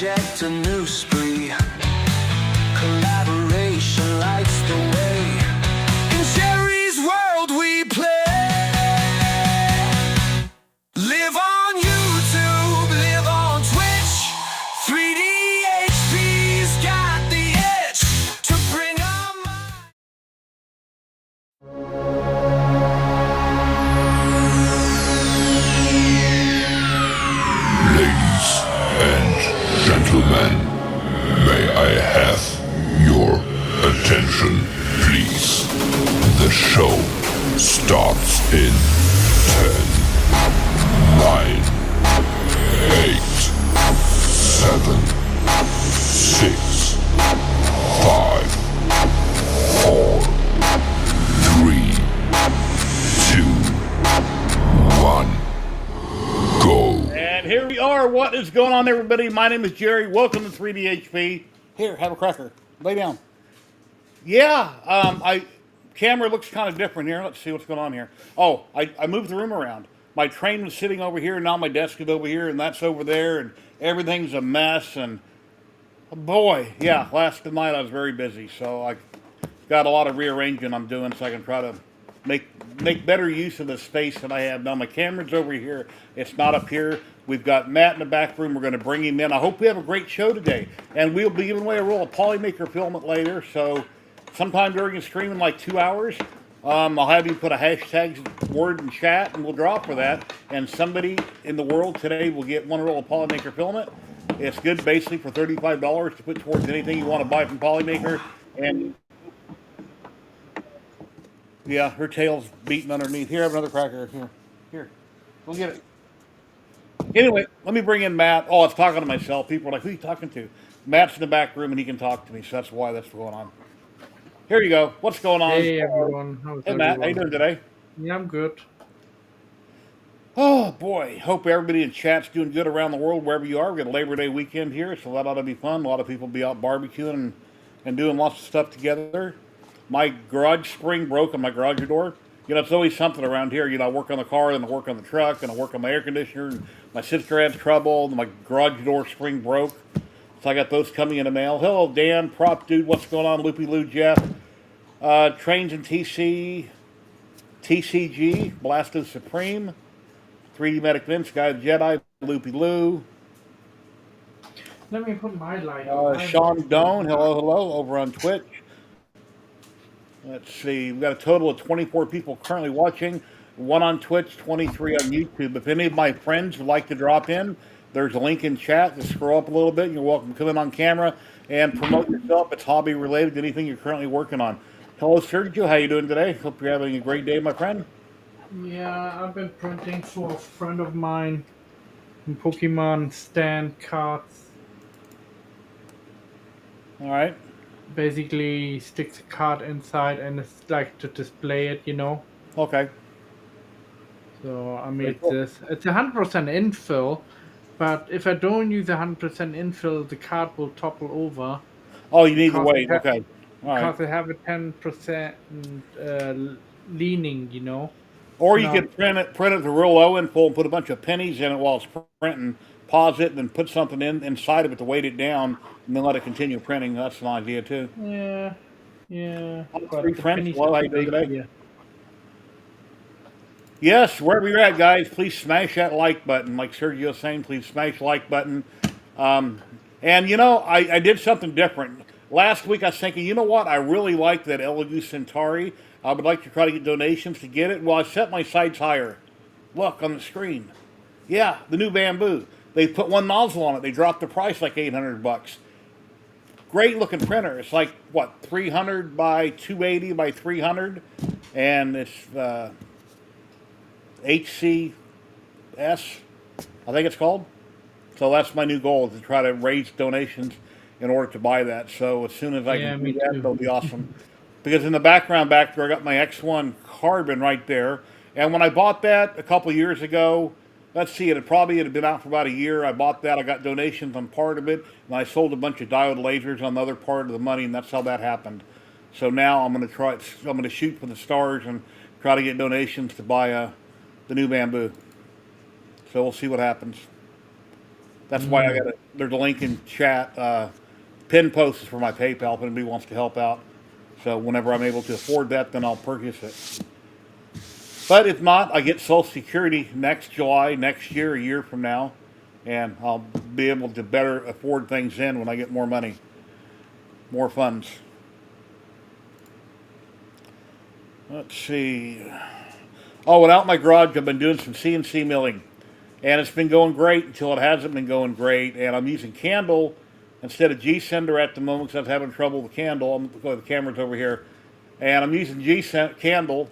project, a new spree. Collaboration lights the way. In Sherry's world we play. Live on YouTube, live on Twitch. 3DHP's got the itch to bring our mind. Ladies and gentlemen, may I have your attention, please? The show starts in 10, 9, 8, 7, 6, 5, 4, 3, 2, 1, go. And here we are. What is going on, everybody? My name is Jerry. Welcome to 3DHP. Here, have a cracker. Lay down. Yeah, camera looks kind of different here. Let's see what's going on here. Oh, I moved the room around. My train was sitting over here, and now my desk is over here, and that's over there, and everything's a mess. And boy, yeah, last night I was very busy, so I got a lot of rearranging I'm doing so I can try to make better use of the space that I have. Now my camera's over here. It's not up here. We've got Matt in the back room. We're going to bring him in. I hope we have a great show today. And we'll be giving away a roll of Polymaker filament later. So sometime during the stream in like 2 hours, I'll have you put a hashtag word in chat and we'll draw for that. And somebody in the world today will get one roll of Polymaker filament. It's good basically for $35 to put towards anything you want to buy from Polymaker. And yeah, her tail's beating underneath. Here, have another cracker. Here. Go get it. Anyway, let me bring in Matt. Oh, I was talking to myself. People are like, who are you talking to? Matt's in the back room and he can talk to me, so that's why that's going on. Here you go. What's going on? Hey everyone. How's Hey Matt, everyone? how you doing today? Yeah, I'm good. Oh boy, hope everybody in chat's doing good around the world wherever you are. We got a Labor Day weekend here, so that ought to be fun. A lot of people will be out barbecuing and doing lots of stuff together. My garage spring broke on my garage door. You know, it's always something around here. You know, I work on the car, then I work on the truck, and I work on my air conditioner. And my sister had trouble, and my garage door spring broke. So I got those coming in the mail. Hello, Dan, Prop Dude, what's going on? Loopy Lou, Jeff. Trains and TCG, Blasto Supreme, 3D Medic Vince, Guy Jedi, Loopy Lou. Let me put my light on. Sean Doan, hello, over on Twitch. Let's see, we've got a total of 24 people currently watching, 1 on Twitch, 23 on YouTube. If any of my friends would like to drop in, there's a link in chat. Just scroll up a little bit. You're welcome to come in on camera and promote yourself. It's hobby related to anything you're currently working on. Hello, Sergio. How you doing today? Hope you're having a great day, my friend. Yeah, I've been printing for a friend of mine some Pokemon stand cards. All right. Basically sticks a card inside and it's like to display it, you know. Okay. So I Very made cool. this. It's 100% infill, but if I don't use 100% infill, the card will topple over. Oh, you need to Because wait. I ha- Okay. All right. Because I have a 10% leaning, you know. Or you No. could print it to real low and pull and put a bunch of pennies in it while it's printing. Pause it, and then put something inside of it to weight it down, and then let it continue printing. That's an idea too. Yeah. But Three the friends. pennies Hello, how are you doing big today? here. Yes, wherever you're at, guys, please smash that like button. Like Sergio was saying, please smash the like button. And you know, I did something different. Last week I was thinking, you know what? I really like that Elegoo Centauri. I would like to try to get donations to get it. Well, I set my sights higher. Look on the screen. Yeah, the new bamboo. They put one nozzle on it. They dropped the price like $800. Great looking printer. It's like what, 300 by 280 by 300, and it's HCS, I think it's called. So that's my new goal, is to try to raise donations in order to buy that. So as soon as I Yeah, can me do that, too. that'll be awesome. Because in the background back there, I got my X1 Carbon right there. And when I bought that a couple years ago, let's see, it had been out for about a year. I bought that. I got donations on part of it, and I sold a bunch of diode lasers on the other part of the money, and that's how that happened. So now I'm going to try. I'm going to shoot for the stars and try to get donations to buy the new bamboo. So we'll see what happens. That's why I got it. There's a link in chat. Pin post is for my PayPal if anybody wants to help out. So whenever I'm able to afford that, then I'll purchase it. But if not, I get Social Security next July, next year, a year from now, and I'll be able to better afford things then when I get more money, more funds. Let's see. Oh, and out in my garage, I've been doing some CNC milling, and it's been going great until it hasn't been going great. And I'm using candle instead of G-Sender at the moment because I'm having trouble with candle. The camera's over here, and I'm using G-Candle.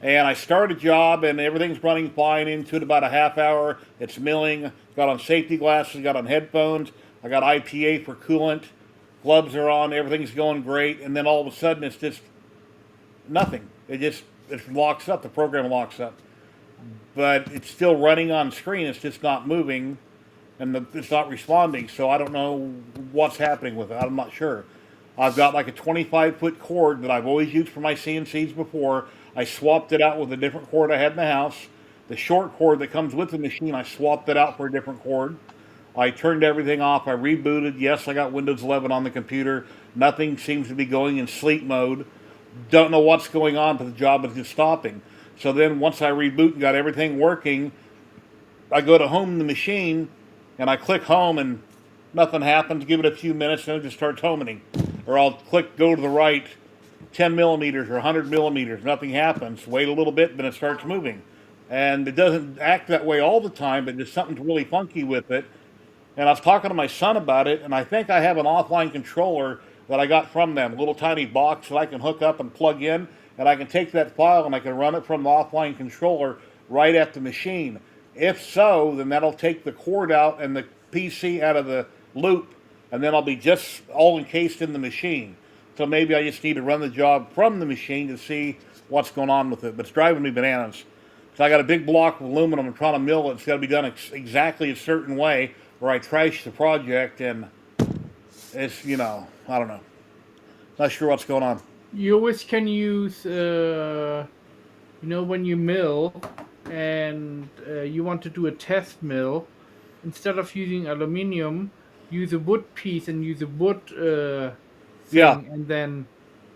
And I start a job, and everything's running fine into it about a half hour. It's milling. Got on safety glasses, got on headphones. I got IPA for coolant. Gloves are on. Everything's going great. And then all of a sudden, it's just nothing. It locks up. The program locks up. But it's still running on screen. It's just not moving, and it's not responding. So I don't know what's happening with it. I'm not sure. I've got like a 25-foot cord that I've always used for my CNCs before. I swapped it out with a different cord I had in the house. The short cord that comes with the machine, I swapped it out for a different cord. I turned everything off. I rebooted. Yes, I got Windows 11 on the computer. Nothing seems to be going in sleep mode. Don't know what's going on, but the job is just stopping. So then once I reboot and got everything working, I go to home the machine, and I click home, and nothing happens. Give it a few minutes, and it just starts homing. Or I'll click go to the right 10 millimeters or 100 millimeters. Nothing happens. Wait a little bit, then it starts moving. And it doesn't act that way all the time, but there's something really funky with it. And I was talking to my son about it, and I think I have an offline controller that I got from them, a little tiny box that I can hook up and plug in, and I can take that file and I can run it from the offline controller right at the machine. If so, then that'll take the cord out and the PC out of the loop, and then I'll be just all encased in the machine. So maybe I just need to run the job from the machine to see what's going on with it. But it's driving me bananas. So I got a big block of aluminum. I'm trying to mill it. It's got to be done exactly a certain way, or I trash the project, and it's, I don't know. Not sure what's going on. You always can use, when you mill and you want to do a test mill, instead of using aluminium, use a wood piece and use a wood Yeah. and then.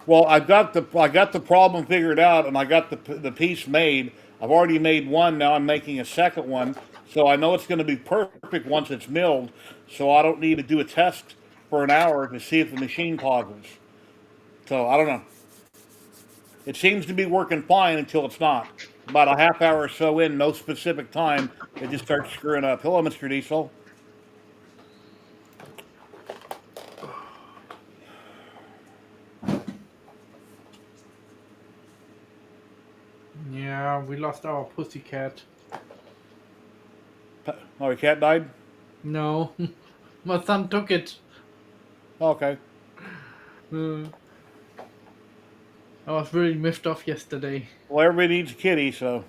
Well, I got the problem figured out, and I got the piece made. I've already made one. Now I'm making a second one, so I know it's going to be perfect once it's milled. So I don't need to do a test for an hour to see if the machine pauses. So I don't know. It seems to be working fine until it's not. About a half hour or so in, no specific time, it just starts screwing up. Hello, Mr. Diesel. Yeah, we lost our pussycat. Oh, your cat died? No, my son took it. Okay. I was really miffed off yesterday. Well, everybody needs a kitty, so.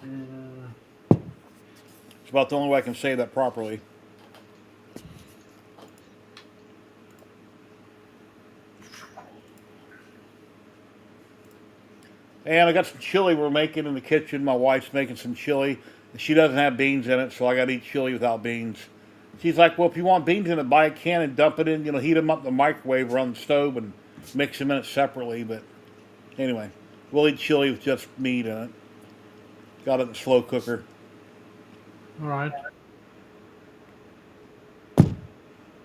It's about the only way I can say that properly. And I got some chili we're making in the kitchen. My wife's making some chili. She doesn't have beans in it, so I got to eat chili without beans. She's like, well, if you want beans in it, buy a can and dump it in, heat them up in the microwave or on the stove and mix them in it separately. But anyway, we'll eat chili with just meat in it. Got it in the slow cooker. All right.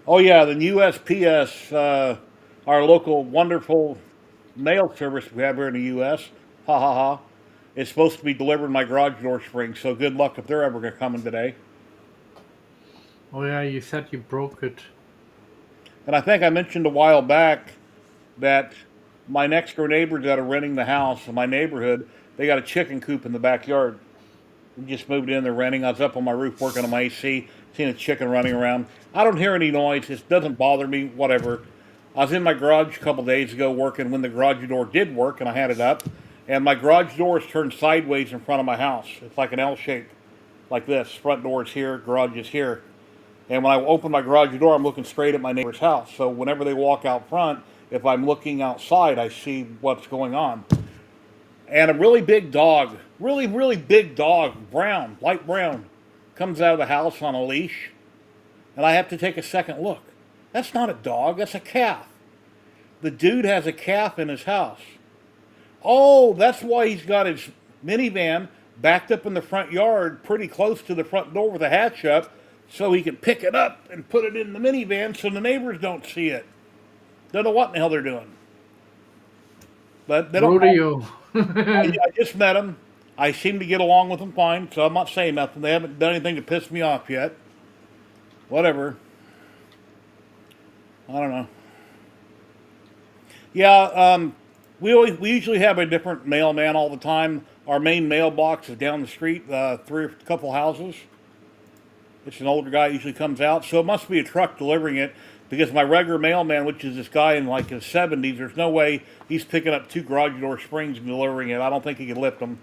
Oh, yeah, the USPS, our local wonderful mail service we have here in the U.S., ha ha ha, is supposed to be delivering my garage door spring, so good luck if they're ever coming today. Oh yeah, you said you broke it. And I think I mentioned a while back that my next door neighbors that are renting the house in my neighborhood, they got a chicken coop in the backyard. We just moved in, they're renting. I was up on my roof working on my AC, seeing a chicken running around. I don't hear any noise, it doesn't bother me, whatever. I was in my garage a couple days ago working when the garage door did work, and I had it up. And my garage door is turned sideways in front of my house. It's like an L shape, like this. Front door is here, garage is here. And when I open my garage door, I'm looking straight at my neighbor's house. So whenever they walk out front, if I'm looking outside, I see what's going on. And a really big dog really, really big dog, brown, light brown, comes out of the house on a leash, and I have to take a second look. That's not a dog, that's a calf. The dude has a calf in his house. Oh, that's why he's got his minivan backed up in the front yard, pretty close to the front door with a hatch up, so he can pick it up and put it in the minivan so the neighbors don't see it. Don't know what in the hell they're doing. But they don't. Rodeo. I just met them. I seem to get along with them fine, so I'm not saying nothing. They haven't done anything to piss me off yet. Whatever. I don't know. Yeah, we usually have a different mailman all the time. Our main mailbox is down the street, a couple houses. It's an older guy, usually comes out, so it must be a truck delivering it, because my regular mailman, which is this guy in like his 70s, there's no way he's picking up 2 garage door springs and delivering it. I don't think he could lift them.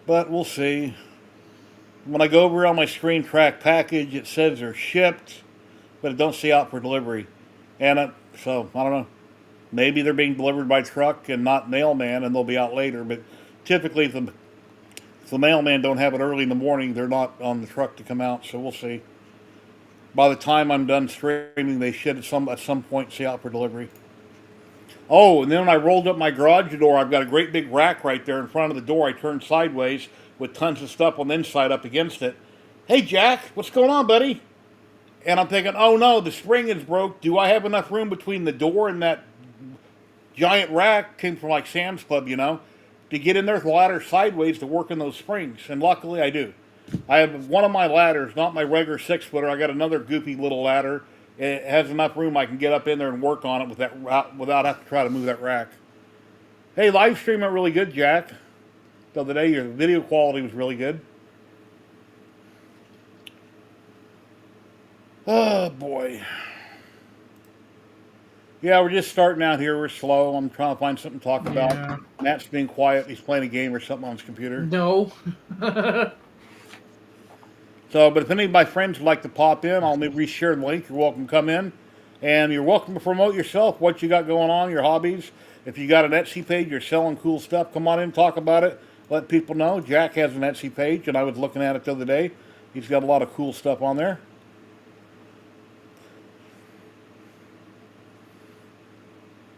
But we'll see. When I go over on my screen track package, it says they're shipped, but it don't say out for delivery. And so, I don't know. Maybe they're being delivered by truck and not mailman, and they'll be out later. But typically, if the mailman don't have it early in the morning, they're not on the truck to come out. So we'll see. By the time I'm done streaming, they should at some point say out for delivery. Oh, and then when I rolled up my garage door, I've got a great big rack right there in front of the door. I turned sideways with tons of stuff on the inside up against it. Hey, Jack, what's going on, buddy? And I'm thinking, oh no, the spring is broke. Do I have enough room between the door and that giant rack? Came from like Sam's Club, to get in there with the ladder sideways to work in those springs. And luckily I do. I have one of my ladders, not my regular 6-footer. I got another goofy little ladder. It has enough room I can get up in there and work on it without having to try to move that rack. Hey, live stream went really good, Jack. The other day, your video quality was really good. Oh, boy. Yeah, we're just starting out here. We're slow. I'm trying to find something to talk about. Yeah. Matt's being quiet. He's playing a game or something on his computer. No. So, but if any of my friends would like to pop in, I'll maybe reshare the link. You're welcome to come in. And you're welcome to promote yourself, what you got going on, your hobbies. If you got an Etsy page, you're selling cool stuff, come on in, talk about it. Let people know. Jack has an Etsy page, and I was looking at it the other day. He's got a lot of cool stuff on there.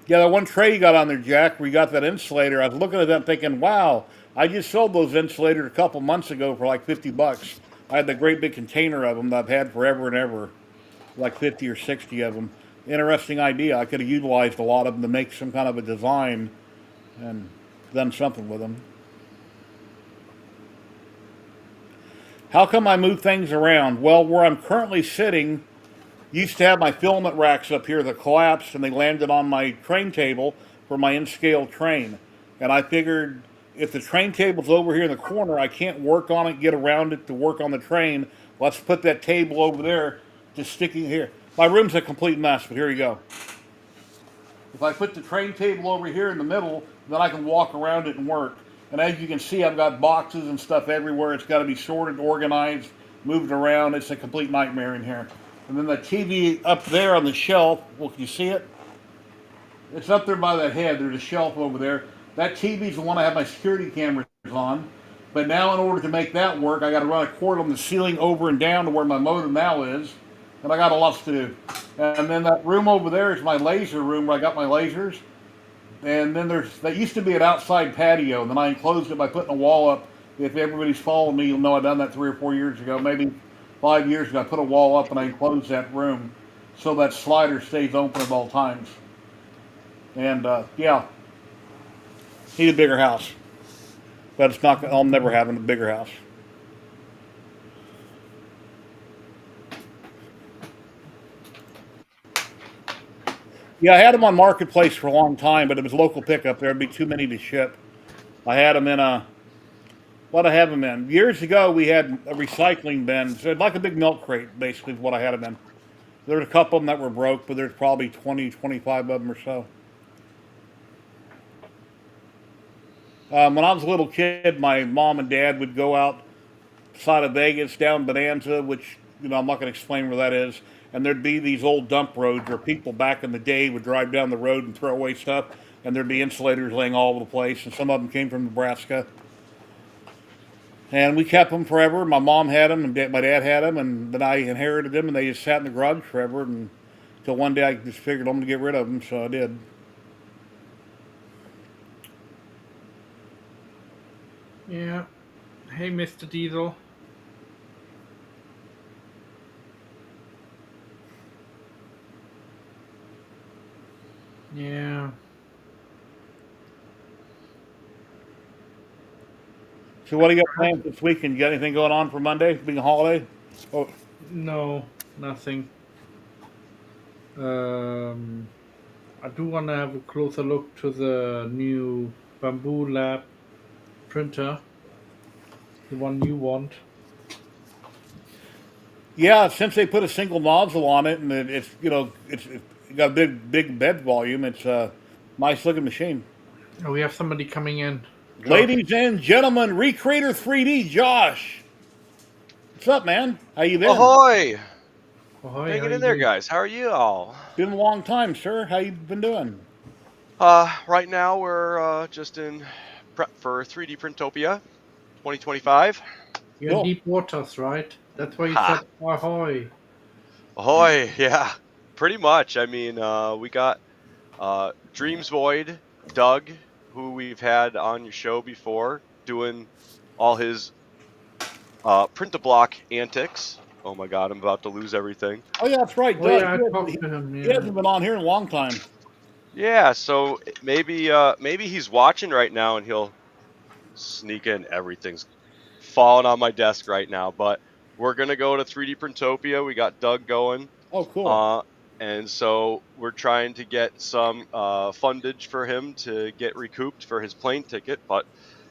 Yeah, that one tray you got on there, Jack, where you got that insulator, I was looking at that thinking, wow, I just sold those insulators a couple months ago for like $50. I had the great big container of them that I've had forever and ever, like 50 or 60 of them. Interesting idea. I could have utilized a lot of them to make some kind of a design and done something with them. How come I move things around? Well, where I'm currently sitting used to have my filament racks up here that collapsed and they landed on my train table for my in-scale train. And I figured if the train table's over here in the corner, I can't work on it, get around it to work on the train. Let's put that table over there, just sticking here. My room's a complete mess, but here you go. If I put the train table over here in the middle, then I can walk around it and work. And as you can see, I've got boxes and stuff everywhere. It's got to be sorted, organized, moved around. It's a complete nightmare in here. And then the TV up there on the shelf, well, can you see it? It's up there by that head. There's a shelf over there. That TV's the one I have my security cameras on. But now in order to make that work, I got to run a cord on the ceiling over and down to where my modem now is. And I got a lot to do. And then that room over there is my laser room where I got my lasers. And then that used to be an outside patio. And then I enclosed it by putting a wall up. If everybody's following me, you'll know I've done that 3 or 4 years ago. Maybe 5 years ago, I put a wall up and I enclosed that room so that slider stays open at all times. And yeah, need a bigger house, but it's not. I'll never have a bigger house. Yeah, I had them on Marketplace for a long time, but it was local pickup. There'd be too many to ship. I had them in what I have them in. Years ago, we had a recycling bin, so like a big milk crate, basically, is what I had them in. There's a couple of them that were broke, but there's probably 20, 25 of them or so. When I was a little kid, my mom and dad would go outside of Vegas, down Bonanza, which, I'm not going to explain where that is, and there'd be these old dump roads where people back in the day would drive down the road and throw away stuff. and there'd be insulators laying all over the place, and some of them came from Nebraska. And we kept them forever. My mom had them, and my dad had them, and then I inherited them, and they just sat in the garage forever. And until one day I just figured I'm going to get rid of them, so I did. Yeah. Hey, Mr. Diesel. Yeah. So what do you got planned this weekend? You got anything going on for Monday, being a holiday? Oh, No, nothing. I do want to have a closer look to the new Bamboo Lab printer, the one you want. yeah, since they put a single nozzle on it, and it's it's got a big bed volume. It's a nice looking machine. Oh, we have somebody coming in. Josh. Ladies and gentlemen, Recreator 3D Josh. What's up, man? How you been? Ahoy! Oh, hi, how Hanging you in there, doing? guys. How are you all? Been a long time, sir. How you been doing? Right now we're just in prep for 3D Printopia 2025. You're in Cool. deep waters, right? That's why you Ha! said ahoy. Ahoy! Yeah, pretty much. I mean, we got Dreams Void, Doug, who we've had on your show before, doing all his print-a-block antics. Oh my God, I'm about to lose everything. Oh yeah, that's right, Oh Doug. yeah, I talked to him. He Yeah. hasn't been on here in a long time. Yeah, so maybe he's watching right now and he'll sneak in. Everything's falling on my desk right now, but we're gonna go to 3D Printopia. We got Doug going, Oh, cool. uh, and so we're trying to get some fundage for him to get recouped for his plane ticket. But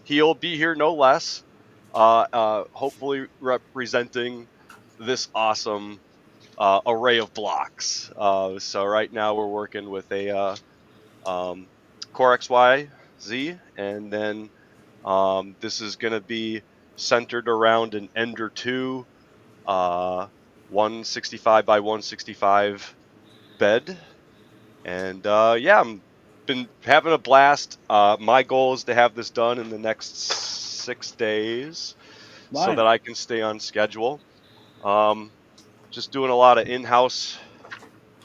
he'll be here no less, hopefully representing this awesome array of blocks. So right now we're working with a Core XYZ, and then this is going to be centered around an Ender 2 165 by 165 bed. And yeah, I'm been having a blast. My goal is to have this done in the next 6 days so Nice. that I can stay on schedule. Just doing a lot of in-house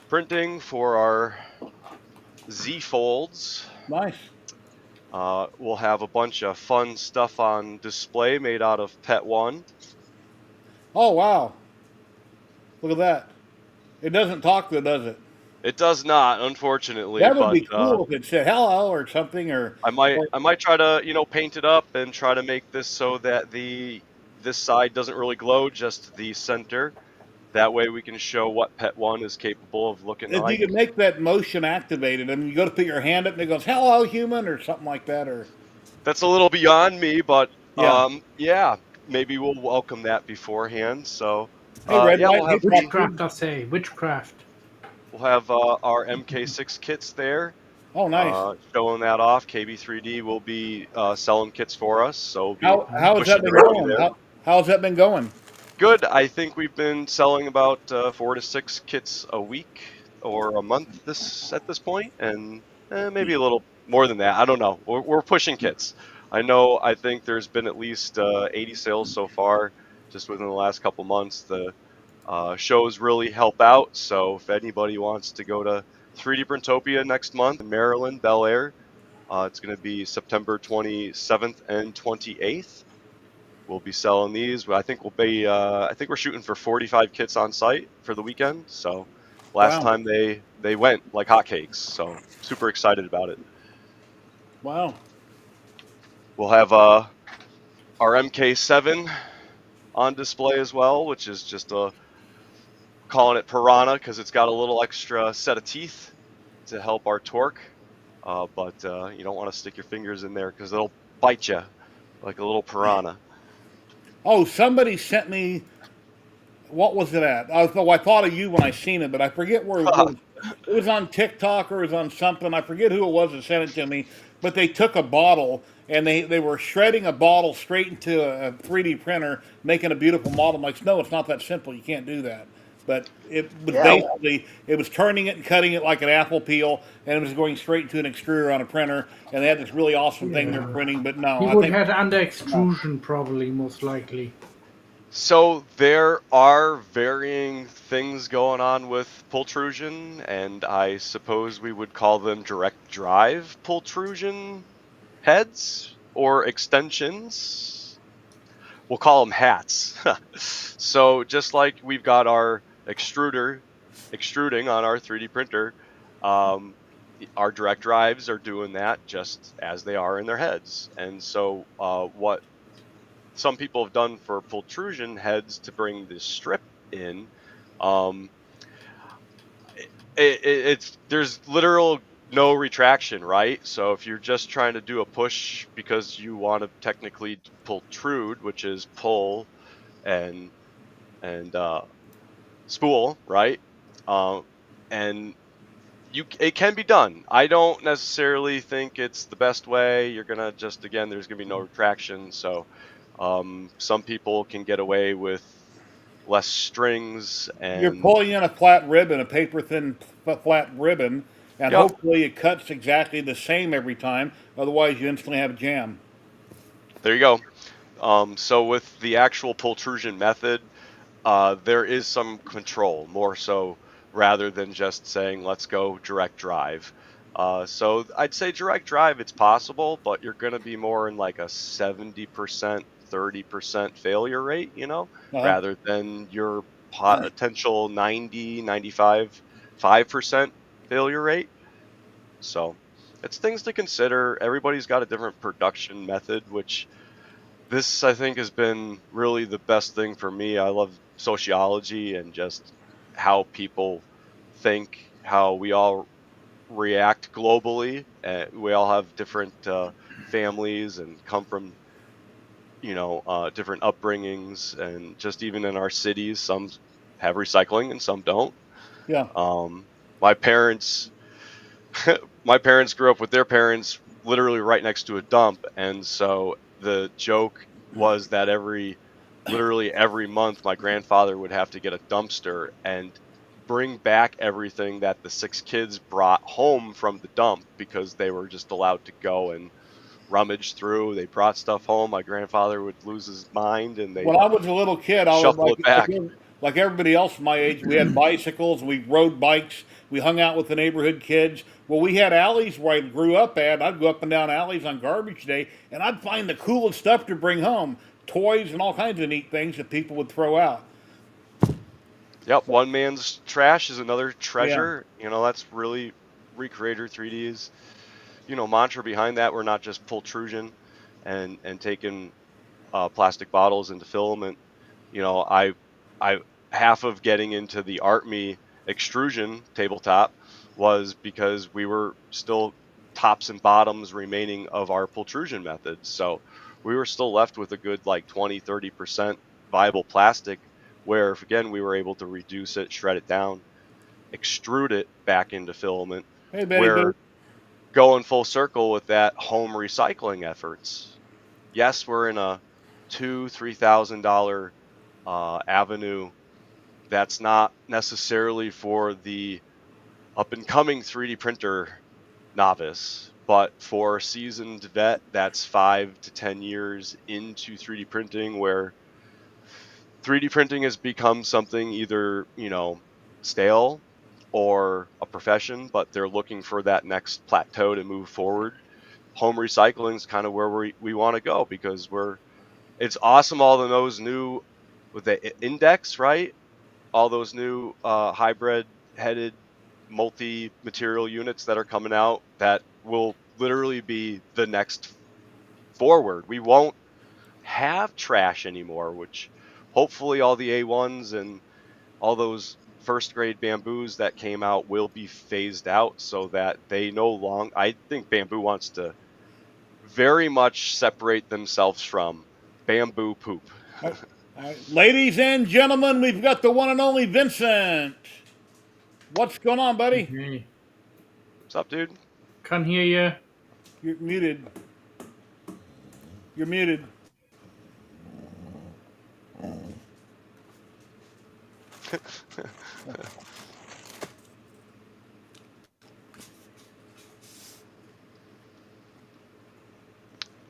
printing for our Z folds. Nice. We'll have a bunch of fun stuff on display made out of Pet One. Oh wow. Look at that. It doesn't talk though, does it? It does not, unfortunately, That would but be cool if it said hello or something or I might try to paint it up and try to make this so that this side doesn't really glow, just the center. That way we can show what Pet One is capable of looking if you like. could make that motion activated. I mean, you go to put your hand up and it goes hello human or something like that or That's a little beyond me, but yeah. yeah, maybe we'll welcome that beforehand. So Hey Red yeah, White, hey, Witchcraft, I say. Witchcraft. we'll have our MK6 kits there. Oh nice. Showing that off. KB3D will be selling kits for us, so we'll be How has that pushing been the revenue going? there. How's that been going? Good. I think we've been selling about 4 to 6 kits a week or a month at this point, and maybe a little more than that. I don't know. We're pushing kits. I think there's been at least 80 sales so far just within the last couple months. The shows really help out. So if anybody wants to go to 3D Printopia next month in Maryland, Bel Air, it's going to be September 27th and 28th. We'll be selling these. I think I think we're shooting for 45 kits on site for the weekend. So last Wow. time they went like hotcakes. So super excited about it. Wow. We'll have our MK7 on display as well, which is just calling it Piranha because it's got a little extra set of teeth to help our torque. But you don't want to stick your fingers in there because it'll bite you like a little piranha. Oh, somebody sent me. What was it at? I thought of you when I seen it, but I forget where it was. It was on TikTok or it was on something. I forget who it was that sent it to me. But they took a bottle and they were shredding a bottle straight into a 3D printer, making a beautiful model. I'm like, no, it's not that simple. You can't do that. but it was Yeah. basically it was turning it and cutting it like an apple peel, and it was going straight to an extruder on a printer. And they had this really awesome thing they're Yeah. printing, but no, He I would think have under no. extrusion probably, most likely. So there are varying things going on with pultrusion, and I suppose we would call them direct drive pultrusion heads or extensions. We'll call them hats. So just like we've got our extruder extruding on our 3D printer, um, our direct drives are doing that just as they are in their heads. And so what some people have done for pultrusion heads to bring this strip in, um, it's there's literal no retraction, right? So if you're just trying to do a push because you want to technically pultrude, which is pull and and spool, right? Um, and it can be done. I don't necessarily think it's the best way. You're gonna just again, there's gonna be no retraction, so some people can get away with less strings You're and pulling in a flat ribbon, a paper thin flat ribbon, and yep, hopefully it cuts exactly the same every time. Otherwise, you instantly have a jam. there you go. So with the actual pultrusion method, there is some control, more so rather than just saying let's go direct drive. So I'd say direct drive, it's possible, but you're going to be more in like a 70%, 30% failure rate, Uh-huh. rather than your potential 90, 95, 5% failure rate. So it's things to consider. Everybody's got a different production method, which this I think has been really the best thing for me. I love sociology and just how people think, how we all react globally. We all have different families and come from different upbringings, and just even in our cities, some have recycling and some don't. Yeah. My parents my parents grew up with their parents literally right next to a dump, and so the joke was that literally every month my grandfather would have to get a dumpster and bring back everything that the six kids brought home from the dump because they were just allowed to go and rummage through. They brought stuff home. My grandfather would lose his mind and When they'd I was a little kid, I was shuffle it back. like everybody else my age. We had bicycles, we rode bikes, we hung out with the neighborhood kids. Well, we had alleys where I grew up at. I'd go up and down alleys on garbage day, and I'd find the coolest stuff to bring home, toys and all kinds of neat things that people would throw out. Yep, one man's trash is another Yeah. treasure. That's really Recreator 3D's mantra behind that. We're not just pultrusion and taking plastic bottles into filament. I half of getting into the ArtMe extrusion tabletop was because we were still tops and bottoms remaining of our pultrusion methods. So we were still left with a good like 20-30% viable plastic, where if again we were able to reduce it, shred it down, extrude it back into filament, Hey, Betty where Boop. going full circle with that home recycling efforts. Yes, we're in a $2,000-3,000 avenue. That's not necessarily for the up and coming 3D printer novice, but for a seasoned vet that's 5 to 10 years into 3D printing, where 3D printing has become something either stale or a profession, but they're looking for that next plateau to move forward. Home recycling is kind of where we want to go, because it's awesome, all of those new with the index, right? All those new hybrid headed multi material units that are coming out that will literally be the next forward. We won't have trash anymore, which hopefully all the A1s and all those first grade bamboos that came out will be phased out, so that they no longer, I think bamboo wants to very much separate themselves from bamboo poop. All right. Ladies and gentlemen, we've got the one and only Vincent. What's going on, buddy? Hey, What's up, dude? can't hear you. You're muted. You're muted.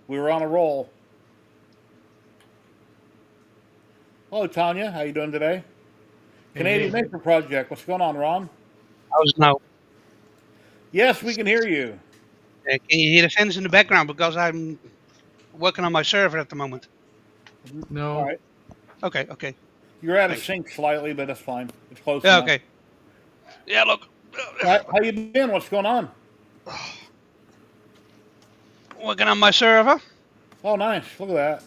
We were on a roll. Hello, Tanya. How you doing today? Canadian Hey, Maker Project. What's going on, Ron? How's it now? Yes, we can hear you. Can you hear the fans in the background? Because I'm working on my server at the moment. All no. right. Okay, okay. You're out of Thanks. sync slightly, but that's fine. It's close Yeah, enough. okay. Yeah, look. How you been? What's going on? Working on my server. Oh, nice. Look at that.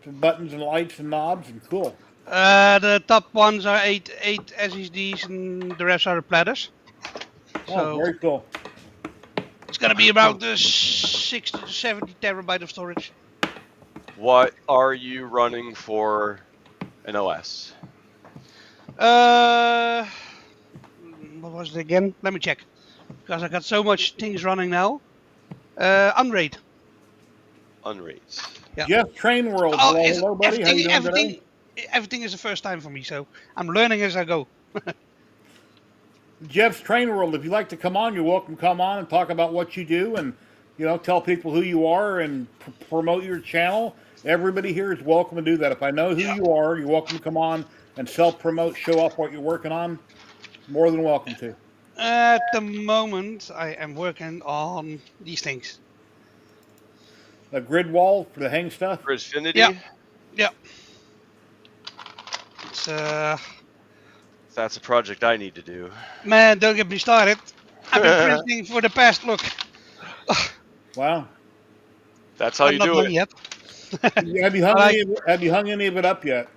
Some buttons and lights and knobs and cool. The top ones are eight SSDs and the rest are the platters. Oh, So very cool. it's gonna be about 60 to 70 terabyte of storage. What are you running for an OS? What was it again? Let me check. Because I got so much things running now. Unraid. Unrates. Yeah. Jeff Train World. Oh, Hello, it's, hello, buddy. How you doing today? everything is the first time for me, so I'm learning as I go. Jeff's Train World. If you'd like to come on, you're welcome to come on and talk about what you do and, tell people who you are and promote your channel. Everybody here is welcome to do that. If I know who you are, you're welcome to come on and self-promote, show off what you're working on. More than welcome to. At the moment, I am working on these things. A grid wall for the hang stuff. For Xfinity? Yeah. Yeah. It's, That's a project I need to do. man, don't get me started. I've been printing for the past, look. Wow. That's how I'm you not do done it. yet. Have you hung any of it up yet?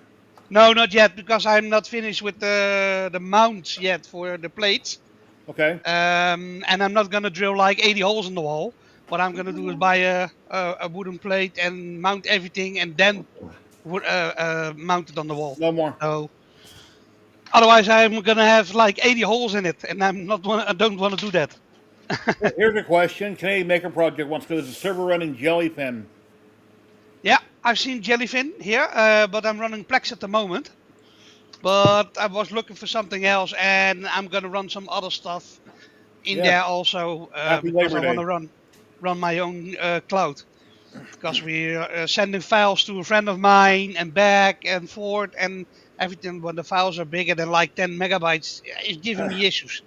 No, not yet, because I'm not finished with the mounts yet for the plates. Okay. And I'm not gonna drill like 80 holes in the wall. What I'm gonna do is buy a wooden plate and mount everything, and then mount it on the wall. No more. So otherwise, I'm gonna have like 80 holes in it, and I don't want to do that. Here's a question. Canadian Maker Project wants to know, is the server running Jellyfin? Yeah, I've seen Jellyfin here, but I'm running Plex at the moment. But I was looking for something else, and I'm gonna run some other stuff in there also Happy because Labor I want Day. to run my own cloud. Because we're sending files to a friend of mine and back and forth and everything. When the files are bigger than like 10 megabytes, it's giving me issues.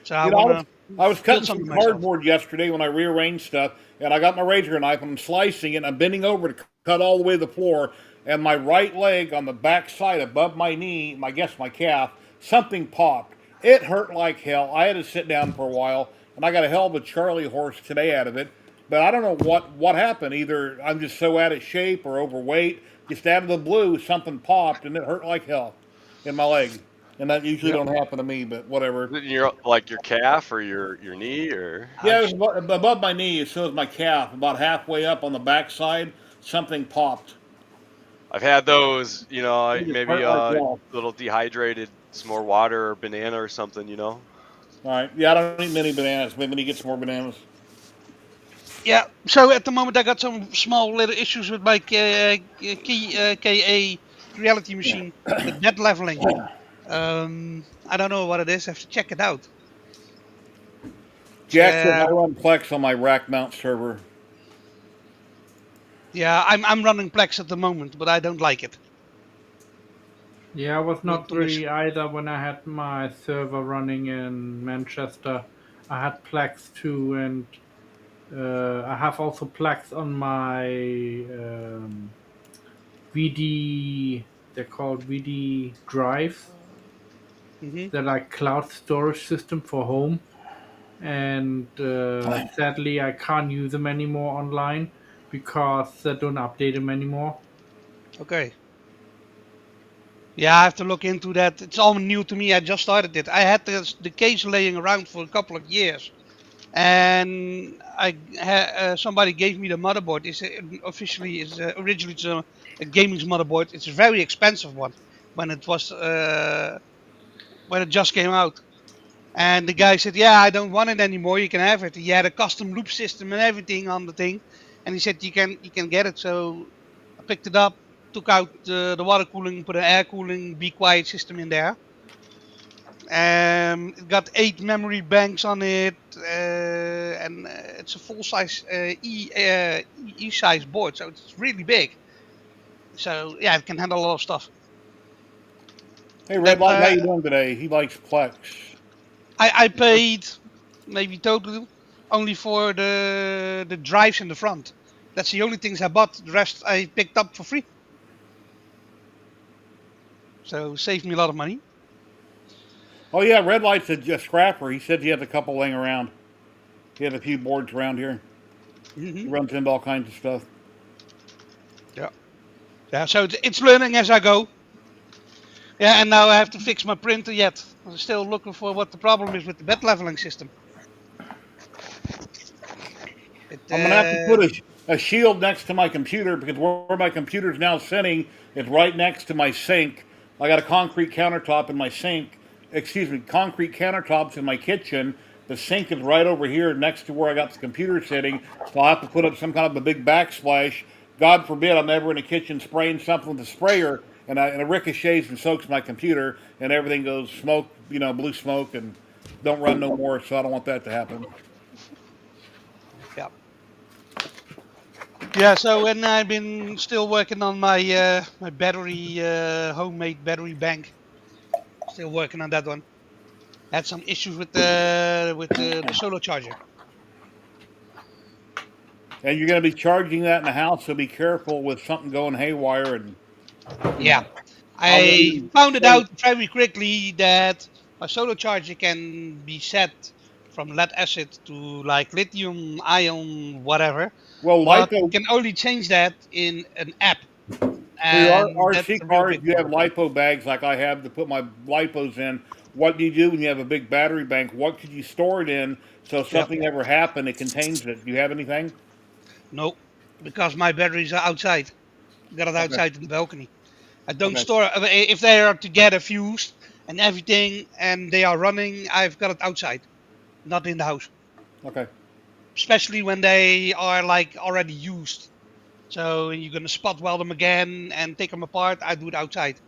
So I want to I was cutting build some something myself. cardboard yesterday when I rearranged stuff, and I got my razor knife and I'm slicing it, and I'm bending over to cut all the way to the floor, and my right leg on the back side above my knee, my calf, something popped. It hurt like hell. I had to sit down for a while, and I got a hell of a Charlie horse today out of it. But I don't know what happened. Either I'm just so out of shape or overweight. Just out of the blue, something popped, and it hurt like hell in my leg. And that usually don't happen to me, but whatever. Your like your calf or your knee or Yeah, it was above my knee, so was my calf. About halfway up on the backside, something popped. I've had those, It just maybe hurt like a hell. little dehydrated, some more water or banana or something, All right. Yeah, I don't eat many bananas. Maybe when you get some more bananas. Yeah. So at the moment, I got some small little issues with my KA reality machine with bed leveling. I don't know what it is. I have to check it out. Jack said I run Plex on my rack mount server. Yeah, I'm running Plex at the moment, but I don't like it. Yeah, I was not Too much. really either when I had my server running in Manchester. I had Plex too, and I have also Plex on my VD. They're called VD drives. They're like cloud storage system for home, and sadly I can't use them anymore online because they don't update them anymore. Okay. Yeah, I have to look into that. It's all new to me. I just started it. I had the case laying around for a couple of years, and somebody gave me the motherboard. It's originally it's a gaming motherboard. It's a very expensive one when it was when it just came out. And the guy said, "Yeah, I don't want it anymore. You can have it." He had a custom loop system and everything on the thing, and he said, "You can get it." So I picked it up, took out the water cooling, put an air cooling, be quiet system in there. It got 8 memory banks on it, and it's a full size E size board, so it's really big. So yeah, it can handle a lot of stuff. Hey, Red That Light, how you doing today? He likes Plex. I paid maybe total only for the drives in the front. That's the only things I bought. The rest I picked up for free. So saved me a lot of money. Oh yeah, Red Light's a scrapper. He said he has a couple laying around. He has a few boards around here. He runs into all kinds of stuff. Yeah. Yeah. So it's learning as I go. Yeah, and now I have to fix my printer yet. I'm still looking for what the problem is with the bed leveling system. I'm gonna have to put a shield next to my computer because where my computer is now sitting is right next to my sink. I got a concrete countertop in my sink. Excuse me, concrete countertops in my kitchen. The sink is right over here next to where I got the computer sitting. So I'll have to put up some kind of a big backsplash. God forbid I'm ever in the kitchen spraying something with a sprayer and it ricochets and soaks my computer and everything goes smoke, blue smoke and don't run no more. So I don't want that to happen. Yeah. Yeah. So and I've been still working on my my battery homemade battery bank. Still working on that one. Had some issues with the solar charger. And you're going to be charging that in the house, so be careful with something going haywire. And Yeah. I found it out very quickly that a solar charger can be set from lead acid to like lithium ion whatever. Well, But lipo. you can only change that in an app. For your And that's RC a real cars, big you have problem. lipo bags like I have to put my lipos in. What do you do when you have a big battery bank? What could you store it in so if Yep. something ever happened, it contains it? Do you have anything? No, because my batteries are outside. Got it Okay. outside in the balcony. I don't Okay. store if they are together fused and everything and they are running. I've got it outside, not in the house. Okay. Especially when they are like already used. So you're gonna spot weld them again and take them apart. I do it outside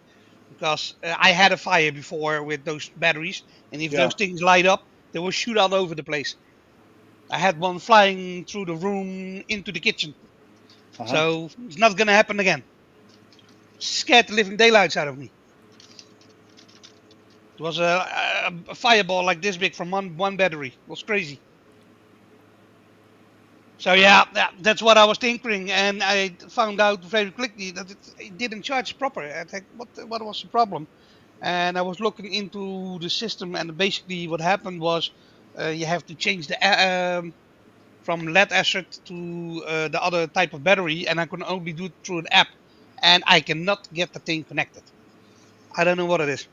because I had a fire before with those batteries, and if Yeah. those things light up, they will shoot all over the place. I had one flying through the room into the kitchen, Uh-huh. so it's not gonna happen again. Scared the living daylights out of me. It was a fireball like this big from one battery. It was crazy. So yeah, that's what I was thinking, and I found out very quickly that it didn't charge proper. I think, what was the problem? And I was looking into the system, and basically what happened was you have to change the from lead acid to the other type of battery, and I can only do it through an app, and I cannot get the thing connected. I don't know what it is.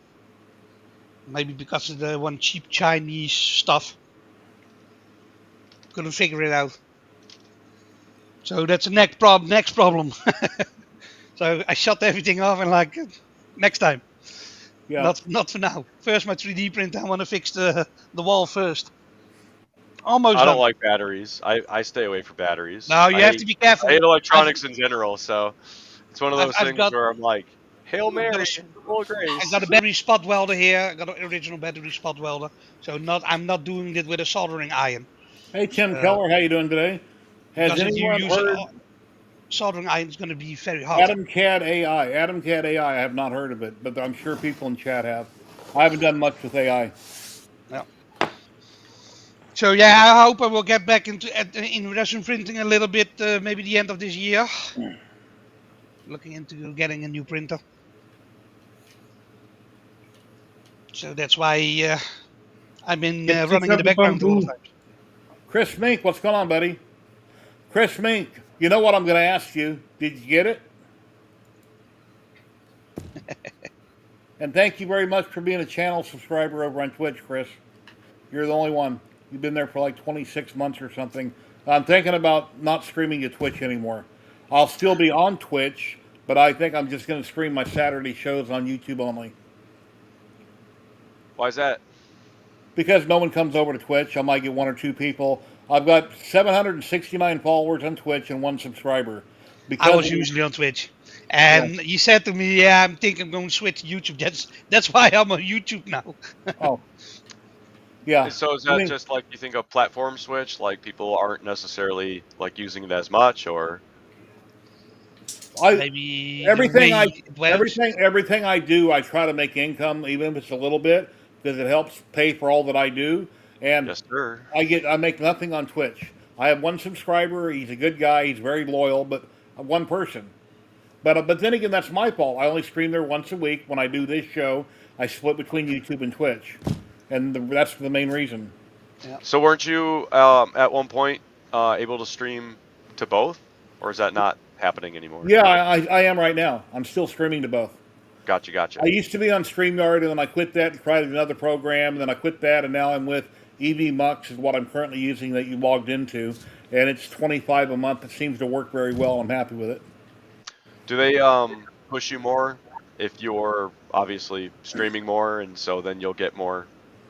Maybe because of the one cheap Chinese stuff. Couldn't figure it out. So that's the next problem. So I shut everything off and like next time. Yeah. Not for now. First my 3D printer. I want to fix the wall first. Almost I don't done. like batteries. I stay away from batteries. Now you I have hate, to be careful. I hate electronics in general, so it's one of those I've things got where I'm like, Hail I've got Mary, a full of I've grace. got a battery spot welder here. I got an original battery spot welder. So I'm not doing it with a soldering iron. Hey, Tim Uh, Keller, how you doing today? Has because if you anyone use heard soldering iron, it's going to be very hot. Adam Cat AI? Adam Cat AI, I have not heard of it, but I'm sure people in chat have. I haven't done much with AI. Yeah. So yeah, I hope I will get back in resin printing a little bit, maybe the end of this year. Looking into getting a new printer. So that's why I've been Get running in the yourself a background a lot of bamboo. times. Chris Mink, what's going on, buddy? Chris Mink, you know what I'm going to ask you? Did you get it? And thank you very much for being a channel subscriber over on Twitch, Chris. You're the only one. You've been there for like 26 months or something. I'm thinking about not streaming to Twitch anymore. I'll still be on Twitch, but I think I'm just going to stream my Saturday shows on YouTube only. Why is that? Because no one comes over to Twitch. I might get one or two people. I've got 769 followers on Twitch and one subscriber. I because was usually on Twitch. And he said to me, "Yeah, I'm thinking I'm going to switch to YouTube. That's why I'm on YouTube now." oh yeah, And so is I that mean just like you think a platform switch? Like people aren't necessarily like using it as much, or I Maybe the everything I way it works. everything I do, I try to make income, even if it's a little bit, because it helps pay for all that I do. And yes, sir. I make nothing on Twitch. I have one subscriber. He's a good guy. He's very loyal, but one person. But then again, that's my fault. I only stream there once a week. When I do this show, I split between YouTube and Twitch, and that's the main reason. Yeah. So weren't you at one point able to stream to both, or is that not happening anymore? Yeah, I am right now. I'm still streaming to both. Gotcha, I gotcha. used to be on StreamYard, and then I quit that and tried another program, and then I quit that, and now I'm with EV Mux, is what I'm currently using that you logged into, and it's 25 a month. It seems to work very well. I'm happy with it. Do they push you more if you're obviously streaming more, and so then you'll get more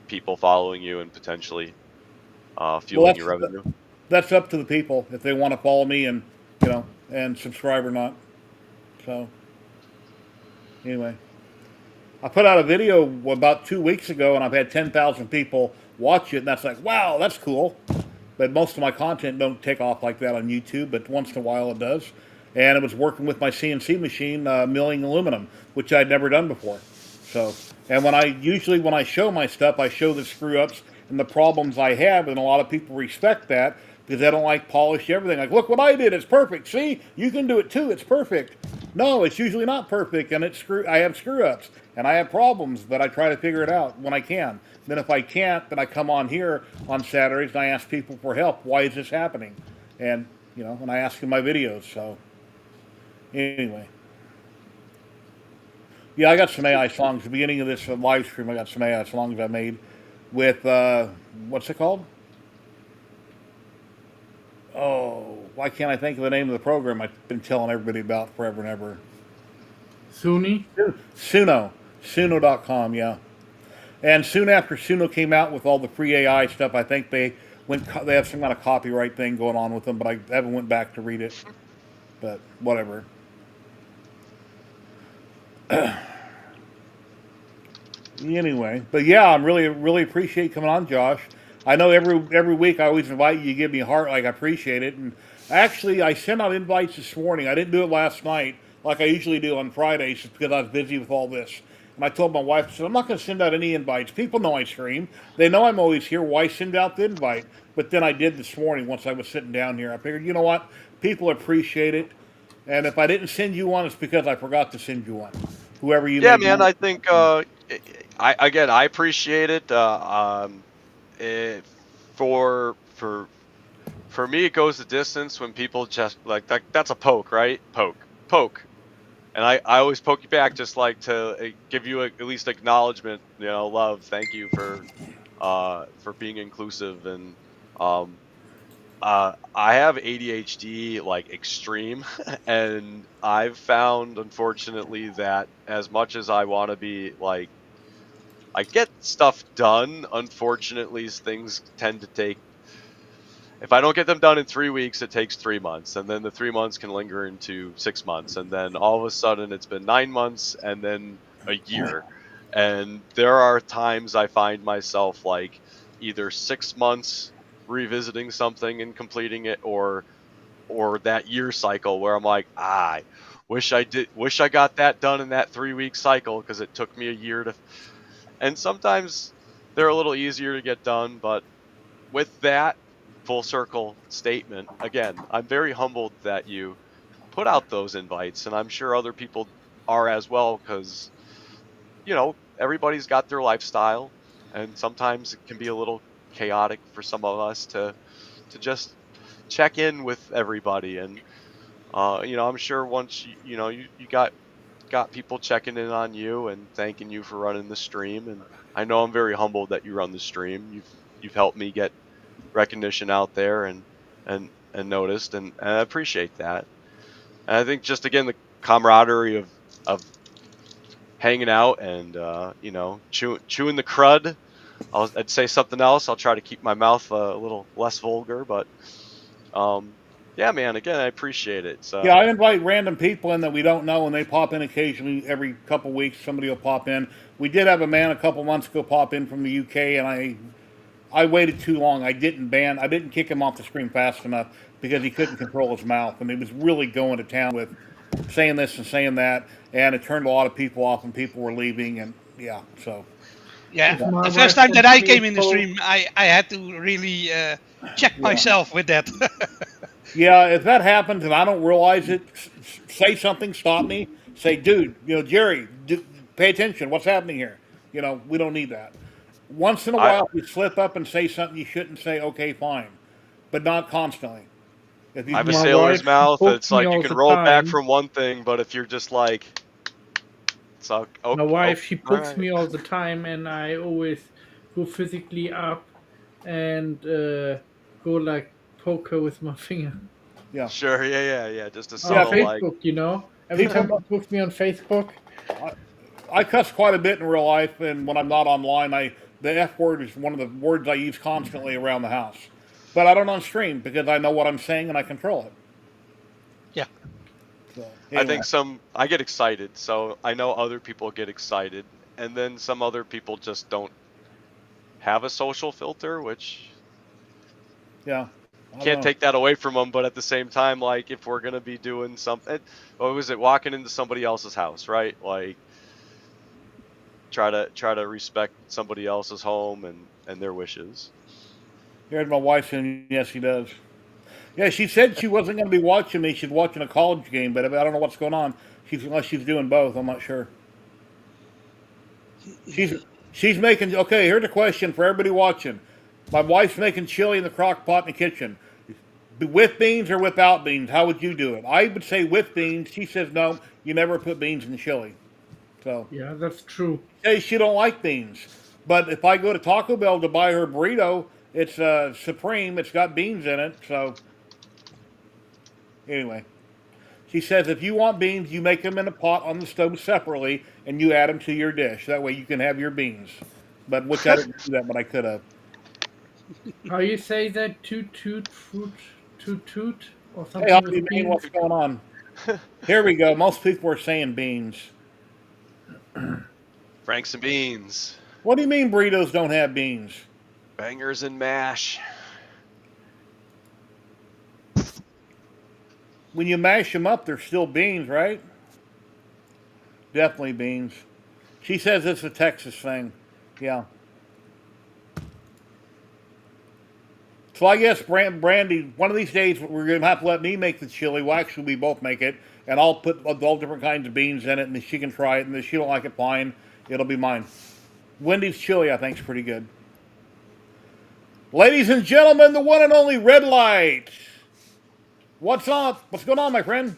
people following you and potentially Well, fueling your revenue? that's up to the people if they want to follow me and and subscribe or not. So anyway, I put out a video about 2 weeks ago, and I've had 10,000 people watch it, and that's like, wow, that's cool. But most of my content don't take off like that on YouTube, but once in a while it does. And it was working with my CNC machine, milling aluminum, which I'd never done before. So, and when I show my stuff, I show the screw ups and the problems I have, and a lot of people respect that because they don't like polish everything. Like, look what I did, it's perfect. See, you can do it too. It's perfect. No, it's usually not perfect, and I have screw ups and I have problems, but I try to figure it out when I can. Then if I can't, then I come on here on Saturdays and I ask people for help. Why is this happening? And and I ask in my videos. So anyway, yeah, I got some AI songs. At the beginning of this live stream, I got some AI songs I made with what's it called? Oh, why can't I think of the name of the program I've been telling everybody about forever and ever? Sunni. Suno. Suno.com, yeah. And soon after Suno came out with all the free AI stuff, I think they have some kind of copyright thing going on with them, but I haven't went back to read it. But whatever. Anyway, but yeah, I'm really appreciate coming on, Josh. I know every week I always invite you. You give me a heart, like I appreciate it. And actually, I sent out invites this morning. I didn't do it last night like I usually do on Fridays, just because I was busy with all this. And I told my wife, I said, I'm not going to send out any invites. People know I stream. They know I'm always here. Why send out the invite? But then I did this morning once I was sitting down here. I figured, you know what? People appreciate it. And if I didn't send you one, it's because I forgot to send you one. Whoever you Yeah, may man. be. I think I appreciate it. It for me, it goes the distance when people just like that. That's a poke, right? Poke. And I always poke you back, just like to give you at least acknowledgement, love. Thank you for being inclusive. And um, I have ADHD like extreme, and I've found, unfortunately, that as much as I want to be like, I get stuff done. Unfortunately, things tend to take. If I don't get them done in 3 weeks, it takes 3 months, and then the 3 months can linger into 6 months, and then all of a sudden it's been 9 months, and then a year. And there are times I find myself like either 6 months revisiting something and completing it, or that year cycle where I'm like, I wish I got that done in that 3 week cycle because it took me a year to. And sometimes they're a little easier to get done, but with that full circle statement, again, I'm very humbled that you put out those invites, and I'm sure other people are as well, because everybody's got their lifestyle, and sometimes it can be a little chaotic for some of us to just check in with everybody. And I'm sure once you got people checking in on you and thanking you for running the stream. And I know I'm very humbled that you run the stream. You've helped me get recognition out there and noticed, and I appreciate that. And I think just again the camaraderie of hanging out and chewing the crud. I'd say something else. I'll try to keep my mouth a little less vulgar, but Yeah, man. Again, I appreciate it. So Yeah, I invite random people in that we don't know, and they pop in occasionally. Every couple weeks, somebody will pop in. We did have a man a couple months ago pop in from the UK, and I waited too long. I didn't kick him off the screen fast enough because he couldn't control his mouth, and he was really going to town with saying this and saying that, and it turned a lot of people off, and people were leaving, and yeah, so Yeah, If my the first wife time that wants I me to came in the post, stream, I had to really check yeah. myself with that. Yeah, if that happens and I don't realize it, say something, stop me. Say, dude, Jerry, pay attention. What's happening here? We don't need that. Once in a I while, if you slip up and say something you shouldn't say, okay, fine, but not constantly. If I you, have a my sailor's wife, she mouth. pokes It's me like you all can the roll back time. from one thing, but if you're just like, it's okay, My wife, she all pokes right. me all the time, and I always go physically up and go like poke her with my finger. yeah, Sure, yeah. Just a On yeah. subtle like, Facebook, every People, time she pokes me on Facebook, I cuss quite a bit in real life, and when I'm not online, the F word is one of the words I use constantly around the house. But I don't on stream because I know what I'm saying and I control it. Yeah. So I anyway. think I get excited, so I know other people get excited, and then some other people just don't have a social filter, which Yeah, I don't can't know. take that away from them. But at the same time, like if we're gonna be doing something, what was it? Walking into somebody else's house, right? Like try to respect somebody else's home and their wishes. Here's my wife saying, yes, he does. Yeah, she said she wasn't going to be watching me. She's watching a college game, but I don't know what's going on. Unless she's doing both. I'm not sure. She's she's making. Okay, here's a question for everybody watching. My wife's making chili in the crock pot in the kitchen. With beans or without beans? How would you do it? I would say with beans. She says no. You never put beans in chili. So yeah, that's true. she says she don't like beans. But if I go to Taco Bell to buy her burrito, it's supreme. It's got beans in it. So anyway, she says if you want beans, you make them in a pot on the stove separately, and you add them to your dish. That way you can have your beans. But which I didn't do that, but I could have. How you say that? Toot toot, or Hey, something Hobby with Bean, beans? what's going on? Here we go. Most people are saying beans. Franks and beans, What do you mean burritos don't have beans? bangers and mash. When you mash them up, they're still beans, right? Definitely beans. She says it's a Texas thing. Yeah. So I guess Brandy, one of these days we're gonna have to let me make the chili. Well, actually, we both make it, and I'll put all different kinds of beans in it, and she can try it. And if she don't like it, fine, it'll be mine. Wendy's chili, I think, is pretty good. Ladies and gentlemen, the one and only Red Light. What's up? What's going on, my friend?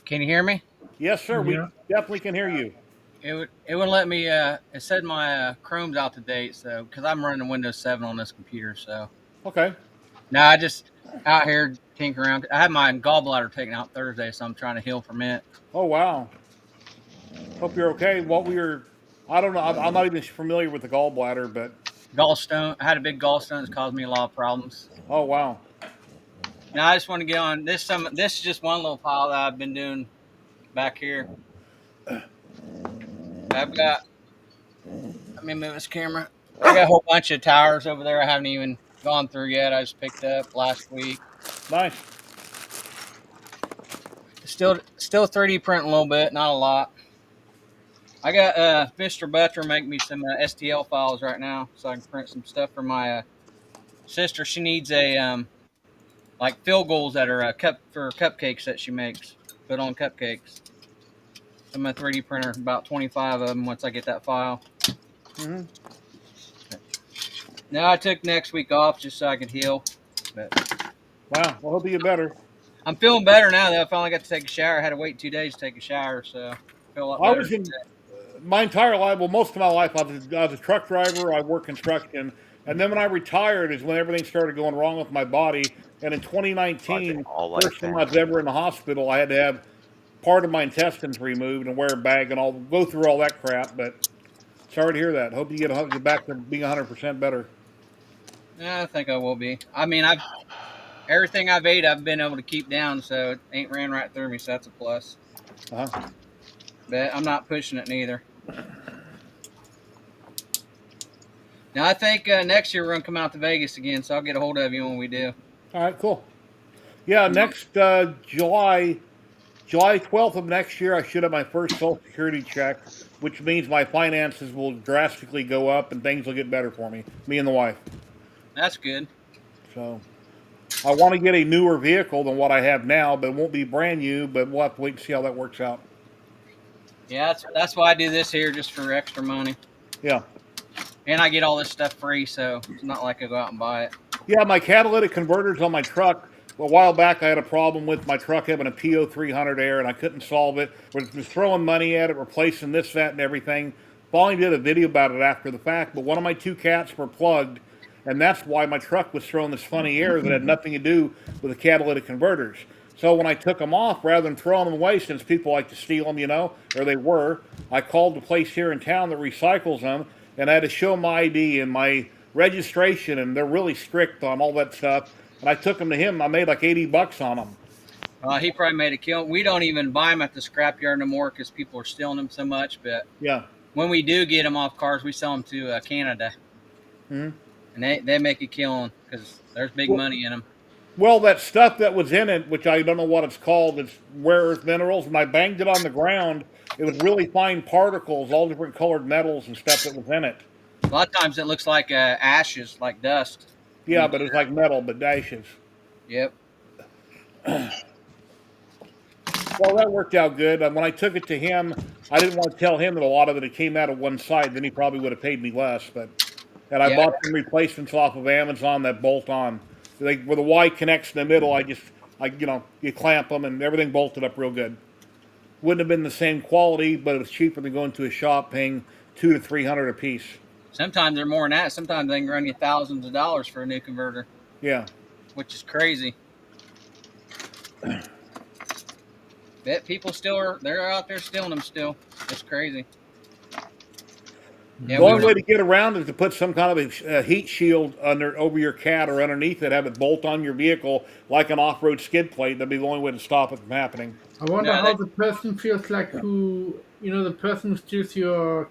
Can you hear me? Yes, sir. We Yeah. definitely can hear you. It wouldn't let me. It said my Chrome's out to date, so because I'm running Windows 7 on this computer, so Okay. now I just out here tinkering around. I had my gallbladder taken out Thursday, so I'm trying to heal from it. Oh wow. Hope you're okay. I don't know. I'm not even familiar with the gallbladder, but Gallstone. I had a big gallstone that's caused me a lot of problems. oh wow. Now I just want to get on this. This is just one little pile that I've been doing back here. I've got. Let me move this camera. I got a whole bunch of towers over there I haven't even gone through yet. I just picked up last week. Nice. Still 3D printing a little bit, not a lot. I got Mr. Butcher make me some STL files right now, so I can print some stuff for my sister. She needs a like fill goals that are for cupcakes that she makes, put on cupcakes. I'm a 3D printer, about 25 of them once I get that file. Hmm. Now I took next week off just so I could heal, but Wow. Well, hope you get better. I'm feeling better now. Though I finally got to take a shower. I had to wait 2 days to take a shower, so I feel a lot I better. was in my entire life. Well, most of my life, I was a truck driver. I worked construction, and then when I retired is when everything started going wrong with my body. And in Are they 2019, all like first time I that? was ever in the hospital, I had to have part of my intestines removed and wear a bag, and I'll go through all that crap. But sorry to hear that. Hope you get back to being 100% better. Yeah, I think I will be. I mean, everything I've ate, I've been able to keep down, so it ain't ran right through me. So that's a plus. Uh-huh. But I'm not pushing it neither. Now I think next year we're gonna come out to Vegas again, so I'll get a hold of you when we do. All right, cool. Yeah, next July 12th of next year, I should have my first Social Security check, which means my finances will drastically go up and things will get better for me and the wife. That's good. So I want to get a newer vehicle than what I have now, but it won't be brand new, but we'll have to wait and see how that works out. Yeah, that's why I do this here, just for extra money. Yeah. And I get all this stuff free, so it's not like I go out and buy it. Yeah, my catalytic converters on my truck. A while back, I had a problem with my truck having a PO300 air, and I couldn't solve it. Was throwing money at it, replacing this, that, and everything. Finally did a video about it after the fact, but one of my two cats were plugged, and that's why my truck was throwing this funny air that had nothing to do with the catalytic converters. So when I took them off, rather than throwing them away, since people like to steal them, or they were, I called the place here in town that recycles them, and I had to show my ID and my registration, and they're really strict on all that stuff. And I took them to him. I made like $80 on them. He probably made a kill. We don't even buy them at the scrapyard no more because people are stealing them so much. But yeah, when we do get them off cars, we sell them to Canada, and they make a killing because there's big money in them. Well, that stuff that was in it, which I don't know what it's called, it's rare earth minerals. When I banged it on the ground, it was really fine particles, all different colored metals and stuff that was in it. A lot of times it looks like ashes, like dust. Yeah, but it's like metal, but ashes. Yep. Well, that worked out good. When I took it to him, I didn't want to tell him that a lot of it came out of one side. Then he probably would have paid me less. And I bought some replacements off of Amazon that bolt on. Where the Y connects in the middle, you clamp them and everything bolted up real good. Wouldn't have been the same quality, but it was cheaper than going to a shop paying $200 to $300 a piece. Sometimes they're more than that. Sometimes they can run you thousands of dollars for a new converter. Yeah. Which is crazy. Bet people they're out there stealing them still. It's crazy. Yeah, the only way to get around is to put some kind of a heat shield over your cat or underneath it, have it bolt on your vehicle like an off-road skid plate. That'd be the only way to stop it from happening. I wonder how the person feels like the person who steals your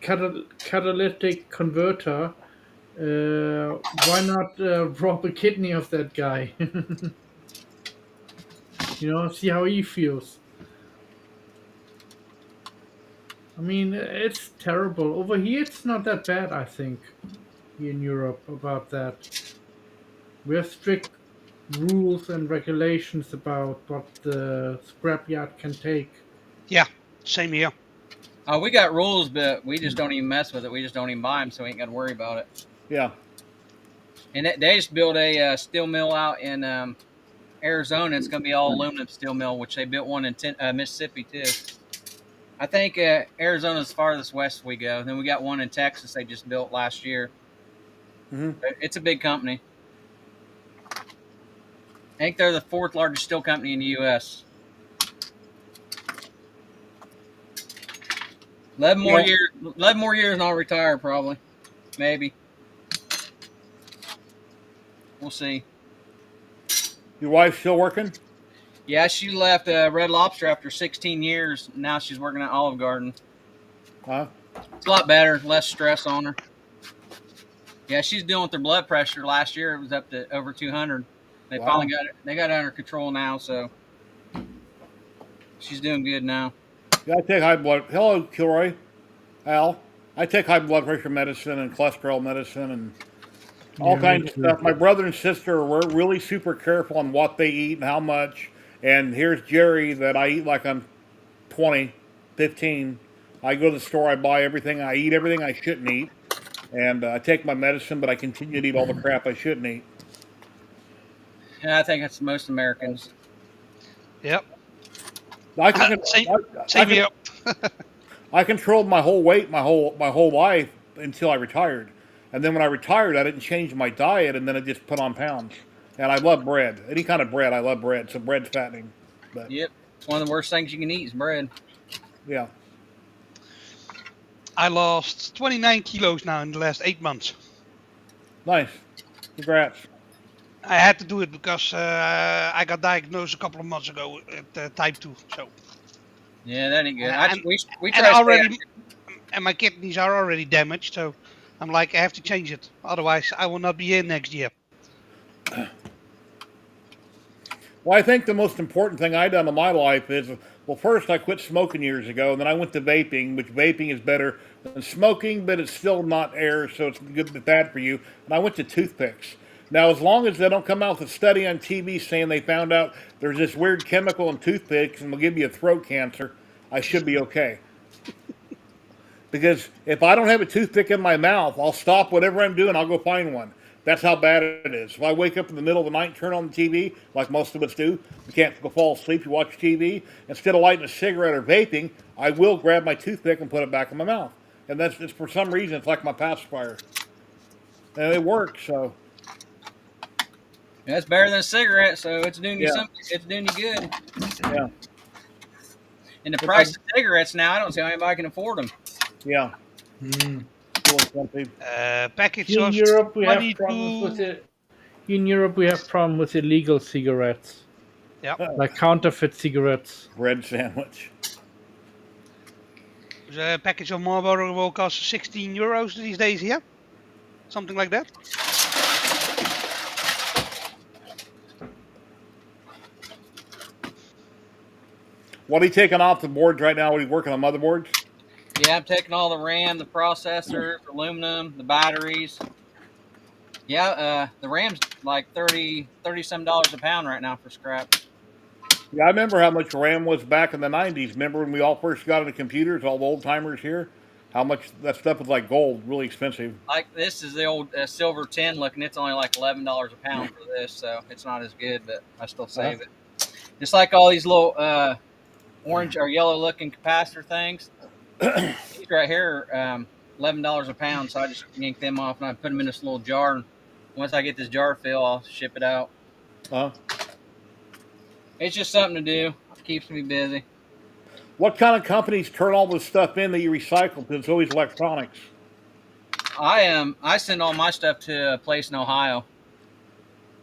catalytic converter. Why not rob a kidney of that guy? See how he feels. I mean, it's terrible. Over here, it's not that bad, I think, here in Europe about that. We have strict rules and regulations about what the scrapyard can take. Yeah, same here. We got rules, but we just don't even mess with it. We just don't even buy them, so we ain't got to worry about it. Yeah. And they just built a steel mill out in Arizona. It's going to be all aluminum steel mill, which they built one in Mississippi, too. I think Arizona's farthest west we go. Then we got one in Texas they just built last year. Mm-hmm. It's a big company. I think they're the fourth largest steel company in the U.S. 11 more years and I'll retire probably. Maybe. We'll see. Your wife still working? Yeah, she left Red Lobster after 16 years. Now she's working at Olive Garden. Huh? It's a lot better, less stress on her. Yeah, she's dealing with her blood pressure. Last year it was up to over 200. They finally got it under control now, so she's doing good now. Yeah, I take high blood. Hello, Kilroy. Al. I take high blood pressure medicine and cholesterol medicine and all kinds of stuff. My brother and sister were really super careful on what they eat and how much. And here's Jerry that I eat like I'm 20, 15. I go to the store, I buy everything. I eat everything I shouldn't eat. And I take my medicine, but I continue to eat all the crap I shouldn't eat. Yeah, I think that's most Americans. Yep. Same here. I controlled my whole weight my whole life until I retired. And then when I retired, I didn't change my diet, and then I just put on pounds. And I love bread. Any kind of bread, I love bread. So bread's fattening. But, yep. It's one of the worst things you can eat is bread. Yeah. I lost 29 kilos now in the last 8 months. Nice. Congrats. I had to do it because I got diagnosed a couple of months ago at type 2. So Yeah, that ain't good. and We and try to stay. already and my kidneys are already damaged. So I'm like, I have to change it. Otherwise, I will not be here next year. Well, I think the most important thing I done in my life is, well, first I quit smoking years ago, and then I went to vaping, which vaping is better than smoking, but it's still not air, so it's good but bad for you. And I went to toothpicks. Now, as long as they don't come out with a study on TV saying they found out there's this weird chemical in toothpicks and will give you a throat cancer, I should be okay. Because if I don't have a toothpick in my mouth, I'll stop whatever I'm doing. I'll go find one. That's how bad it is. If I wake up in the middle of the night and turn on the TV, like most of us do, you can't go fall asleep, you watch TV, instead of lighting a cigarette or vaping, I will grab my toothpick and put it back in my mouth. And that's just for some reason, it's like my pacifier. And it works, so. That's better than a cigarette, so it's doing you Yeah. something. It's doing you good. Yeah. And the price of cigarettes now, I don't see how anybody can afford them. Yeah. Mm. Still expensive. Package Here in cost Europe, we have 22. problems with it. In Europe, we have problem with illegal cigarettes, Yeah, like counterfeit cigarettes. Bread sandwich. the package of Marlboro will cost 16 euros these days here, something like that. What are you taking off the boards right now? What are you working on, motherboards? Yeah, I'm taking all the RAM, the processor, aluminum, the batteries. Yeah, the RAM's like 30 some dollars a pound right now for scrap. Yeah, I remember how much RAM was back in the 90s. Remember when we all first got into computers, all the old timers here? How much that stuff was like gold, really expensive. Like this is the old silver tin looking. It's only like $11 a pound for this, so it's not as good, but I still save it. Just like all these little orange or yellow looking capacitor things. These right here, $11 a pound. So I just yank them off and I put them in this little jar. And once I get this jar filled, I'll ship it out. It's just something to do. It keeps me busy. What kind of companies turn all this stuff in that you recycle? Because it's always electronics. I send all my stuff to a place in Ohio.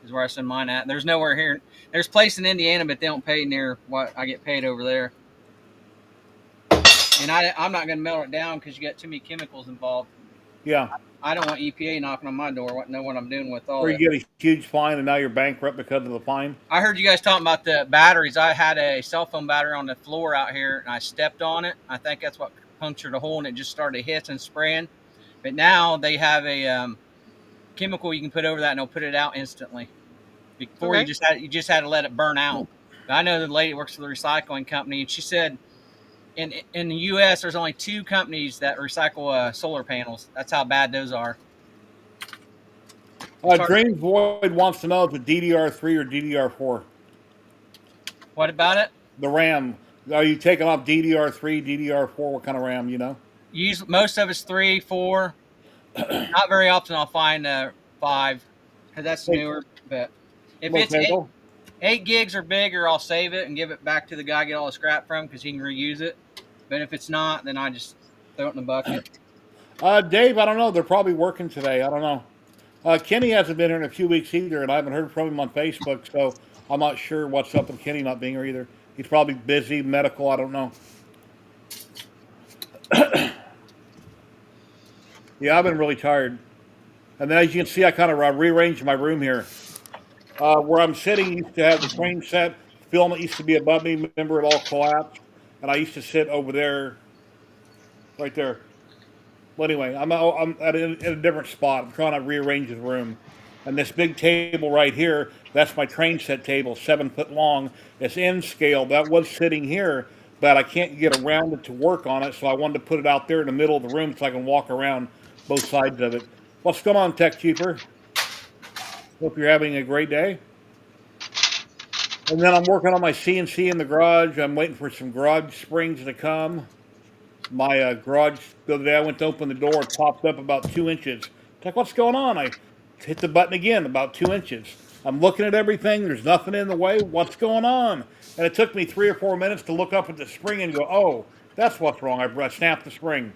Is where I send mine at. There's nowhere here. There's a place in Indiana, but they don't pay near what I get paid over there. And I'm not going to melt it down because you got too many chemicals involved. Yeah. I don't want EPA knocking on my door. Know what I'm doing with all Or that. you get a huge fine and now you're bankrupt because of the fine. I heard you guys talking about the batteries. I had a cell phone battery on the floor out here, and I stepped on it. I think that's what punctured a hole, and it just started hissing and spraying. But now they have a chemical you can put over that, and it'll put it out instantly. Before Okay. you just had to let it burn out. But I know the lady works for the recycling company, and she said in the U.S. there's only 2 companies that recycle solar panels. That's how bad those are. Dream Void wants to know if it's DDR3 or DDR4. What about it? The RAM. Are you taking off DDR3, DDR4? What kind of RAM, you know? Most of it's 3, 4. Not very often I'll find 5 because that's newer. But if it's 8 gigs or bigger, I'll save it and give it back to the guy I get all the scrap from because he can reuse it. But if it's not, then I just throw it in the bucket. Dave, I don't know. They're probably working today. I don't know. Kenny hasn't been here in a few weeks either, and I haven't heard from him on Facebook, so I'm not sure what's up with Kenny not being here either. He's probably busy, medical, I don't know. Yeah, I've been really tired. And then as you can see, I kind of rearranged my room here. Where I'm sitting used to have the crane set. Film that used to be above me. Remember, it all collapsed. And I used to sit over there, right there. Well, anyway, I'm at a different spot. I'm trying to rearrange the room. And this big table right here, that's my train set table, 7 foot long. It's in scale. That was sitting here, but I can't get around it to work on it, so I wanted to put it out there in the middle of the room so I can walk around both sides of it. What's going on, Tech Keeper? Hope you're having a great day. And then I'm working on my CNC in the garage. I'm waiting for some garage springs to come. My garage, the other day I went to open the door, it popped up about 2 inches. It's like, what's going on? I hit the button again, about 2 inches. I'm looking at everything, there's nothing in the way, what's going on? And it took me 3 or 4 minutes to look up at the spring and go, oh, that's what's wrong, I snapped the spring.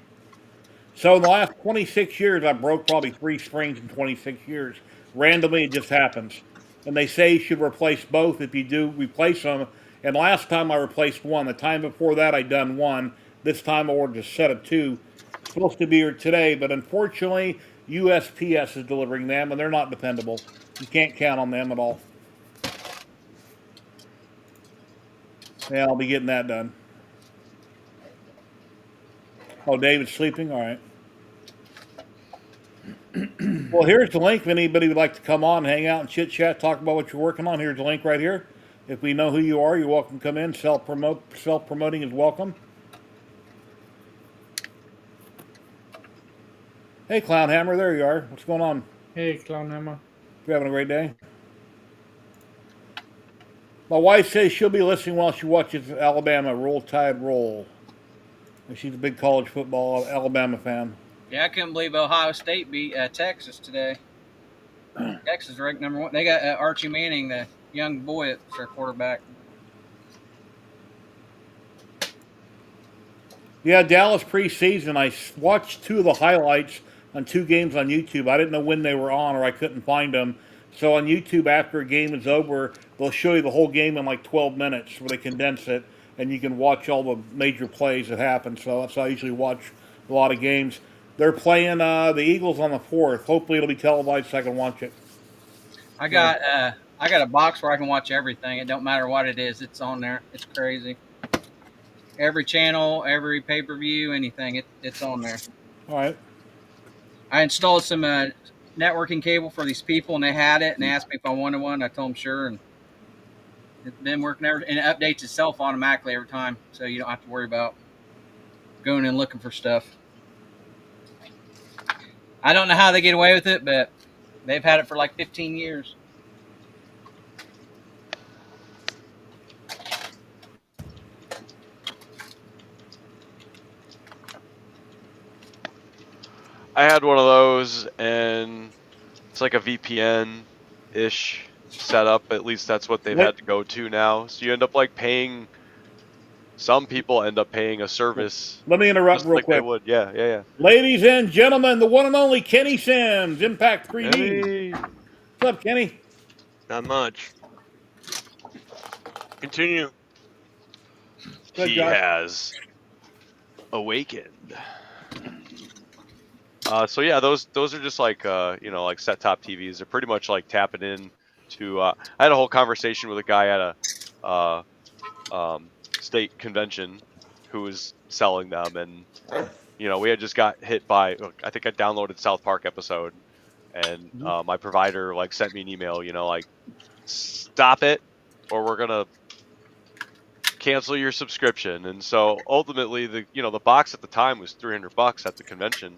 So in the last 26 years, I broke probably 3 springs in 26 years. randomly it just happens. And they say you should replace both if you do replace them. And last time I replaced one. The time before that I done one. This time I ordered a set of two. Supposed to be here today, but unfortunately USPS is delivering them and they're not dependable. You can't count on them at all. Yeah, I'll be getting that done. Oh, David's sleeping? All right. Well, here's the link. If anybody would like to come on, hang out, and chit chat, talk about what you're working on, here's the link right here. If we know who you are, you're welcome to come in. Self promoting is welcome. Hey, Clown Hammer, there you are. What's going on? Hey, Clown Hammer. You having a great day? My wife says she'll be listening while she watches Alabama Roll Tide Roll. And she's a big college football Alabama fan. Yeah, I couldn't believe Ohio State beat Texas today. Texas ranked number 1. They got Archie Manning, the young boy, that's their quarterback. Yeah, Dallas preseason. I watched 2 of the highlights on 2 games on YouTube. I didn't know when they were on or I couldn't find them. So on YouTube, after a game is over, they'll show you the whole game in like 12 minutes where they condense it, and you can watch all the major plays that happen. So that's how I usually watch a lot of games. They're playing the Eagles on the 4th. Hopefully it'll be televised so I can watch it. I got a box where I can watch everything. It don't matter what it is. It's on there. It's crazy. Every channel, every pay-per-view, anything, it's on there. All right. I installed some networking cable for these people, and they had it, and they asked me if I wanted one. I told them sure, and it's been working and it updates itself automatically every time, so you don't have to worry about going and looking for stuff. I don't know how they get away with it, but they've had it for like 15 years. I had one of those, and it's like a VPN-ish setup. At least that's what they've had to go to now. So you end up like paying. Some people end up paying a service. Let me interrupt just real like quick. They would. Yeah. Ladies and gentlemen, the one and only Kenny Sims, Impact 3D. Hey. What's up, Kenny? Not much. Continue. Good He job. has awakened. So yeah, those are just like like set top TVs. They're pretty much like tapping in to. I had a whole conversation with a guy at a state convention who was selling them, and we had just got hit by. I think I downloaded South Park episode, and my provider like sent me an email. Like stop it, or we're gonna cancel your subscription. And so ultimately, the box at the time was $300 at the convention.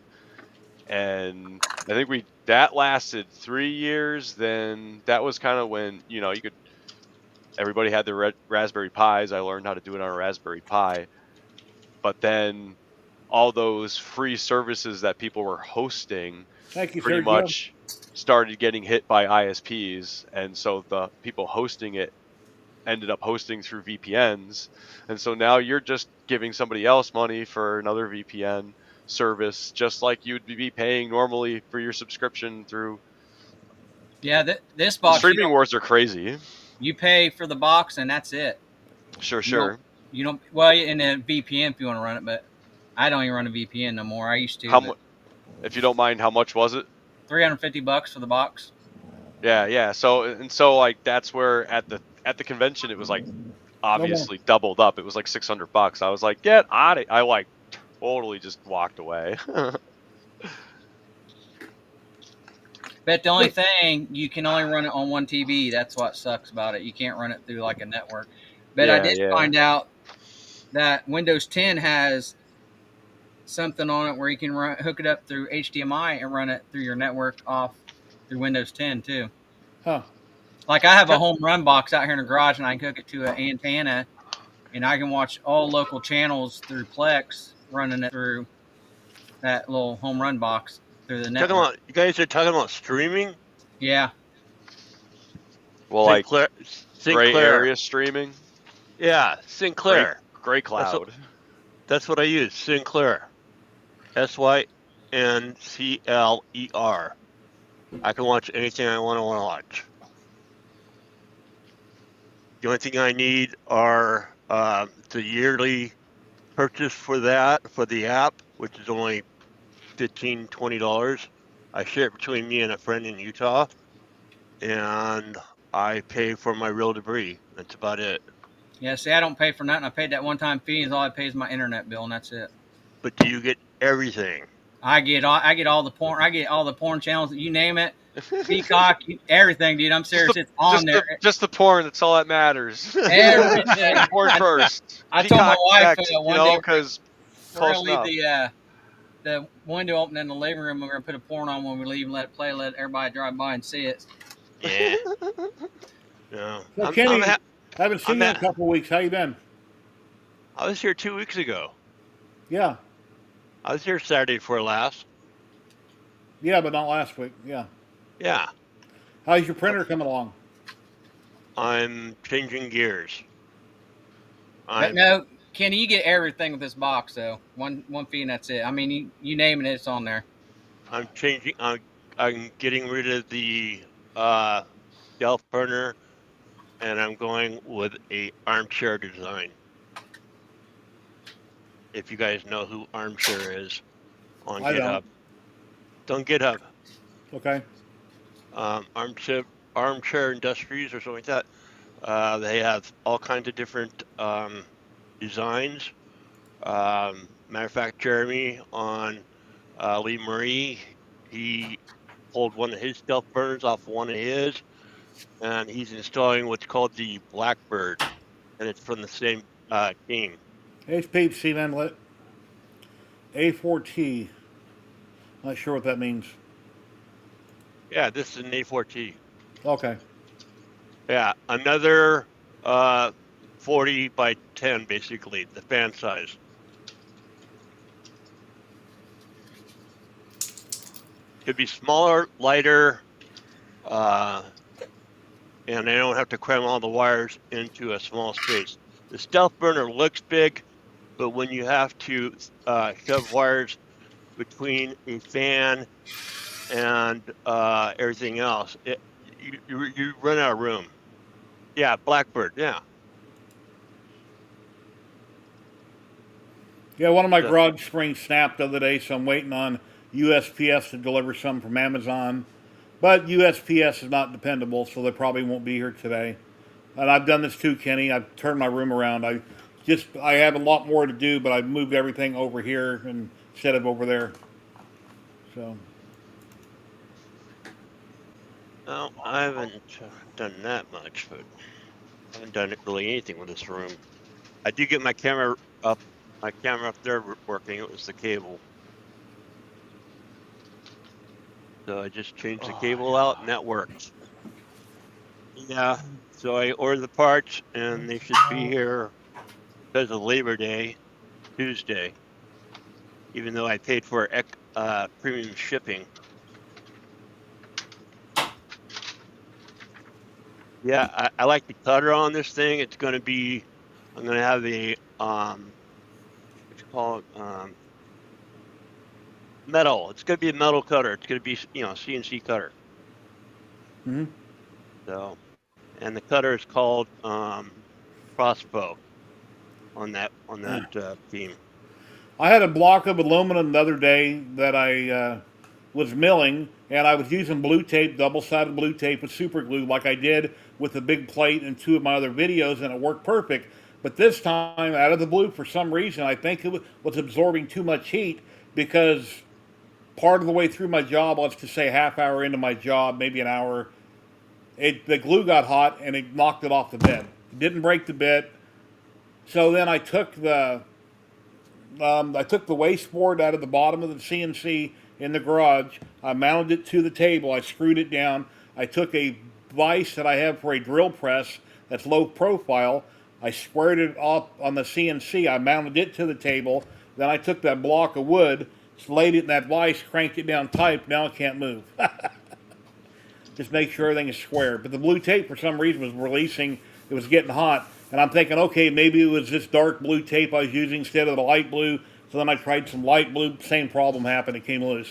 And I think that lasted 3 years. Then that was kind of when everybody had their Raspberry Pis. I learned how to do it on a Raspberry Pi. But then all those free services that people were hosting pretty much started getting hit by ISPs, and so the people hosting it ended up hosting through VPNs, and so now you're just giving somebody else money for another VPN service, just like you'd be paying normally for your subscription through. Yeah, this box. Streaming wars are crazy. You pay for the box and that's it. Sure. You don't. Well, in a VPN if you want to run it, but I don't even run a VPN no more. I used to. If you don't mind, how much was it? $350 for the box. Yeah. So like that's where at the convention it was like obviously doubled up. It was like $600. I was like, get out of it. I like totally just walked away. But the only thing, you can only run it on one TV. That's what sucks about it. You can't run it through like a network. But I did find out that Windows 10 has something on it where you can hook it up through HDMI and run it through your network off through Windows 10 too. Huh. Like I have a home run box out here in the garage, and I can hook it to an antenna, and I can watch all local channels through Plex, running it through that little home run box through the network. You guys are talking about streaming? Yeah. Well, Sinclair. Gray area streaming? Yeah, Sinclair. Gray Cloud. That's what I use, Sinclair. SYNCLER. I can watch anything I want to watch. The only thing I need are the yearly purchase for the app, which is only $15-20. I share it between me and a friend in Utah, and I pay for my real debris. That's about it. Yeah, see, I don't pay for nothing. I paid that one-time fee, and all I pay is my internet bill, and that's it. But do you get everything? I get all the porn. I get all the porn channels. You name it, Peacock, everything, dude. I'm serious. It's on there. Just the porn. That's all that matters. Everything. Porn first. I told my Peacock wife next, one day because we're gonna close leave enough. the window open in the living room. We're gonna put a porn on when we leave and let it play. Let everybody drive by and see it. Yeah. No. So Kenny, haven't seen I'm you in at- a couple of weeks. How you been? I was here 2 weeks ago. Yeah, I was here Saturday for last. yeah, but not last week. Yeah. Yeah. How's your printer coming along? I'm changing gears. But no, Kenny, you get everything with this box though. One fee and that's it. I mean, you name it, it's on there. I'm changing. I'm getting rid of the Delft burner, and I'm going with a armchair design. If you guys know who Armchair is on I GitHub, don't GitHub. Okay. Armchair Industries or something like that. They have all kinds of different designs. Matter of fact, Jeremy on Lee Marie, he pulled one of his stealth burners off one of his, and he's installing what's called the Blackbird, and it's from the same team. HP Seam Inlet. A4T. Not sure what that means. Yeah, this is an A4T. Okay. Yeah, another 40 by 10, basically, the fan size. Could be smaller, lighter, and they don't have to cram all the wires into a small space. The stealth burner looks big, but when you have to shove wires between a fan and everything else, you run out of room. Yeah, Blackbird, yeah. Yeah, one of my garage springs snapped the other day, so I'm waiting on USPS to deliver some from Amazon. But USPS is not dependable, so they probably won't be here today. And I've done this too, Kenny. I've turned my room around. I have a lot more to do, but I've moved everything over here instead of over there. So. No, I haven't done that much, but I haven't done really anything with this room. I do get my camera up there working. It was the cable. So I just changed the cable out and that works. Yeah, so I ordered the parts and they should be here because of Labor Day, Tuesday, even though I paid for premium shipping. Yeah, I like the cutter on this thing. It's going to be, I'm going to have a, what you call it, metal. It's going to be a metal cutter. It's going to be, CNC cutter. Mm-hmm. So, and the cutter is called Crossbow on that theme. I had a block of aluminum the other day that I was milling, and I was using blue tape, double-sided blue tape with super glue like I did with the big plate in two of my other videos, and it worked perfect. But this time, out of the blue, for some reason, I think it was absorbing too much heat because part of the way through my job, let's just say half hour into my job, maybe an hour, the glue got hot and it knocked it off the bed. It didn't break the bit. So then I took the wasteboard out of the bottom of the CNC in the garage. I mounted it to the table. I screwed it down. I took a vise that I have for a drill press that's low profile. I squared it off on the CNC. I mounted it to the table. Then I took that block of wood, laid it in that vise, cranked it down tight. Now it can't move. Just make sure everything is square. But the blue tape, for some reason, was releasing. It was getting hot. And I'm thinking, okay, maybe it was this dark blue tape I was using instead of the light blue. So then I tried some light blue. Same problem happened. It came loose.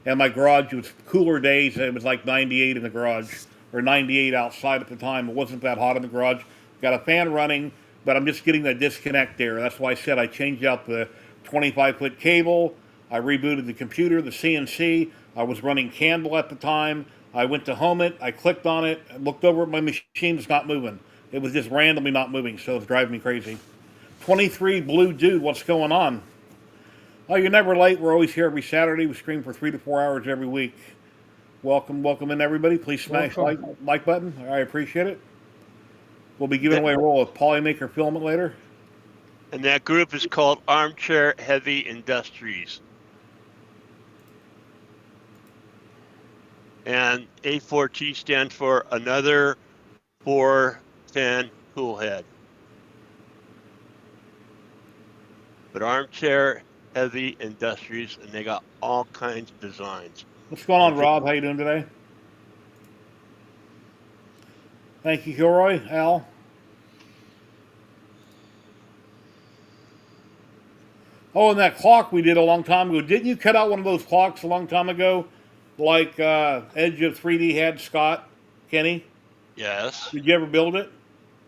and my garage was cooler days. It was like 98 in the garage or 98 outside at the time. It wasn't that hot in the garage. Got a fan running, but I'm just getting the disconnect there. That's why I said I changed out the 25-foot cable. I rebooted the computer, the CNC. I was running Candle at the time. I went to home it. I clicked on it. I looked over at my machine. It's not moving. It was just randomly not moving, so it's driving me crazy. 23 Blue Dude, what's going on? Oh, you're never late. We're always here every Saturday. We stream for 3 to 4 hours every week. Welcome in everybody. Please smash like button. I appreciate it. We'll be giving away a roll of Polymaker filament later. And that group is called Armchair Heavy Industries. And A4T stands for another 4-fan cool head. But Armchair Heavy Industries, and they got all kinds of designs. What's going on, Rob? How you doing today? Thank you, Kilroy. Al? Oh, and that clock we did a long time ago. Didn't you cut out one of those clocks a long time ago? Like Edge of 3D had Scott, Kenny? Yes. Did you ever build it?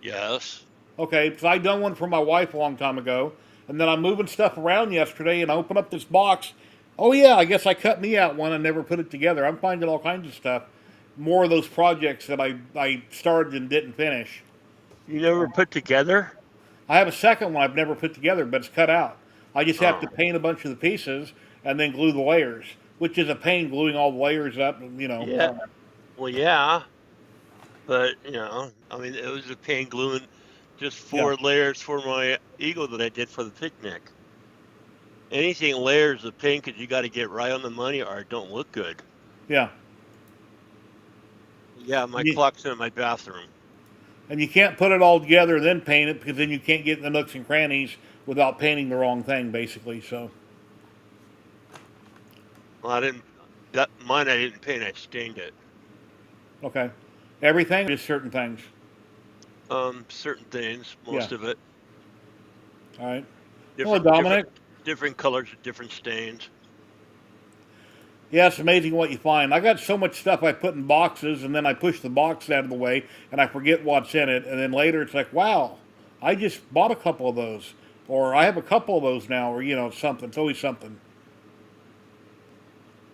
Yes. Okay, because I done one for my wife a long time ago. And then I'm moving stuff around yesterday and I open up this box. Oh yeah, I guess I cut me out one and never put it together. I'm finding all kinds of stuff. More of those projects that I started and didn't finish. You never put together? I have a second one I've never put together, but it's cut out. I just have to paint a bunch of the pieces and then glue the layers, which is a pain gluing all the layers up, you know. Yeah. Well, yeah. But, you know, I mean, it was a pain gluing just 4 layers for my Eagle that I did for the picnic. Anything layers of paint because you got to get right on the money or it don't look good. Yeah. Yeah, my clock's in my bathroom. And you can't put it all together and then paint it because then you can't get in the nooks and crannies without painting the wrong thing, basically. So. Well, mine I didn't paint, I stained it. Okay. Everything? Just certain things? Certain things, most of it. All right. Hello, Dominic. Different colors with different stains. Yeah, it's amazing what you find. I got so much stuff I put in boxes, and then I push the box out of the way, and I forget what's in it. And then later it's like, wow, I just bought a couple of those. Or I have a couple of those now, or, you know, something. It's always something.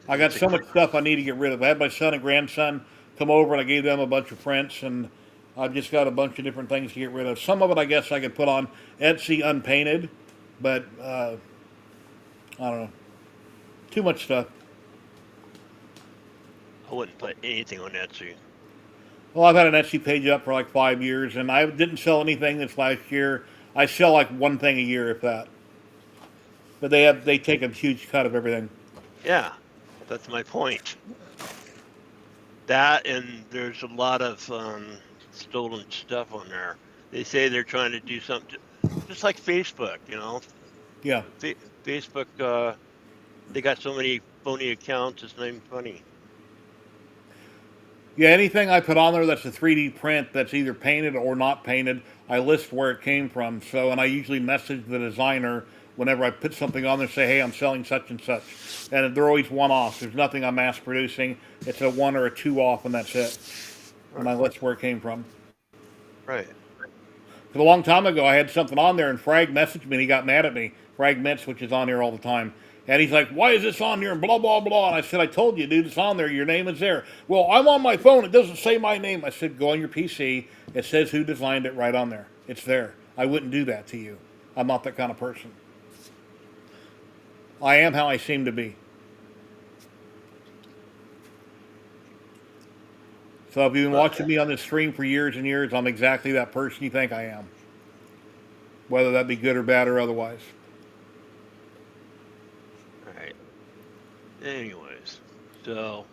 I got so much stuff I need to get rid of. I had my son and grandson come over, and I gave them a bunch of prints, and I've just got a bunch of different things to get rid of. Some of it I guess I could put on Etsy unpainted, but I don't know. Too much stuff. I wouldn't put anything on Etsy. Well, I've had an Etsy page up for like 5 years, and I didn't sell anything this last year. I sell like one thing a year, if that. But they take a huge cut of everything. Yeah, that's my point. That, and there's a lot of stolen stuff on there. They say they're trying to do something, just like Facebook, you know. Yeah. Facebook, they got so many phony accounts, it's not even funny. Yeah, anything I put on there that's a 3D print that's either painted or not painted, I list where it came from. So, and I usually message the designer whenever I put something on there, say, hey, I'm selling such and such. And they're always one-offs. There's nothing I'm mass producing. It's a 1 or a 2 off, and that's it. And I list where it came from. Right. Because a long time ago, I had something on there, and Frag messaged me, and he got mad at me. Frag Mintz, which is on here all the time. And he's like, why is this on here? And blah, blah, blah. And I said, I told you, dude, it's on there. Your name is there. Well, I'm on my phone. It doesn't say my name. I said, go on your PC. It says who designed it right on there. It's there. I wouldn't do that to you. I'm not that kind of person. I am how I seem to be. So if you've been watching me on this stream for years and years, I'm exactly that person you think I am. Whether that be good or bad or otherwise. Alright. Anyways, so,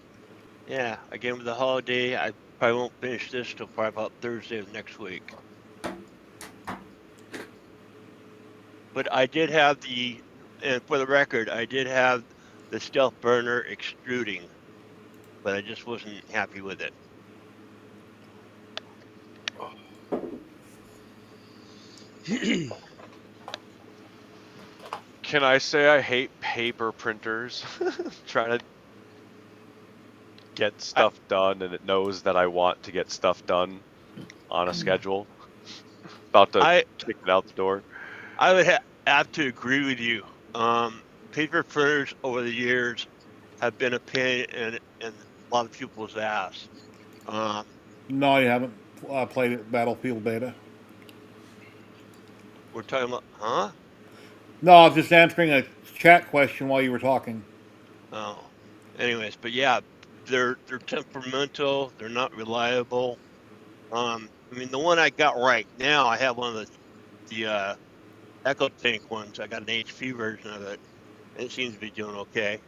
yeah, again with the holiday, I probably won't finish this till probably about Thursday of next week. But I did have and for the record, I did have the stealth burner extruding, but I just wasn't happy with it. Can I say I hate paper printers? Trying to get stuff done, and it knows that I want to get stuff done on a schedule. About to kick it out the door. I would have to agree with you. Paper printers over the years have been a pain in a lot of people's ass. No, you haven't played it Battlefield Beta. We're talking about, huh? No, I was just answering a chat question while you were talking. Oh, anyways, but yeah, they're temperamental. They're not reliable. I mean, the one I got right now, I have one of the Echo Tank ones. I got an HP version of it, and it seems to be doing okay.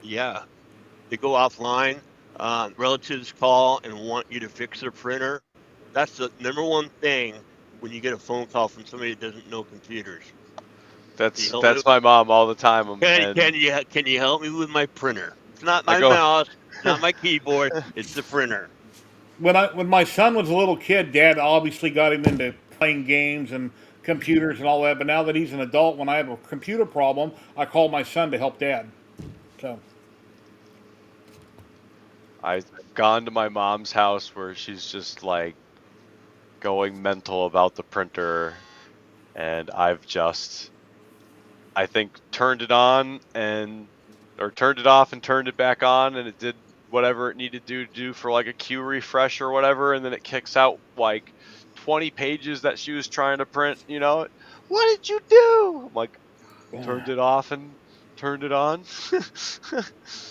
Yeah, they go offline. Relatives call and want you to fix their printer. That's the number one thing when you get a phone call from somebody that doesn't know computers. That's my mom all the time. Can you help me with my printer? It's not my I go- mouse, it's not my keyboard, it's the printer. When my son was a little kid, Dad obviously got him into playing games and computers and all that. But now that he's an adult, when I have a computer problem, I call my son to help Dad. So I've gone to my mom's house where she's just like going mental about the printer, and I've just, I think, turned it on or turned it off and turned it back on, and it did whatever it needed to do for like a queue refresh or whatever, and then it kicks out like 20 pages that she was trying to print. What did you do? I'm like, turned it off and turned it on.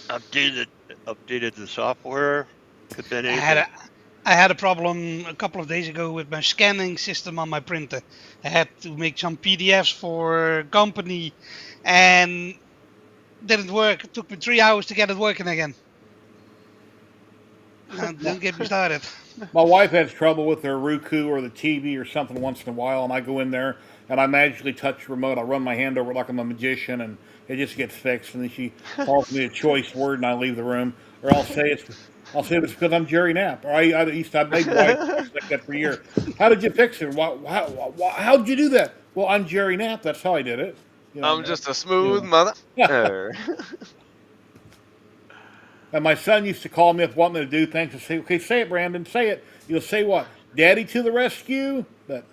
Updated the software. Could been I anything. had a problem a couple of days ago with my scanning system on my printer. I had to make some PDFs for company, and didn't work. It took me 3 hours to get it working again. Don't get me started. my wife has trouble with her Roku or the TV or something once in a while, and I go in there and I magically touch the remote. I run my hand over like I'm a magician, and it just gets fixed. And then she calls me a choice word, and I leave the room. Or I'll say it's because I'm Jerry Knapp. Or I used to have made wife like that for years. How did you fix it? How did you do that? Well, I'm Jerry Knapp. That's how I did it. I'm just a smooth mother. And my son used to call me up wanting me to do things and say, okay, say it, Brandon, say it. You'll say what? Daddy to the rescue? But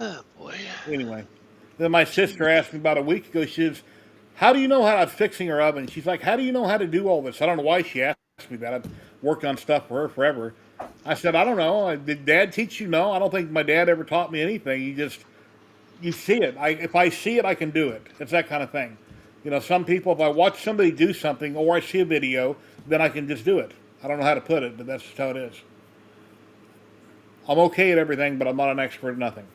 Oh boy. anyway. Then my sister asked me about a week ago, she says, how do you know how I'm fixing her oven? She's like, how do you know how to do all this? I don't know why she asked me that. I've worked on stuff for her forever. I said, I don't know. Did Dad teach you? No, I don't think my dad ever taught me anything. You see it. If I see it, I can do it. It's that kind of thing. Some people, if I watch somebody do something or I see a video, then I can just do it. I don't know how to put it, but that's just how it is. I'm okay at everything, but I'm not an expert at nothing.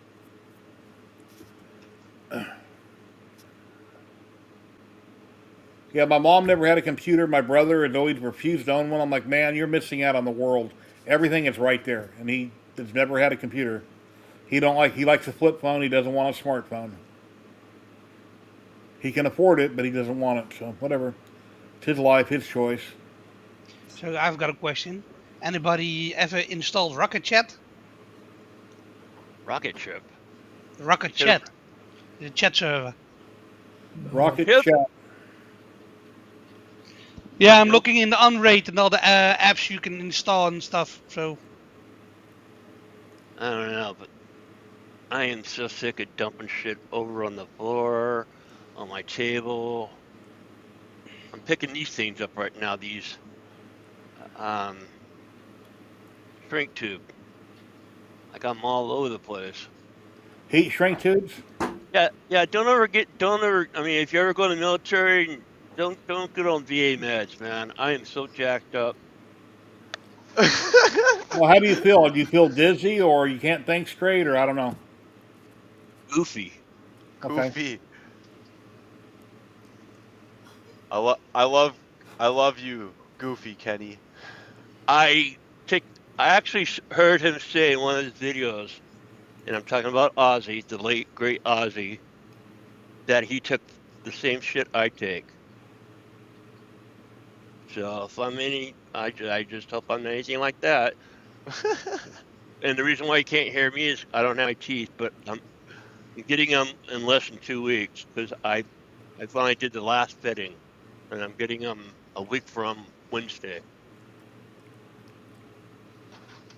Yeah, my mom never had a computer. My brother had always refused to own one. I'm like, man, you're missing out on the world. Everything is right there. And he has never had a computer. He likes a flip phone. He doesn't want a smartphone. He can afford it, but he doesn't want it. So whatever. It's his life, his choice. So I've got a question. Anybody ever installed Rocket Chat? Rocket ship. Rocket Chat. The chat server. Rocket Yep. Chat. Yeah, I'm looking in the Unraid and all the apps you can install and stuff. So I don't know, but I am so sick of dumping shit over on the floor, on my table. I'm picking these things up right now, these shrink tube. I got them all over the place. Heat shrink tubes? Yeah, don't ever, I mean, if you ever go to the military, don't get on VA meds, man. I am so jacked up. Well, how do you feel? Do you feel dizzy or you can't think straight or I don't know? Goofy. Okay. Goofy. I love you, Goofy Kenny. I actually heard him say in one of his videos, and I'm talking about Ozzy, the late great Ozzy, that he took the same shit I take. So if I'm I just hope I'm anything like that. And the reason why you can't hear me is I don't have my teeth, but I'm getting them in less than 2 weeks because I I finally did the last fitting, and I'm getting them a week from Wednesday.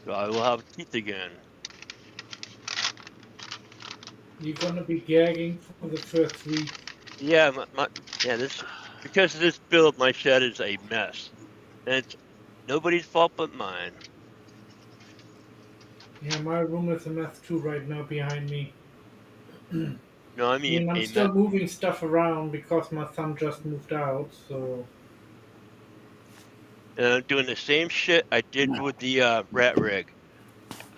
So I will have teeth again. You're gonna be gagging for the first week. Yeah, this because of this build, my shed is a mess, and it's nobody's fault but mine. Yeah, my room is a mess too right now behind me. No, I I mean mean, I'm a still mess. moving stuff around because my son just moved out, so. And I'm doing the same shit I did with the rat rig.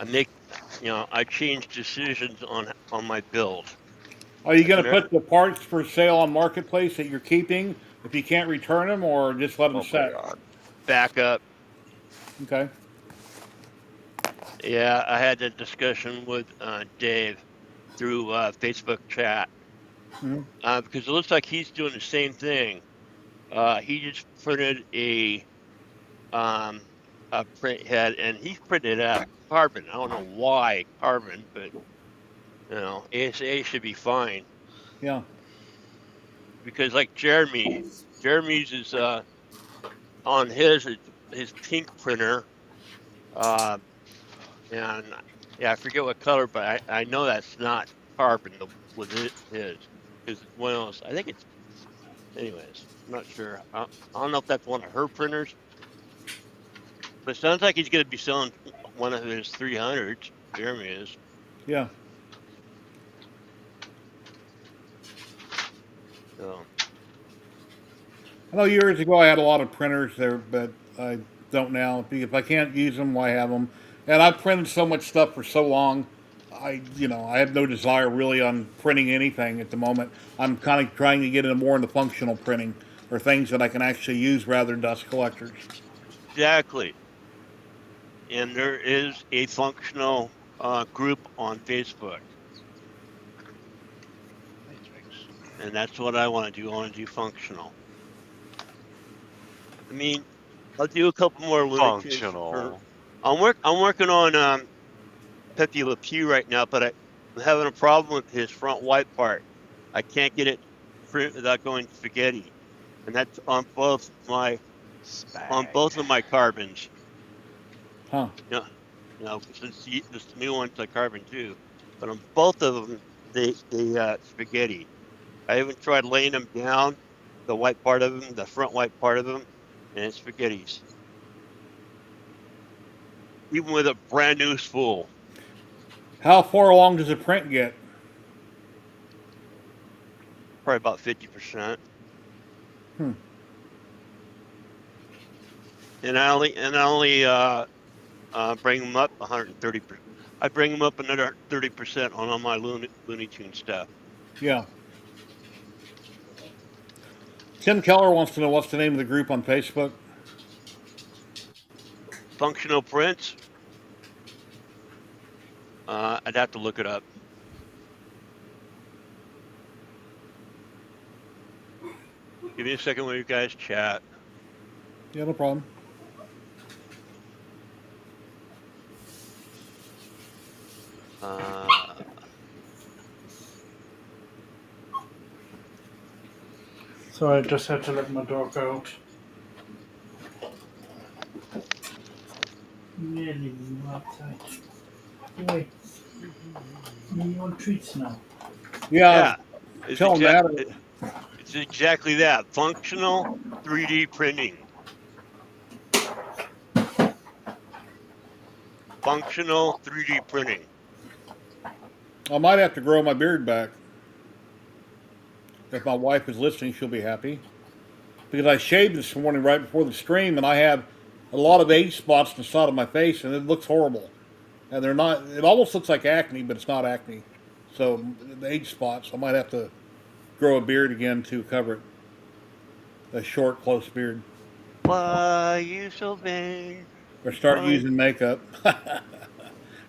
I change decisions on my build. Are you Like going to whenever, put the parts for sale on Marketplace that you're keeping if you can't return them, or just let them oh my set? god, back up. Okay. Yeah, I had that discussion with Dave through Facebook chat Mhm. because it looks like he's doing the same thing. He just printed um, a print head, and he's printed it out of carbon. I don't know why carbon, but ASA should be fine Yeah. because like Jeremy's is on his pink printer, uh, and yeah, I forget what color, but I know that's not carbon with his because it's one of those. I think it's anyways. I'm not sure. I don't know if that's one of her printers, but it sounds like he's going to be selling one of his 300s. Jeremy is. Yeah. So I know years ago I had a lot of printers there, but I don't now. If I can't use them, why have them? And I've printed so much stuff for so long. I have no desire really on printing anything at the moment. I'm kind of trying to get into more into functional printing or things that I can actually use rather than dust collectors. exactly, and there is a functional group on Facebook, Matrix. and that's what I want to do. I want to do functional. I mean, I'll do a couple more Looney Tunes for. Functional. I'm working on Pepe Le Pew right now, but I'm having a problem with his front white part. I can't get it print without going spaghetti, and that's on Spag. both of my carbons. Huh. You know, since this new one's a carbon too, but on both of them they spaghetti. I even tried laying them down, the white part of them, the front white part of them, and it's spaghettis. Even with a brand new spool, How far along does the print get? probably about 50%. Hmm. And I only bring them up 130%. I bring them up another 30% on all my Looney Tune stuff. Yeah. Tim Keller wants to know what's the name of the group on Facebook. Functional prints. I'd have to look it up. Give me a second while you guys chat. Yeah, no problem. Uh, So I just had to let my dog out. Yeah, leave him outside. Boy, you want treats now? Yeah, yeah, it's tell him that. it's exactly that. Functional 3D printing. Functional 3D printing. I might have to grow my beard back. If my wife is listening, she'll be happy. Because I shaved this morning right before the stream, and I have a lot of age spots on the side of my face, and it looks horrible. And they're not. It almost looks like acne, but it's not acne. So the age spots, I might have to grow a beard again to cover it. A short, close beard, Why you so vain? or start Why? using makeup.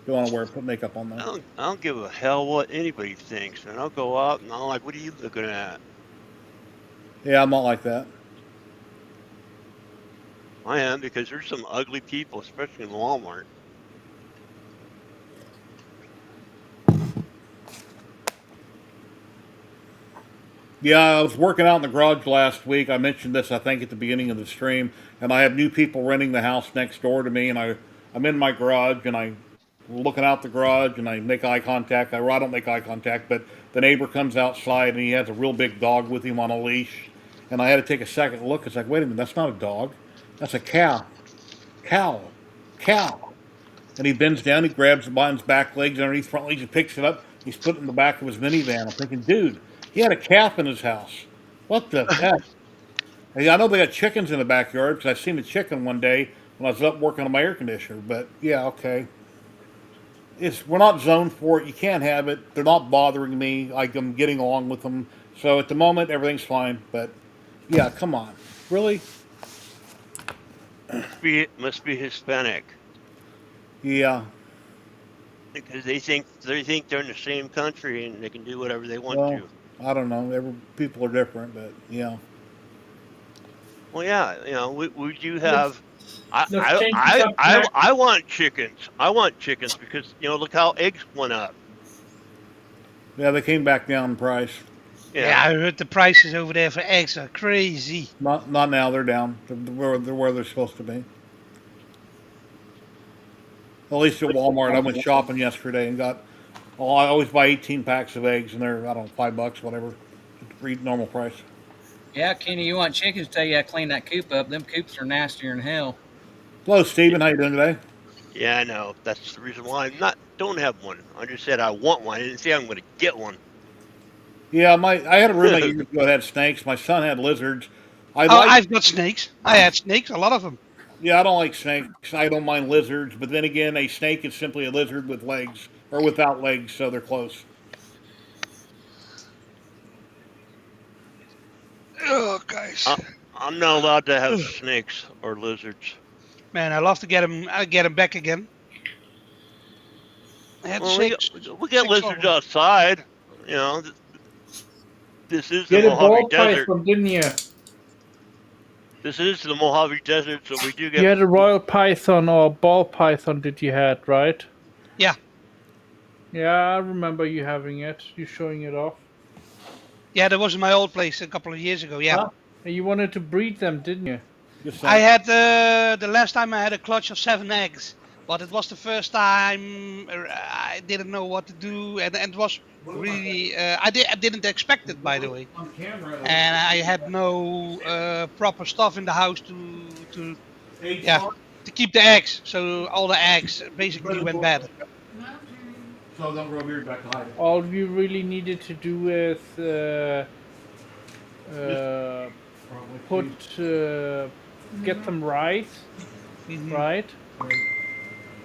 Don't want to put makeup on though. I don't give a hell what anybody thinks, and I'll go out and I'm like, what are you looking at? Yeah, I'm not like that. I am because there's some ugly people, especially in Walmart. Yeah, I was working out in the garage last week. I mentioned this, I think, at the beginning of the stream, and I have new people renting the house next door to me, and I'm in my garage, and I'm looking out the garage, and I make eye contact. I don't make eye contact, but the neighbor comes outside, and he has a real big dog with him on a leash, and I had to take a second look. It's like, wait a minute, that's not a dog, that's a cow, cow, cow. And he bends down, he grabs the button's back legs underneath front legs and picks it up. He's put it in the back of his minivan. I'm thinking, dude, he had a calf in his house. What the heck? I know they got chickens in the backyard because I seen a chicken one day when I was up working on my air conditioner. But yeah, okay. We're not zoned for it. You can't have it. They're not bothering me. Like I'm getting along with them. So at the moment, everything's fine. But yeah, come on, really? Must be Hispanic Yeah. because they think they're in the same country and they can do whatever they want Well, to. I don't know. People are different, but yeah. Well, yeah, we do Let's, have. I let's I change the I I, subject. I want chickens. I want chickens because look how eggs went up. Yeah, they came back down in price. Yeah, Yeah. I heard the prices over there for eggs are crazy. Not now. They're down. They're where they're supposed to be. At least at Walmart. I went shopping yesterday and got. Well, I always buy 18 packs of eggs, and they're I don't know $5, whatever. Read normal price. Yeah, Kenny, you want chickens? Tell you how to clean that coop up. Them coops are nastier than hell. Hello, Steven. How you doing today? Yeah, I know. That's the reason why don't have one. I just said I want one. I didn't say I'm going to get one. Yeah, I had a roommate years ago that had snakes. My son had lizards. I've got snakes. I had snakes, a lot of them. Yeah, I don't like snakes. I don't mind lizards, but then again, a snake is simply a lizard with legs or without legs, so they're close. Oh, guys. I'm not allowed to have snakes or lizards. Man, I love to get them back again. I had Well, six. we get Six of lizards them. outside. This is the Get a Mojave ball Desert. python, didn't you? This is the Mojave Desert, so we do You get. had a royal python or ball python that you had, right? Yeah. Yeah, I remember you having it. You showing it off. Yeah, that was in my old place a couple of years ago, yeah. Huh? And you wanted to breed them, didn't you? I had the last time I had a clutch of 7 eggs, but it was the first time I didn't know what to do, and it was really I didn't expect it, by the way, and I had no proper stuff in the house to keep the eggs, so all the eggs basically went bad. So don't rub your back to hide it. All you really needed to do is get some rice, right?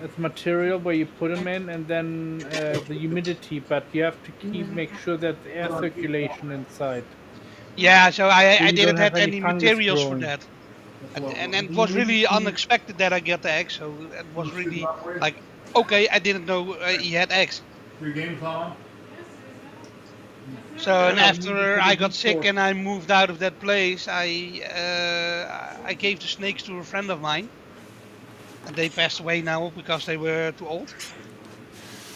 As material where you put them in, and then the humidity. But you have to make sure that the air circulation inside. Yeah, so I you didn't don't have have any any fungus materials for growing. that. And it was really unexpected that I got the eggs, so it was really like, okay, I didn't know he had eggs. Your game's on? So and after I got sick and I moved out of that place, I gave the snakes to a friend of mine, and they passed away now because they were too old.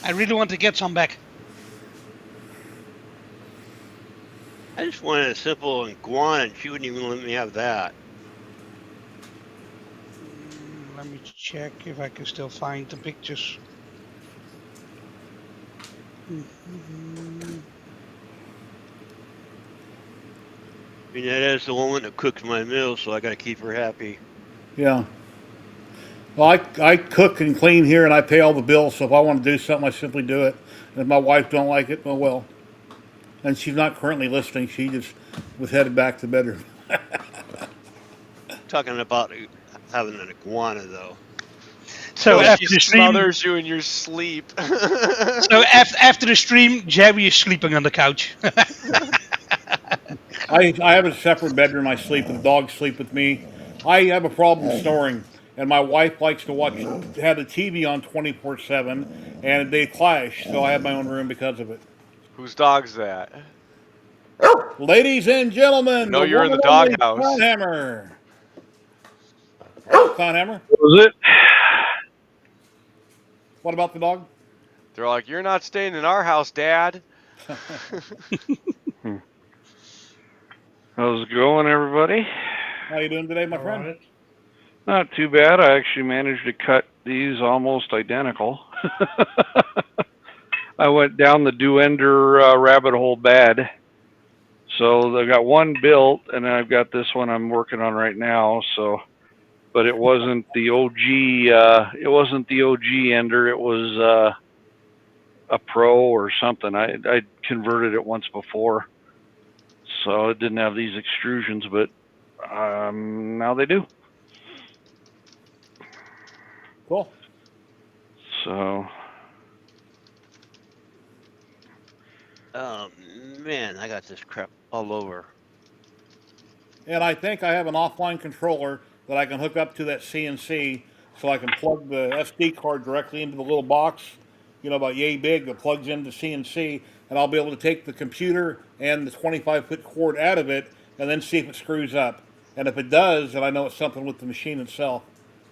I really want to get some back. I just wanted a simple iguana, and she wouldn't even let me have that. Let me check if I can still find the pictures. I mean, that is the woman that cooks my meals, so I got to keep her happy. Yeah. Well, I cook and clean here, and I pay all the bills. So if I want to do something, I simply do it. And if my wife don't like it, oh well. And she's not currently listening. She just was headed back to the bedroom. Talking about having an iguana, though. So after she the stream, smothers you in your sleep. so after the stream, Jerry is sleeping on the couch. I have a separate bedroom. I sleep, and the dogs sleep with me. I have a problem snoring, and my wife likes to have the TV on 24/7, and they clash. So I have my own room because of it. Whose dog's that? Ladies and gentlemen, No, the you're one in the and only doghouse. Conhammer. Conhammer. Was it? What about the dog? They're like, you're not staying in our house, Dad. How's it going, everybody? How you doing today, my All friend? right. Not too bad. I actually managed to cut these almost identical. I went down the Duender rabbit hole bad. So I got one built, and then I've got this one I'm working on right now. So, but it wasn't the OG. It wasn't the OG Ender. It was a Pro or something. I converted it once before, so it didn't have these extrusions, but now they do. Cool. So. Oh man, I got this crap all over. And I think I have an offline controller that I can hook up to that CNC so I can plug the SD card directly into the little box, about yay big that plugs into CNC, and I'll be able to take the computer and the 25-foot cord out of it and then see if it screws up. And if it does, then I know it's something with the machine itself.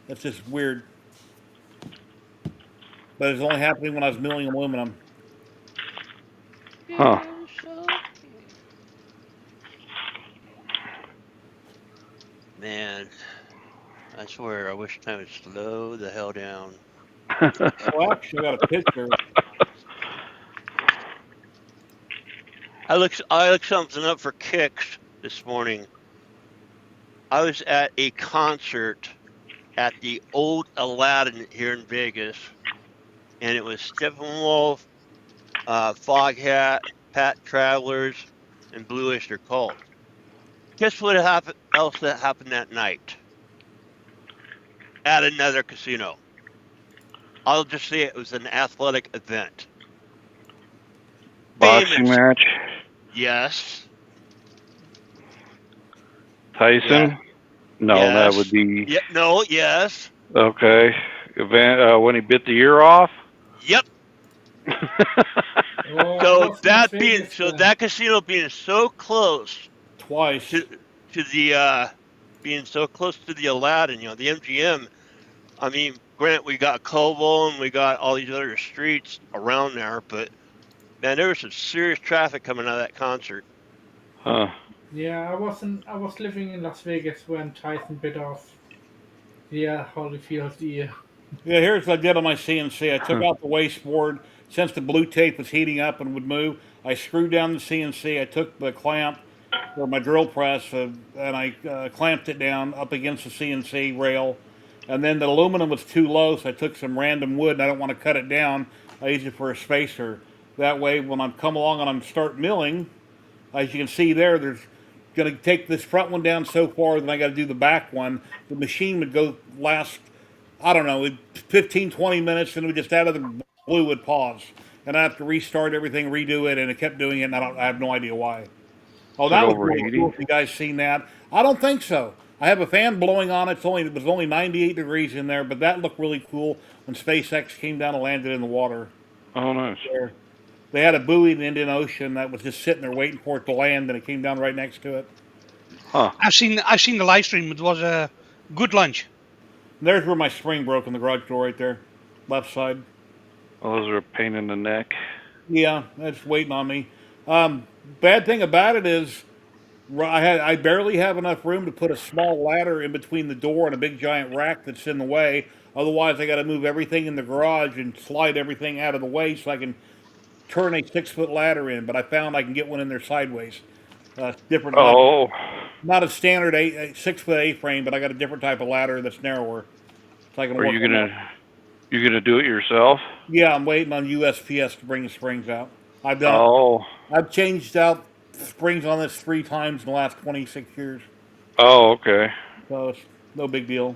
It's just weird. But it's only happening when I was milling aluminum. Huh. Man, I swear, I wish time would slow the hell down. Well, actually, I got a picture. I looked something up for kicks this morning. I was at a concert at the old Aladdin here in Vegas, and it was Steppenwolf, Foghat, Pat Travelers, and Blue Oyster Cult. Guess what else that happened that night? At another casino. I'll just say it was an athletic event. Boxing Famous. match. Yes. Tyson? Yeah. No, Yes. that would be. Yeah. No. Yes. Okay. Event when he bit the ear off. Yep. Oh, I So was in that Vegas, that casino being so close Twice. to the being so close to the Aladdin, the MGM. I mean, granted, we got Kobo and we got all these other streets around there, but man, there was some serious traffic coming out of that concert. Huh. Yeah, I was living in Las Vegas when Tyson bit off Holyfield's ear. Yeah, here's what I did on my CNC. I took out the wasteboard. Since the blue tape was heating up and would move, I screwed down the CNC. I took the clamp for my drill press and I clamped it down up against the CNC rail. And then the aluminum was too low, so I took some random wood and I don't want to cut it down. I use it for a spacer. That way, when I come along and I'm start milling, as you can see there's going to take this front one down so far, then I got to do the back one. The machine would go last, I don't know, 15, 20 minutes, and it would just out of the blue would pause. And I have to restart everything, redo it, and it kept doing it, and I have no idea why. Oh, Is that it was really overheating? cool. If you guys seen that, I don't think so. I have a fan blowing on it. It was only 98 degrees in there, but that looked really cool when SpaceX came down and landed in the water. Oh, nice. There, they had a buoy in the Indian Ocean that was just sitting there waiting for it to land, and it came down right next to it. Huh. I've seen the live stream. It was a good lunch. And there's where my spring broke in the garage door right there, left side. Oh, those are a pain in the neck. Yeah, that's waiting on me. Bad thing about it is I barely have enough room to put a small ladder in between the door and a big giant rack that's in the way. Otherwise, I got to move everything in the garage and slide everything out of the way so I can turn a 6-foot ladder in. But I found I can get one in there sideways. Different. Oh. Not a standard 6-foot A-frame, but I got a different type of ladder that's narrower. So I can Are work you on gonna that. do it yourself? Yeah, I'm waiting on USPS to bring the springs out. I've done. Oh. I've changed out springs on this 3 times in the last 26 years, Oh, okay. so it's no big deal.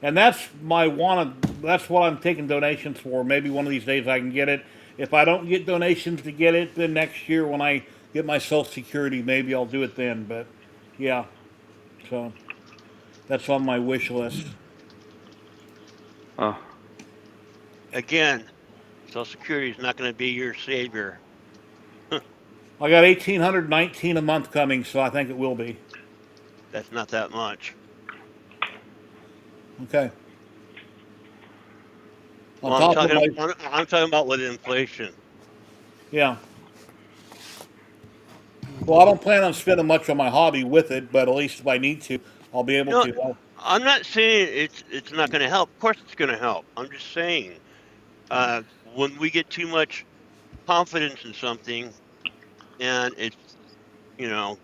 And that's That's what I'm taking donations for. Maybe one of these days I can get it. If I don't get donations to get it, then next year when I get my Social Security, maybe I'll do it then. But yeah, so that's on my wish list. Huh. Again, Social Security is not going to be your savior. I got 1,819 a month coming, so I think it will be. That's not that much. Okay. On Well, top of my, I'm talking about with inflation. yeah. Well, I don't plan on spending much on my hobby with it, but at least if I need to, I'll be able No, to. I'm not saying it's not going to help. Of course, it's going to help. I'm just saying when we get too much confidence in something and it's you know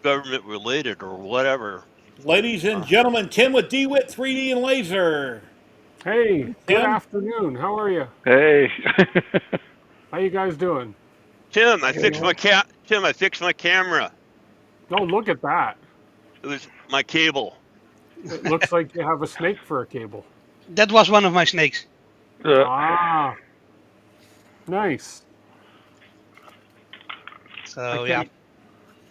government related or whatever. Ladies and gentlemen, Tim with DeWitt 3D and Laser. Hey, good Tim? afternoon. How are you? Hey. How you guys doing? Tim, Hey, Tim, I fixed my camera. Oh, look at that. It was my cable. It looks like you have a snake for a cable. That was one of my snakes. Ah, nice. So yeah.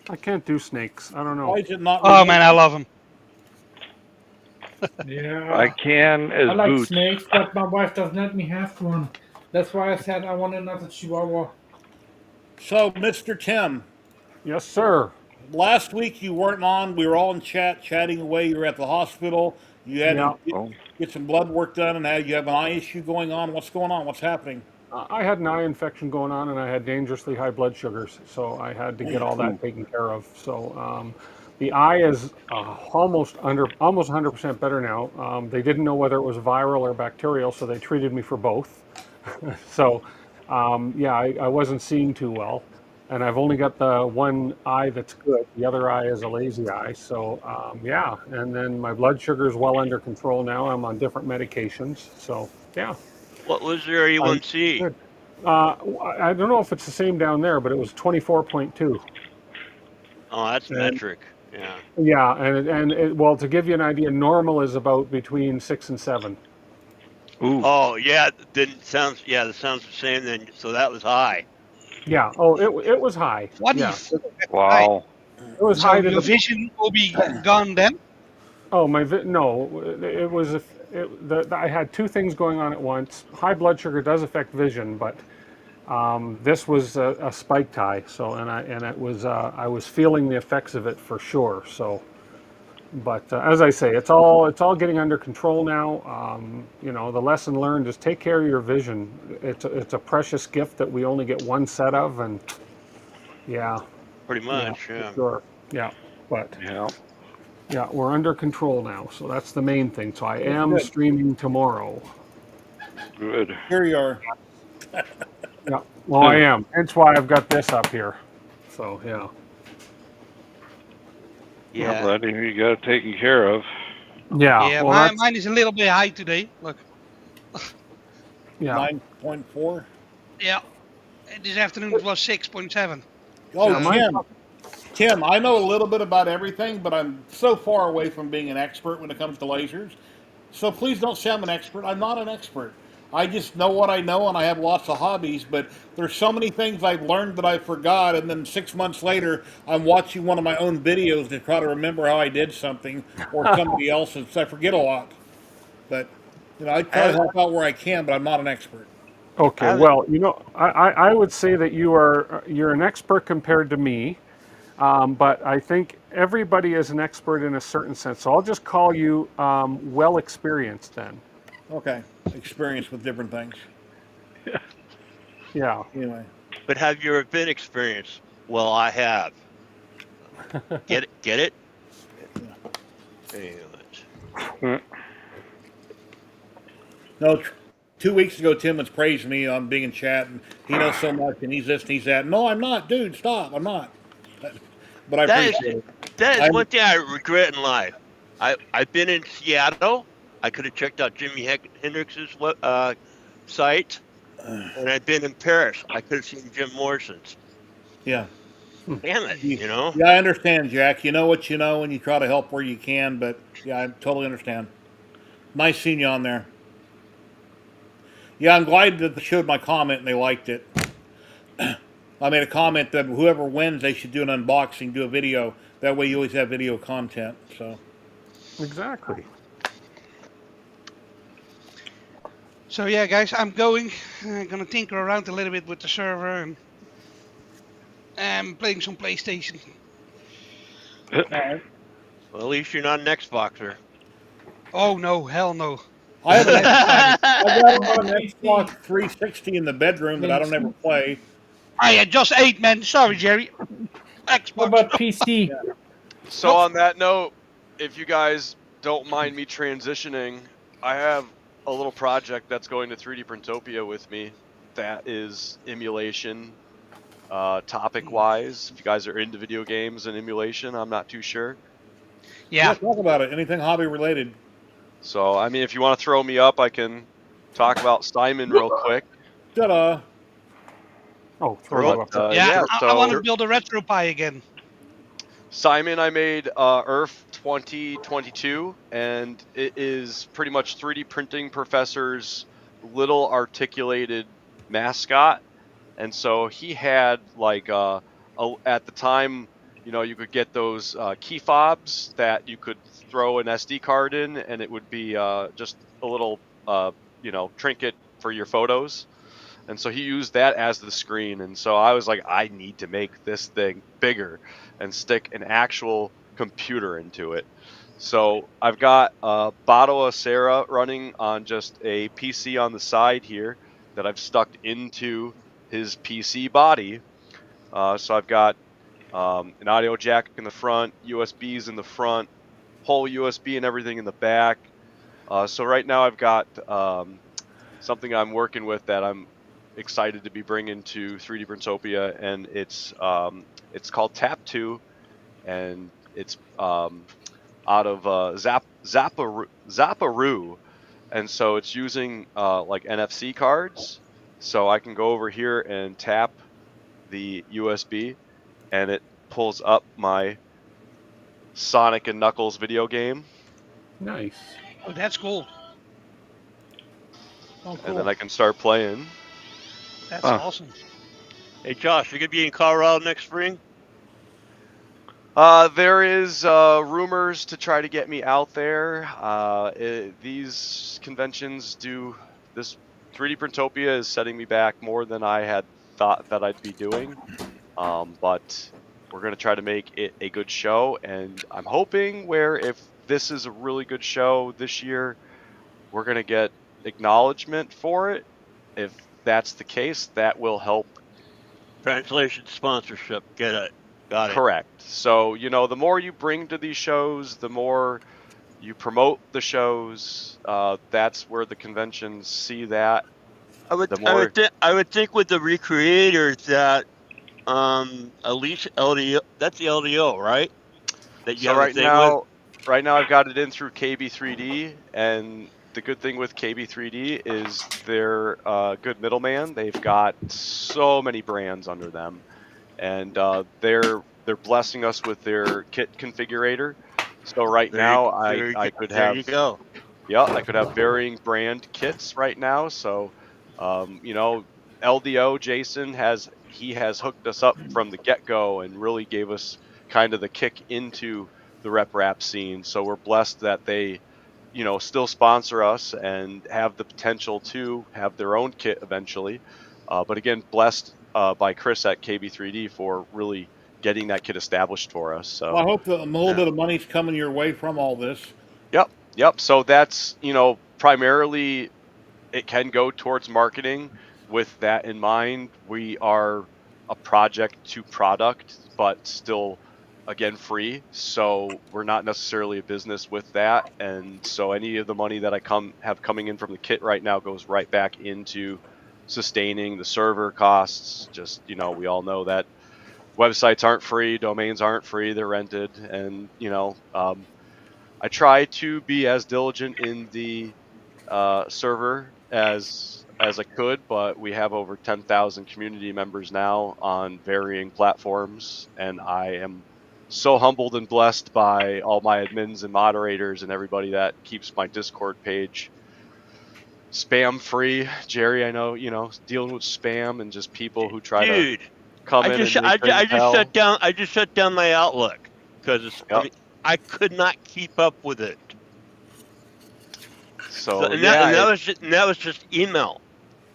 I can't do snakes. I don't Why know. is it not Oh man, I love them. Yeah. I can as I like boots. snakes, but my wife doesn't let me have one. That's why I said I want another Chihuahua. So, Mr. Tim, Yes, sir. last week you weren't on. We were all in chat, chatting away. You were at the hospital. You had Yeah. to get some blood work done, and now you have an eye issue going on. What's going on? What's happening? I had an eye infection going on, and I had dangerously high blood sugars, so I had to get all that taken care of. So the eye is almost 100% better now. They didn't know whether it was viral or bacterial, so they treated me for both. So yeah, I wasn't seeing too well, and I've only got the one eye that's good. The other eye is a lazy eye. So yeah, and then my blood sugar is well under control now. I'm on different medications. So yeah. What was your I'm A1C? good. I don't know if it's the same down there, but it was 24.2. Oh, that's And metric. Yeah. yeah, well, to give you an idea, normal is about between 6 and 7. Ooh. Oh, yeah. Then sounds. Yeah, that sounds the same. Then so that was high. Yeah. Oh, it was high. What Yeah, if? Right. Wow. it was So high to your the. vision will be gone then? Oh, no, it was. I had two things going on at once. High blood sugar does affect vision, but this was a spiked high. So and it was I was feeling the effects of it for sure. So. But as I say, it's all getting under control now. You know, the lesson learned is take care of your vision. It's a precious gift that we only get one set of, and yeah, Pretty much. for Yeah. sure, yeah. But Yeah. yeah, we're under control now, so that's the main thing. So I am good. streaming tomorrow. Good. Here you are. Yeah, well, I am. Hence why I've got this up here. So yeah, I'm Yeah. glad to hear you got it taken care of. yeah. Yeah, Well, that's mine is a little bit high today. Look. yeah. 9.4. Yeah. This afternoon it was 6.7. Oh, Yeah, mine's Tim, I know a little bit about everything, but I'm so far away from being an expert when it comes to lasers. So please don't say I'm an expert. I'm not an expert. I just know what I know, and I have lots of hobbies. But there's so many things I've learned that I forgot, and then 6 months later, I'm watching one of my own videos to try to remember how I did something or somebody else's. I forget a lot. But I try to help out where I can, but I'm not an expert. Okay, well, I would say that you're an expert compared to me, but I think everybody is an expert in a certain sense. So I'll just call you well experienced then. Okay, experience with different things. Yeah. Anyway, But have you ever been experienced? Well, I have. Get it? Get it? Anyway. no. 2 weeks ago, Tim was praising me on being in chat, and he knows so much, and he's this and he's that. No, I'm not, dude. Stop. I'm not. But I That appreciate is it. that is I'm, one thing I regret in life. I've been in Seattle. I could have checked out Jimi Hendrix's site, and I've been in Paris. I could have seen Jim Morrison's. yeah. Damn it, Yeah, I understand, Jack. You know what you know, and you try to help where you can. But yeah, I totally understand. Nice seeing you on there. Yeah, I'm glad that they showed my comment and they liked it. I made a comment that whoever wins, they should do an unboxing, do a video. That way, you always have video content. So Exactly. So yeah, guys, I'm going. I'm gonna tinker around a little bit with the server and playing some PlayStation. all right. Well, at least you're not an Xboxer. Oh no, hell no. I have an Decided. I got an Xbox 360 in the bedroom that I don't ever play. I just ate, man. Sorry, Jerry. What Xbox. about PC? So on that note, if you guys don't mind me transitioning, I have a little project that's going to 3D Printopia with me that is emulation topic wise. If you guys are into video games and emulation, I'm not too sure. Yeah, Yeah. talk about it. Anything hobby related. So I mean, if you want to throw me up, I can talk about Simon real quick. Ta-da! Oh, throw Throw you it. up there. Yeah. Yeah, I want to so build a retro pie again. Simon, I made Earth 2022, and it is pretty much 3D printing professor's little articulated mascot. And so he had like at the time, you could get those key fobs that you could throw an SD card in, and it would be just a little trinket for your photos. And so he used that as the screen. And so I was like, I need to make this thing bigger and stick an actual computer into it. So I've got Bato Acera running on just a PC on the side here that I've stuck into his PC body. So I've got an audio jack in the front, USBs in the front, whole USB and everything in the back. So right now I've got something I'm working with that I'm excited to be bringing to 3D Printopia, and it's called Tap 2, and it's out of Zapparoo, and so it's using like NFC cards. So I can go over here and tap the USB, and it pulls up my Sonic and Knuckles video game, Nice. Oh, that's cool. Oh, cool. and then I can start playing. That's Huh. awesome. Hey, Josh, you gonna be in Colorado next spring? There is rumors to try to get me out there. These conventions this 3D Printopia is setting me back more than I had thought that I'd be doing. But we're gonna try to make it a good show, and I'm hoping if this is a really good show this year, we're gonna get acknowledgement for it. If that's the case, that will help. Translation sponsorship. Get it. Got it. Correct. So, the more you bring to these shows, the more you promote the shows. That's where the conventions see that. I would The more- think with the recreators that at least LDO, that's the LDO, right? That you So have right a thing now, I've got it in through KB3D, and the good thing with KB3D is they're a good middleman. They've got so many brands under them, and they're blessing us with their kit configurator. So right now, I could there have you go. I could have varying brand kits right now. So, LDO Jason has hooked us up from the get-go and really gave us kind of the kick into the rep rap scene. So we're blessed that they, still sponsor us and have the potential to have their own kit eventually. But again, blessed by Chris at KB3D for really getting that kit established for us. So Well, I hope that a little bit of money's coming your way from all this. Yep. So that's, primarily it can go towards marketing. With that in mind, we are a project to product, but still, again, free. So we're not necessarily a business with that. And so any of the money that I have coming in from the kit right now goes right back into sustaining the server costs. Just, we all know that websites aren't free, domains aren't free, they're rented. And, I try to be as diligent in the server as I could, but we have over 10,000 community members now on varying platforms, and I am so humbled and blessed by all my admins and moderators and everybody that keeps my Discord page spam free. Jerry, I know, dealing with spam and just people who try to come in and make things hell. I just shut down my Outlook because I could not keep up with it. So that was just email.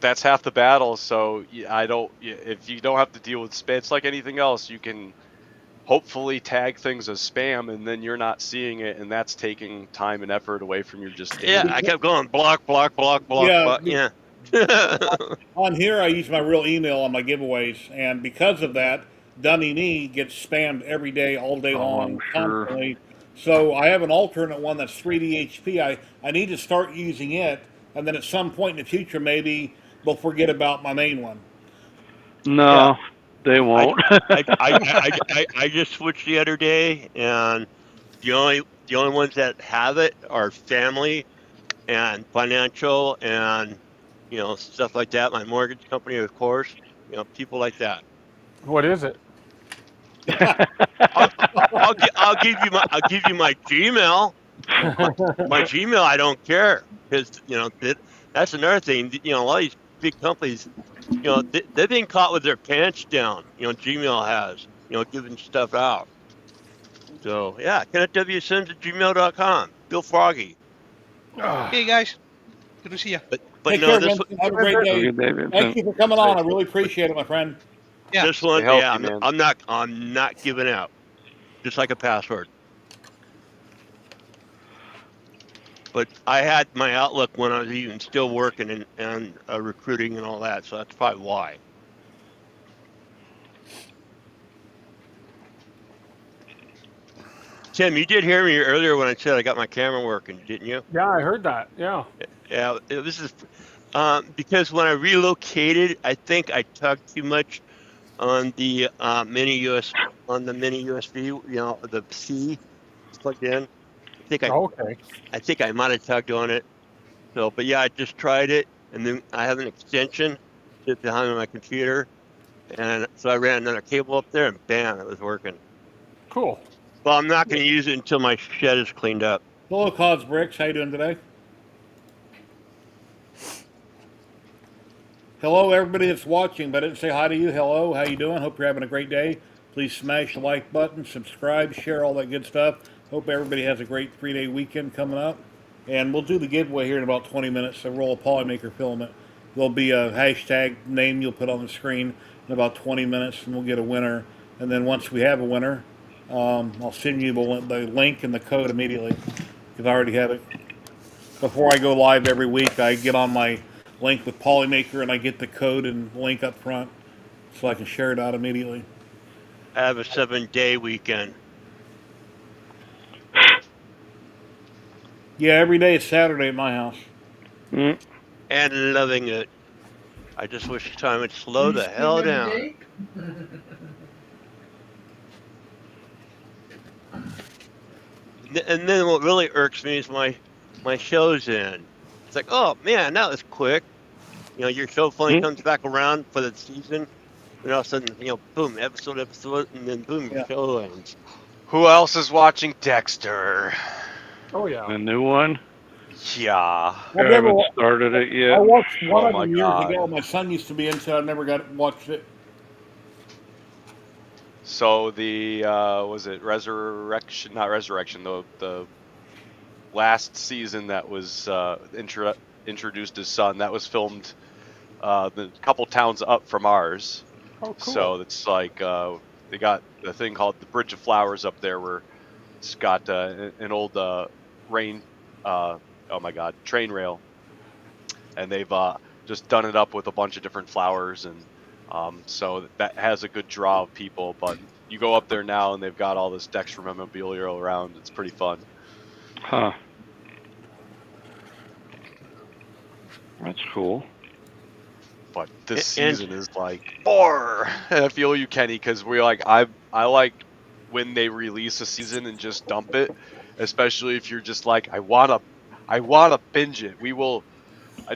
That's half the battle. So if you don't have to deal with spam, it's like anything else. You can hopefully tag things as spam, and then you're not seeing it, and that's taking time and effort away from your just daily. Yeah, I kept going block. Yeah. On here, I use my real email on my giveaways, and because of that, dummy me gets spammed every day, all day Oh, I'm long, sure. constantly. So I have an alternate one that's 3D HP. I need to start using it, and then at some point in the future, maybe they'll forget about my main one. Yeah. No, they I, won't. I just switched the other day, and the only ones that have it are family and financial and stuff like that. My mortgage company, of course. People like that. What is it? I'll I'll give you my Gmail. My Gmail, I don't care because that's another thing. A lot of these big companies, they've been caught with their pants down. Gmail has giving stuff out. So yeah, KennethWSims@gmail.com. Bill Froggy. Okay, guys. Good to see you. But Take no, care, this Vincent. Have a Have a great great Have a day. good day, Thank Vincent. you for coming Hey, on. I really appreciate it, my friend. Yeah. this one, stay yeah, healthy, man. I'm not giving out. Just like a password. But I had my Outlook when I was even still working and recruiting and all that, so that's probably why. Tim, you did hear me earlier when I said I got my camera working, didn't you? Yeah, I heard that. Yeah. Yeah, this is because when I relocated, I think I tugged too much on the mini USB, the C plugged in. Okay. I think I might have tugged on it. So, but yeah, I just tried it, and then I have an extension sit behind my computer, and so I ran another cable up there, and bam, it was working. Cool. Well, I'm not going to use it until my shed is cleaned up. Hello, Cos Bricks. How you doing today? Hello, everybody that's watching, but I didn't say hi to you. Hello, how you doing? Hope you're having a great day. Please smash the like button, subscribe, share all that good stuff. Hope everybody has a great 3-day weekend coming up. And we'll do the giveaway here in about 20 minutes. So roll a Polymaker filament. There'll be a hashtag name you'll put on the screen in about 20 minutes, and we'll get a winner. And then once we have a winner, I'll send you the link and the code immediately because I already have it. Before I go live every week, I get on my link with Polymaker and I get the code and link up front so I can share it out immediately. I have a 7-day weekend. Yeah, every day is Saturday at my house. Mm. And loving it. I just wish time would slow the hell down. And then what really irks me is my show's in. It's like, oh man, that was quick. Your show finally comes back around for the season, and all of a sudden, boom, episode, and then boom, your Yeah. show ends. Who else is watching Dexter? Oh yeah. A new one? Yeah. I haven't started it I yet. watched one Oh of my them years God. ago. My son used to be into it. I never watched it. So the was it Resurrection? Not Resurrection. The last season that was introduced his son. That was filmed the couple towns up from ours. Oh, cool. So it's like they got the thing called the Bridge of Flowers up there, where it's got an old train rail, and they've just done it up with a bunch of different flowers, and so that has a good draw of people. But you go up there now, and they've got all this Dexter memorabilia around. It's pretty fun. Huh. That's cool. But this And- season is like more. And I feel you, Kenny, because I like when they release a season and just dump it, especially if you're just like I wanna binge it.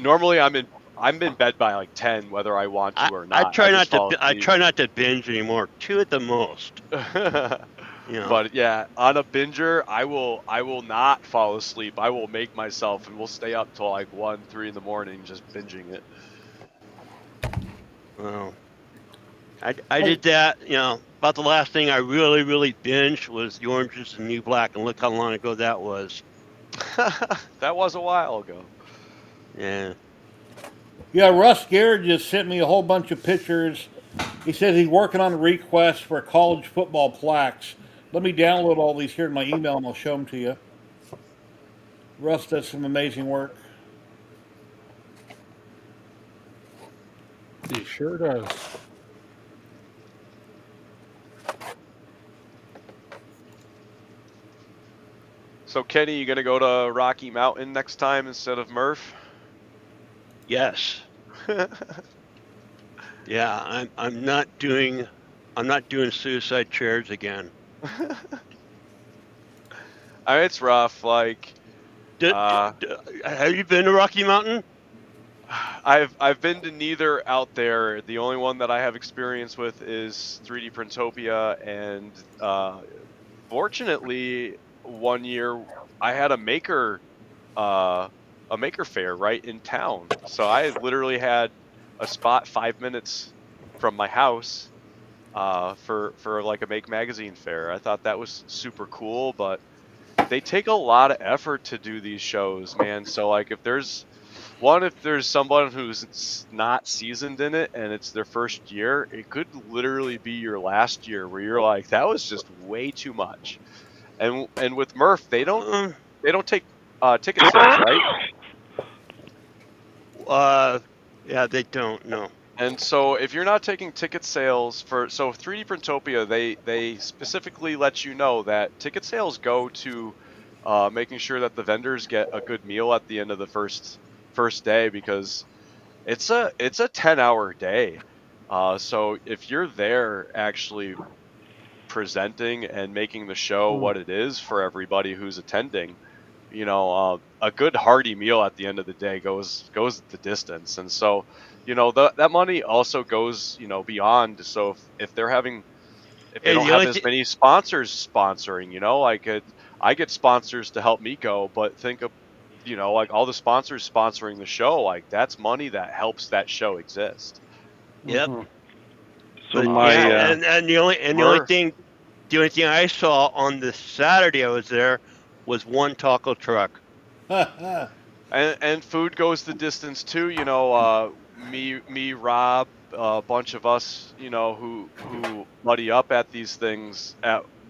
Normally I'm in bed by like 10, whether I want to or not. I try not just fall to. I asleep. try not to binge anymore. 2 at the most. But yeah, on a binger, I will not fall asleep. I will make myself, and we'll stay up till like 1, 3 in the morning just binging it. Well, I did that. About the last thing I really, really binged was The Orange Is the New Black, and look how long ago that was. That was a while ago. Yeah. Yeah, Russ Garrett just sent me a whole bunch of pictures. He says he's working on a request for college football plaques. Let me download all these here in my email and I'll show them to you. Russ does some amazing work. He sure does. So Kenny, you gonna go to Rocky Mountain next time instead of Murph? Yes. Yeah, I'm not doing suicide chairs again. It's rough. Like, Did, uh, have you been to Rocky Mountain? I've been to neither out there. The only one that I have experience with is 3D Printopia, and fortunately, one year I had uh, a maker fair right in town. So I literally had a spot 5 minutes from my house for like a Make Magazine fair. I thought that was super cool, but they take a lot of effort to do these shows, man. So like if there's someone who's not seasoned in it and it's their first year, it could literally be your last year where you're like, that was just way too much. And with Murph, they don't take ticket sales, right? Yeah, they don't. No. And so if you're not taking ticket sales for 3D Printopia, they specifically let you know that ticket sales go to making sure that the vendors get a good meal at the end of the first day, because it's a 10-hour day. So if you're there actually presenting and making the show what it is for everybody who's attending, a good hearty meal at the end of the day goes the distance. And so, that money also goes, beyond. So if they're having, if they Hey, don't the have only as thing, many sponsors sponsoring, I get sponsors to help me go, but think of, like all the sponsors sponsoring the show, like that's money that helps that show exist. yep. So But my yeah, and Murph, the only thing I saw on the Saturday I was there was one taco truck. and food goes the distance too. Rob, a bunch of us, who buddy up at these things.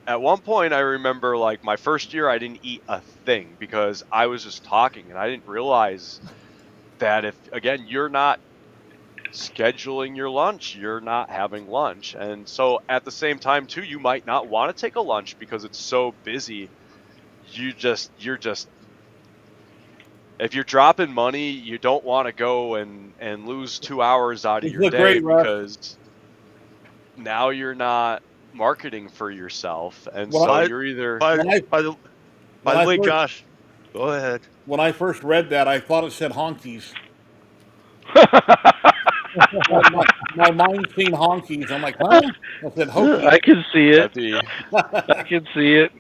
At one point, I remember like my first year, I didn't eat a thing because I was just talking, and I didn't realize that if again you're not scheduling your lunch, you're not having lunch. And so at the same time too, you might not want to take a lunch because it's so busy. You're just if you're dropping money, you don't want to go and lose 2 hours out of You your look day, great, Russ. because now you're not marketing for yourself. And When I, so By you're either by when I, by the when I way, first Josh, go ahead. when I first read that, I thought it said honkies. My mind seen honkies. I'm like, huh? I said I hokies. can see it. that'd be I can see it.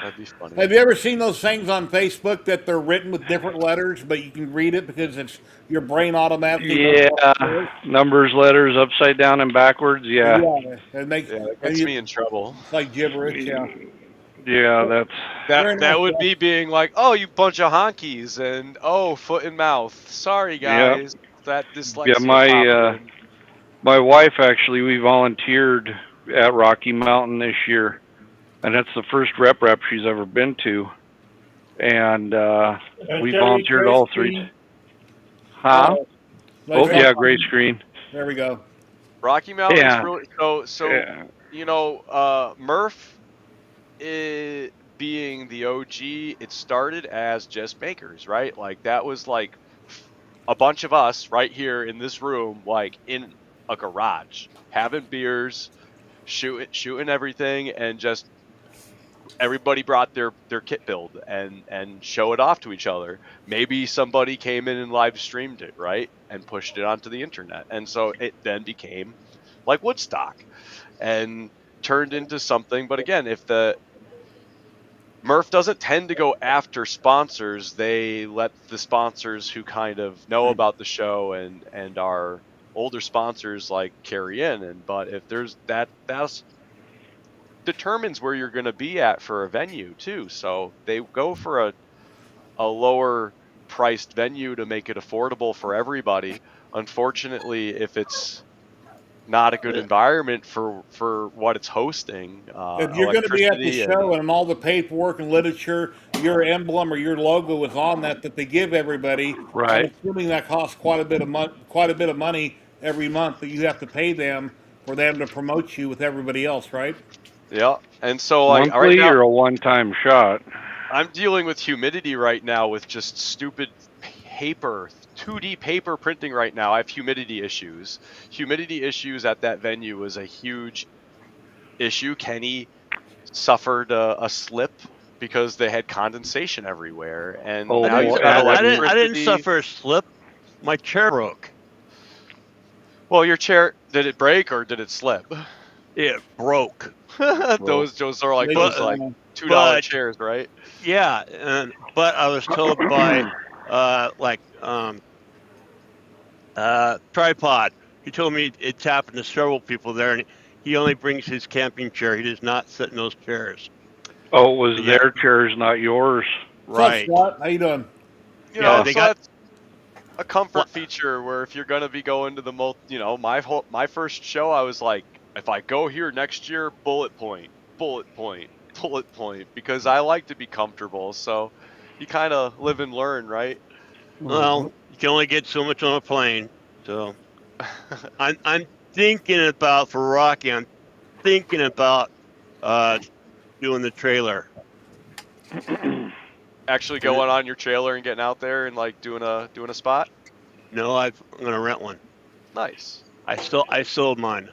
that'd be funny. Have you ever seen those things on Facebook that they're written with different letters, but you can read it because it's your brain automatically knows what it Yeah, is? numbers, letters, upside down and backwards. Yeah, Yeah, it makes Yeah, that and gets you, me in trouble. it's like gibberish. Yeah, yeah. That's That very nice. that would Stuff. be being like, oh, you bunch of honkies, and oh, foot and mouth. Sorry, yeah, guys, that yeah. dyslexia popped in. My wife actually, we volunteered at Rocky Mountain this year, and that's the first rep she's ever been to, and we Jerry, volunteered gray all three. screen. Huh? Nice Oh stuff. yeah, gray screen. There we go. Rocky Mountain is Yeah, really yeah. Murph, being the OG, it started as just makers, right? Like that was like a bunch of us right here in this room, like in a garage, having beers, shooting everything, and just everybody brought their kit build and show it off to each other. Maybe somebody came in and live streamed it, right, and pushed it onto the internet, and so it then became like Woodstock and turned into something. But again, if the Murph doesn't tend to go after sponsors, they let the sponsors who kind of know about the show and are older sponsors like carry in. And but if there's that's determines where you're going to be at for a venue too. So they go for a lower priced venue to make it affordable for everybody. Unfortunately, if it's not a good environment for what it's hosting, If you're going to be at the electricity and show and all the paperwork and literature, your emblem or your logo is on that they give everybody, I'm Right. assuming that costs quite a bit of money every month that you have to pay them for them to promote you with everybody else, right? yeah. And so like right Monthly now, or a one-time shot? I'm dealing with humidity right now with just stupid paper, 2D paper printing right now. I have humidity issues. Humidity issues at that venue was a huge issue. Kenny suffered a slip because they had condensation everywhere, and Oh, now boy, you've got yeah, that- I didn't electricity. suffer a slip. My chair broke. Well, your chair, did it break or did it slip? It broke. Those are like They those just, But like $2 but chairs, right? yeah, but I was told by like tripod. He told me it's happened to several people there, and he only brings his camping chair. He does not sit in those chairs. Oh, it was Yeah, their chairs, not yours. what's up, right. Scott? How you doing? You Yeah, know, they so got that's a comfort feature where if you're gonna be going to the my first show, I was like, if I go here next year, bullet point, bullet point, bullet point, because I like to be comfortable. So you kind of live and learn, right? well, you can only get so much on a plane. So I'm thinking about for Rocky. I'm thinking about uh doing the trailer. Actually And going on your trailer and getting out there and like doing a spot. no, I'm gonna rent one. Nice. I sold mine.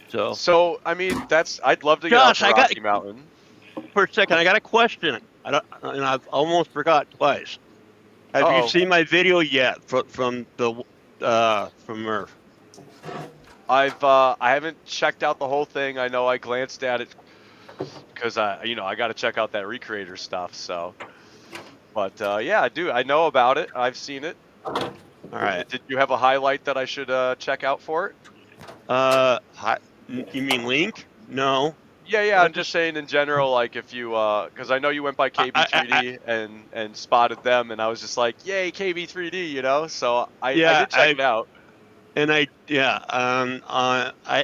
So So I mean, I'd love to get out Josh, to I got Rocky Mountain. for a second. I got a question. I don't, and I've almost forgot twice. Have you Uh-oh. seen my video yet from Murph? I haven't checked out the whole thing. I know I glanced at it because I got to check out that recreator stuff. So, but yeah, I do. I know about it. I've seen it. All right. Did you have a highlight that I should check out for it? You mean Link? No. Yeah. I'm just saying in general, like if you, because I know you went by KB3D and spotted them, and I was just like, yay, KB3D, you know. So I did check it out. And I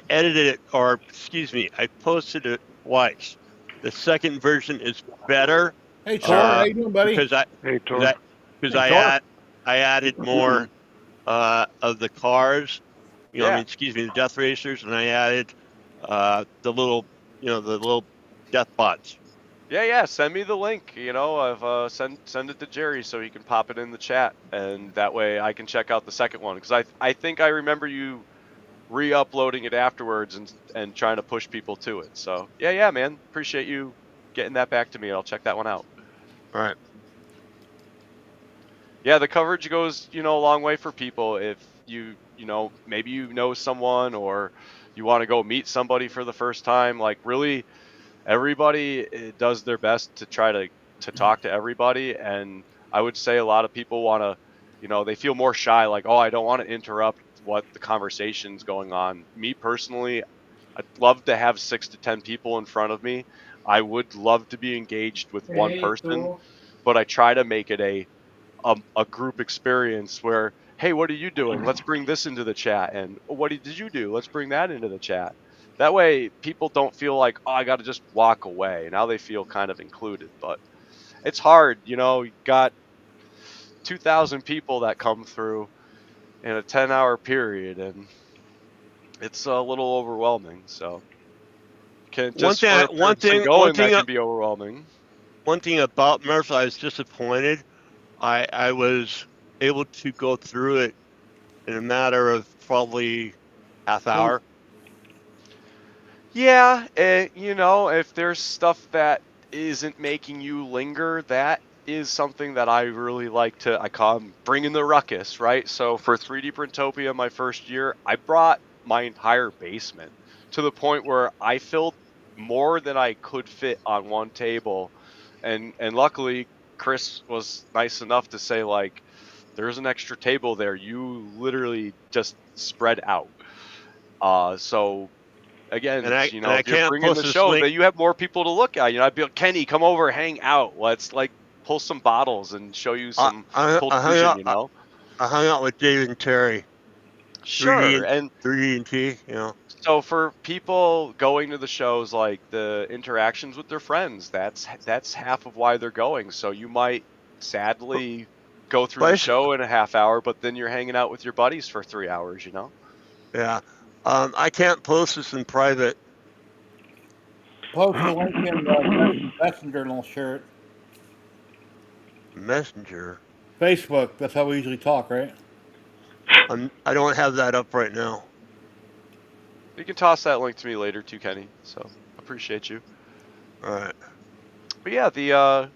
edited it, or excuse me, I posted it twice. The second version is better. Hey, Tor, how you doing, buddy? Because Hey, Tor. I added more of the cars. You know, Yeah. I mean, excuse me, the death racers, and I added the little death bots. Yeah. Send me the link. You know, send it to Jerry so he can pop it in the chat, and that way I can check out the second one because I think I remember you re-uploading it afterwards and trying to push people to it. So yeah, man, appreciate you getting that back to me. I'll check that one out. All right. Yeah, the coverage goes a long way for people if maybe you know someone or you want to go meet somebody for the first time. Like really, everybody does their best to try to talk to everybody, and I would say a lot of people want to, they feel more shy, like, oh, I don't want to interrupt what the conversation's going on. Me personally, I'd love to have 6 to 10 people in front of me. I would love to be engaged with one person, but I try to make it a group experience where, hey, what are you doing? Let's bring this into the chat, and what did you do? Let's bring that into the chat. That way, people don't feel like, oh, I got to just walk away. Now they feel kind of included, but it's hard. You got 2,000 people that come through in a 10-hour period, and it's a little overwhelming. So, that can be overwhelming. One thing about Murph, I was disappointed. I was able to go through it in a matter of probably half hour. Yeah, if there's stuff that isn't making you linger, that is something that I really like to, I call them bringing the ruckus, right? So for 3D Printopia, my first year, I brought my entire basement to the point where I filled more than I could fit on one table. And luckily, Chris was nice enough to say, like, there's an extra table there. You literally just spread out. So again, if you're bringing the show, that you have more people to look at. I'd be like, Kenny, come over, hang out. Let's like pull some bottles and show you some cold vision. I hung out with Dave and Terry. Sure, and 3D and T. So for people going to the shows, like the interactions with their friends, that's half of why they're going. So you might sadly go through the show in a half hour, but then you're hanging out with your buddies for 3 hours. Yeah. I can't post this in private. Post the link in Messenger and I'll share it. Messenger. Facebook. That's how we usually talk, right? I don't have that up right now. You can toss that link to me later too, Kenny. So appreciate you. All right. But yeah, the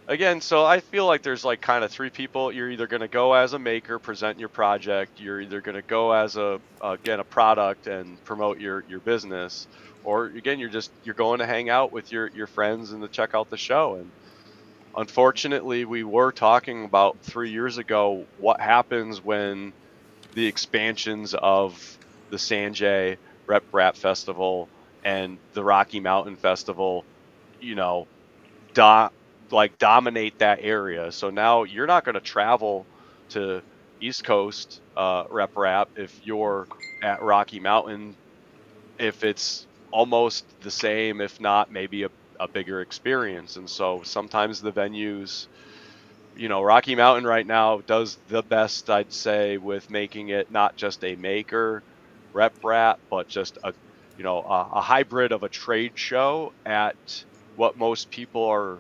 again, so I feel like there's like kind of three people. You're either going to go as a maker, present your project. You're either going to go as a product and promote your business, or again, you're going to hang out with your friends and to check out the show. And unfortunately, we were talking about 3 years ago what happens when the expansions of the Sanjay Rep Rap Festival and the Rocky Mountain Festival, you know, dominate that area. So now you're not going to travel to East Coast Rep Rap if you're at Rocky Mountain, if it's almost the same, if not maybe a bigger experience. And so sometimes the venues, Rocky Mountain right now does the best, I'd say, with making it not just a maker rep rap, but just a hybrid of a trade show at what most people are,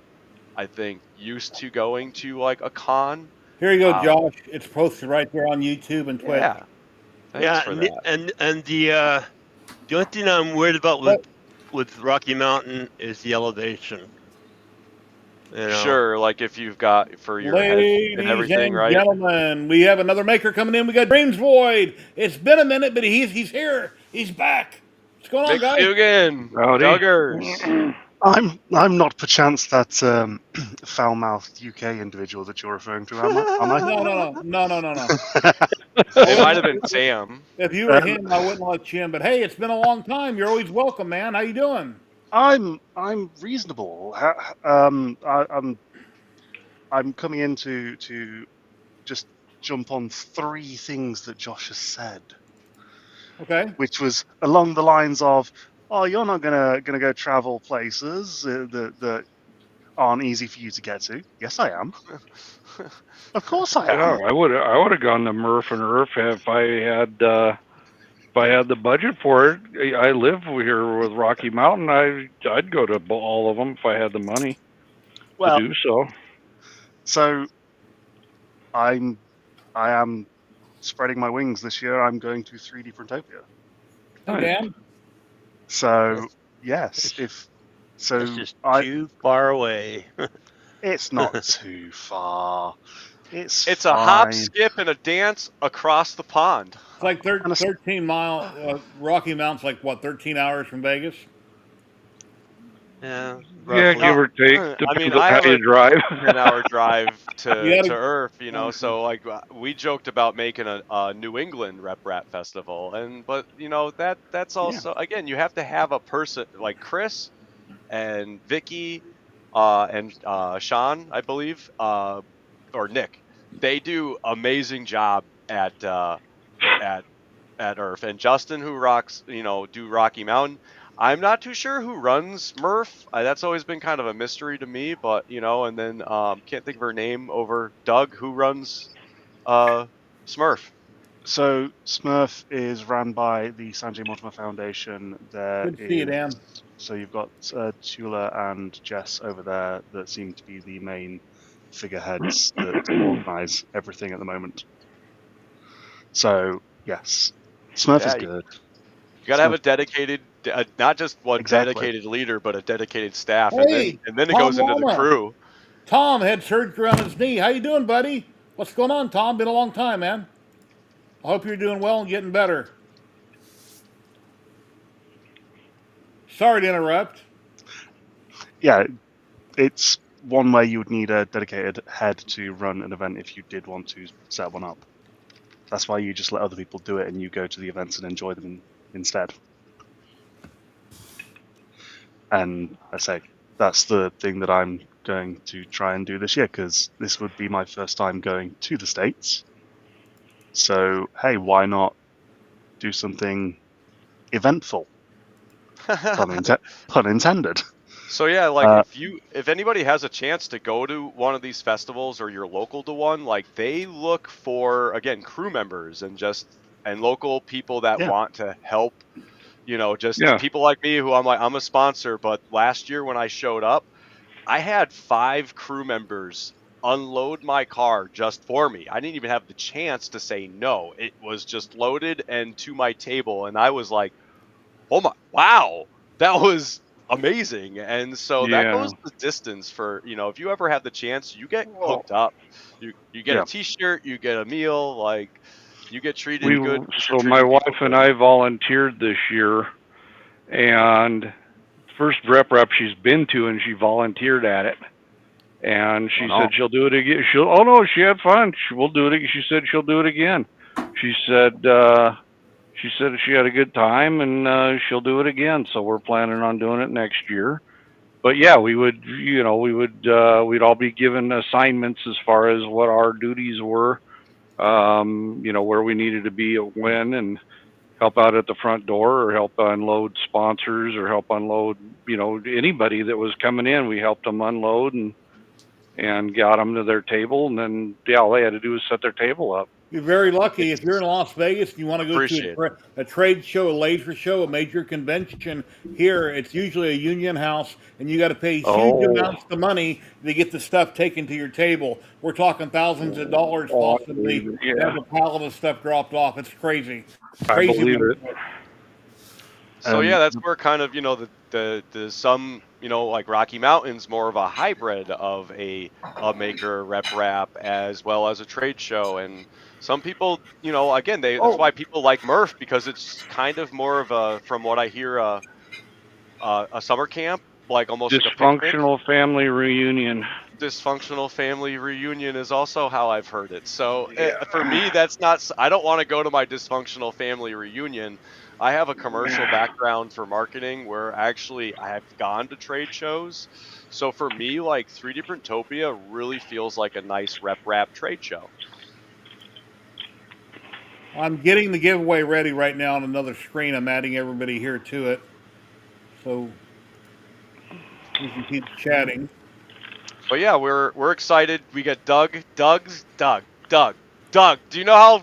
I think, used to going to like a con. Here you go, Josh. It's posted right there on YouTube and Twitch. Yeah, thanks Yeah, for that. and the only thing I'm worried about with Rocky Mountain is the elevation. Sure, like if you've got for your head and Ladies everything, and right? gentlemen, we have another maker coming in. We got Dreams Void. It's been a minute, but he's here. He's back. What's going on, Mick guys? Dugan, Howdy. Duggars. I'm not perchance that foul-mouthed UK individual that you're referring to, am I? No. It might have been Sam. If you were him, I wouldn't let you in. But hey, it's been a long time. You're always welcome, man. How you doing? I'm reasonable. I'm coming in to just jump on three things that Josh has said. Okay. Which was along the lines of, "Oh, you're not gonna go travel places that aren't easy for you to get to." Yes, I am. Of course I am. Yeah, I would have gone to Murph and Earth if I had the budget for it. I live here with Rocky Mountain. I'd go to all of them if I had the money to do so. So I am spreading my wings this year. I'm going to 3D Printopia. Dan? So yes, it's just too far away. It's not too far. It's a hop, skip, and a dance across the pond. It's like 13-mile. Rocky Mountain's like what, 13 hours from Vegas? Yeah, roughly. Yeah, give or take. I mean, I have a drive. 10-hour drive to Earth, So like we joked about making a New England Rep Rap Festival, but that's also again, you have to have a person like Chris and Vicky and Sean, I believe, or Nick. They do amazing job at Earth, and Justin, who rocks, do Rocky Mountain. I'm not too sure who runs Murph. That's always been kind of a mystery to me, but and then can't think of her name over Doug, who runs Smurf. So Smurf is run by the Sanjay Mortimer Foundation. Good to see you, Dan. So you've got Tula and Jess over there that seem to be the main figureheads that organise everything at the moment. So yes, Smurf is good. You got to have a dedicated, not just one dedicated leader, but a dedicated staff, and then it goes into the crew. Tom had surgery on his knee. How you doing, buddy? What's going on, Tom? Been a long time, man. I hope you're doing well and getting better. Sorry to interrupt. Yeah, it's one way you would need a dedicated head to run an event if you did want to set one up. That's why you just let other people do it and you go to the events and enjoy them instead. And I say, that's the thing that I'm going to try and do this year, because this would be my first time going to the States. So, hey, why not do something eventful? Pun intended. So yeah, like if anybody has a chance to go to one of these festivals or you're local to one, like they look for, again, crew members and local people that want to help Just Yeah. people like me who I'm a sponsor, but last year when I showed up, I had 5 crew members unload my car just for me. I didn't even have the chance to say no. It was just loaded and to my table, and I was like, "Oh my, wow, that was amazing." And so that Yeah. goes the distance for, if you ever have the chance, you get Well, hooked up. You get a Yeah. t-shirt, you get a meal, like you get treated we good because you're so my treating people wife and good. I volunteered this year, and first rep she's been to, and she volunteered at it. And Why she said not? she'll do it again. Oh no, she had fun. She will do it. She said she'll do it again. She said she had a good time, and she'll do it again. So we're planning on doing it next year. But yeah, we'd all be given assignments as far as what our duties were. Where we needed to be at when, and help out at the front door, or help unload sponsors, or help unload anybody that was coming in. We helped them unload and got them to their table, and then all they had to do was set their table up. You're very lucky if you're in It's Las Vegas and you want to go to appreciated. a trade show, a laser show, a major convention. Here, it's usually a union house, and you got to pay huge Oh, amounts of money to get the stuff taken to your table. We're talking thousands of dollars oh, I believe possibly it. to have Yeah, a pallet of stuff dropped off. It's crazy, I crazy believe money. it. So yeah, Um, that's where kind of, the some, like Rocky Mountain's more of a hybrid of a maker rep wrap as well as a trade show. And some people, again, that's Oh, why people like Murph, because it's kind of more of a, from what I hear, a summer camp, like almost like a picnic. dysfunctional family reunion. Dysfunctional family reunion is also how I've heard it. So for Yeah. me, that's not. I don't want to go to my dysfunctional family reunion. I have a commercial background for marketing where actually I have gone to trade shows. So for me, like 3D Printopia really feels like a nice rep wrap trade show. I'm getting the giveaway ready right now on another screen. I'm adding everybody here to it, so we can keep chatting. But yeah, we're excited. We got Doug. Do you know how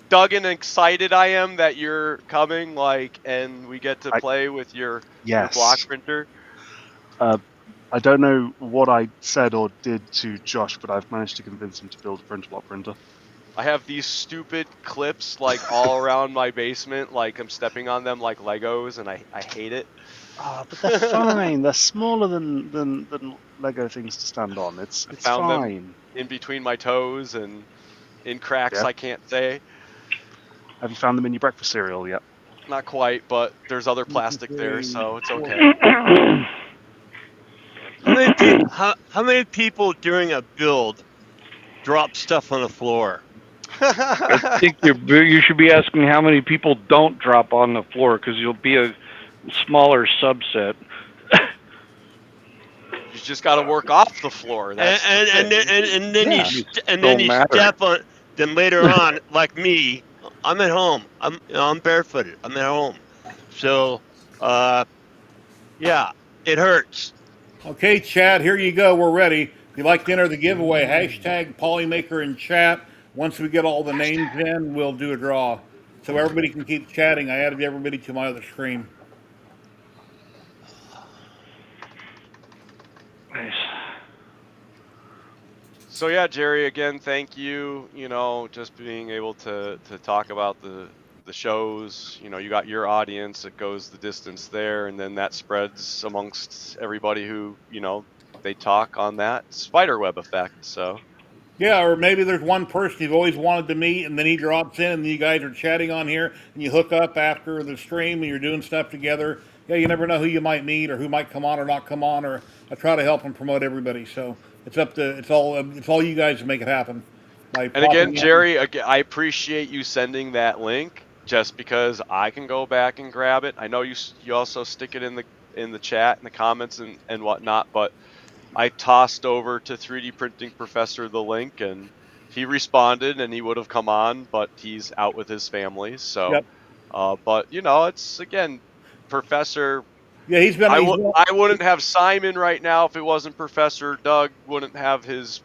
Doug and excited I am that you're coming, like, and we get to I play with your block yes. printer? I don't know what I said or did to Josh, but I've managed to convince him to build a print block printer. I have these stupid clips like all around my basement, like I'm stepping on them like Legos, and I hate it. Ah, but they're fine. They're smaller than Lego things to stand on. I It's found them fine. in between my toes and in cracks Yeah. I can't say. Have you found them in your breakfast cereal yet? Not quite, but there's other Two, plastic there, three, so it's four. okay. How many people during a build drop stuff on the floor? I think you should be asking how many people don't drop on the floor, because you'll be a smaller subset. You just got to work off the floor. That's the And thing. then Yeah. Don't you matter. step on. Then later on, like me, I'm at home. I'm barefooted. I'm at home. So, yeah, it hurts. Okay, Chad, here you go. We're ready. If you'd like to enter the giveaway, hashtag Polymaker in chat. Once we get all the names in, we'll do a draw. So everybody can keep chatting. I added everybody to my other screen. Nice. So yeah, Jerry, again, thank you. Just being able to talk about the shows. You got your audience. It goes the distance there, and then that spreads amongst everybody who they talk on that spiderweb effect. So Yeah, or maybe there's one person you've always wanted to meet, and then he drops in, and you guys are chatting on here, and you hook up after the stream, and you're doing stuff together. Yeah, you never know who you might meet, or who might come on or not come on. Or I try to help and promote everybody. So it's all you guys to make it happen by and again, popping in. Jerry, I appreciate you sending that link just because I can go back and grab it. I know you also stick it in the chat in the comments and whatnot, but I tossed over to 3D Printing Professor the link, and he responded, and he would have come on, but he's out with his family. So, Yep. but it's again, Professor. Yeah, he's been I wouldn't have Simon right now if it wasn't Professor. Doug wouldn't have his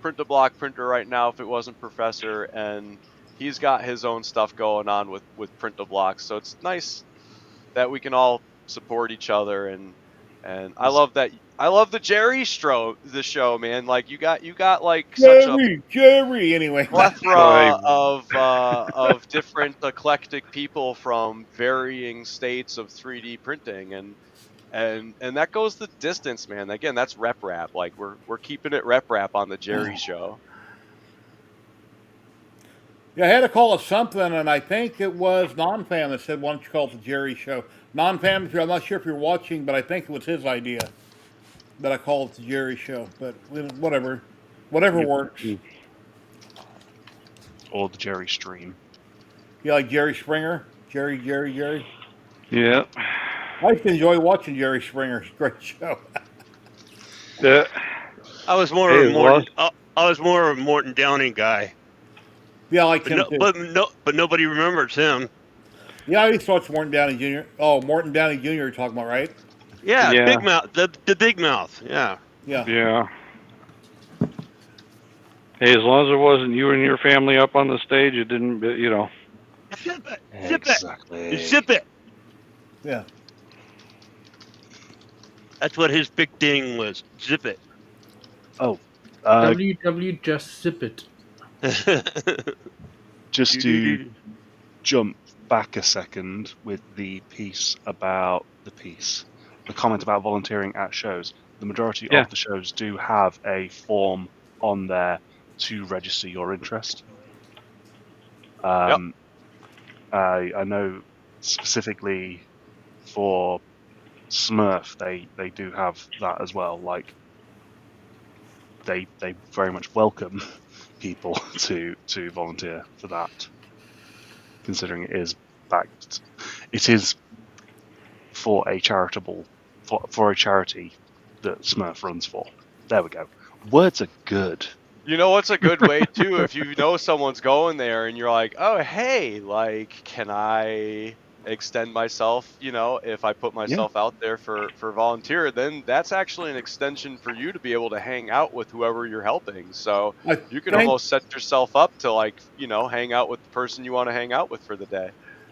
print-to-block printer right now if it wasn't Professor, and he's got his own stuff going on with print-to-blocks. So it's nice that we can all support each other, and I love that. I love the the show, man. Like you got like such a Jerry. Anyway, plethora of different eclectic people from varying states of 3D printing, and that goes the distance, man. Again, that's rep rap. Like we're keeping it rep rap on the Jerry show. yeah, I had to call it something, and I think it was Non-Fan that said, "Why don't you call it the Jerry Show?" Non-Fan, I'm not sure if you're watching, but I think it was his idea that I call it the Jerry Show. But whatever, whatever works. Or the Jerry stream. You like Jerry Springer? Jerry. Yeah. I used to enjoy watching Jerry Springer. It's a great show. Yeah. I was more Hey, of a Morton. I was more of a Morton Downing guy. Yeah, I like him too. But nobody remembers him. Yeah, I used to watch Morton Downey Jr. Oh, Morton Downey Jr. You're talking about, right? Yeah, Yeah. Big Mouth. The Big Mouth. Yeah. Yeah. Yeah. Hey, as long as it wasn't you and your family up on the stage, it didn't, you know. Zip it. Exactly. Zip it. Yeah. That's what his big thing was. Zip it. Oh, WW just zip it. just to jump back a second with the comment about volunteering at shows. The majority of the shows do have a form on there to register your interest. I know specifically for Smurf, they do have that as well. Like they very much welcome people to volunteer for that, considering it is for a for a charity that Smurf runs for. There we go. Words are good. You know what's a good way too? If you know someone's going there and you're like, oh hey, like can I extend myself? You know, if I put myself out there for volunteer, then that's actually an extension for you to be able to hang out with whoever you're helping. So you can almost set yourself up to like, you know, hang out with the person you want to hang out with for the day.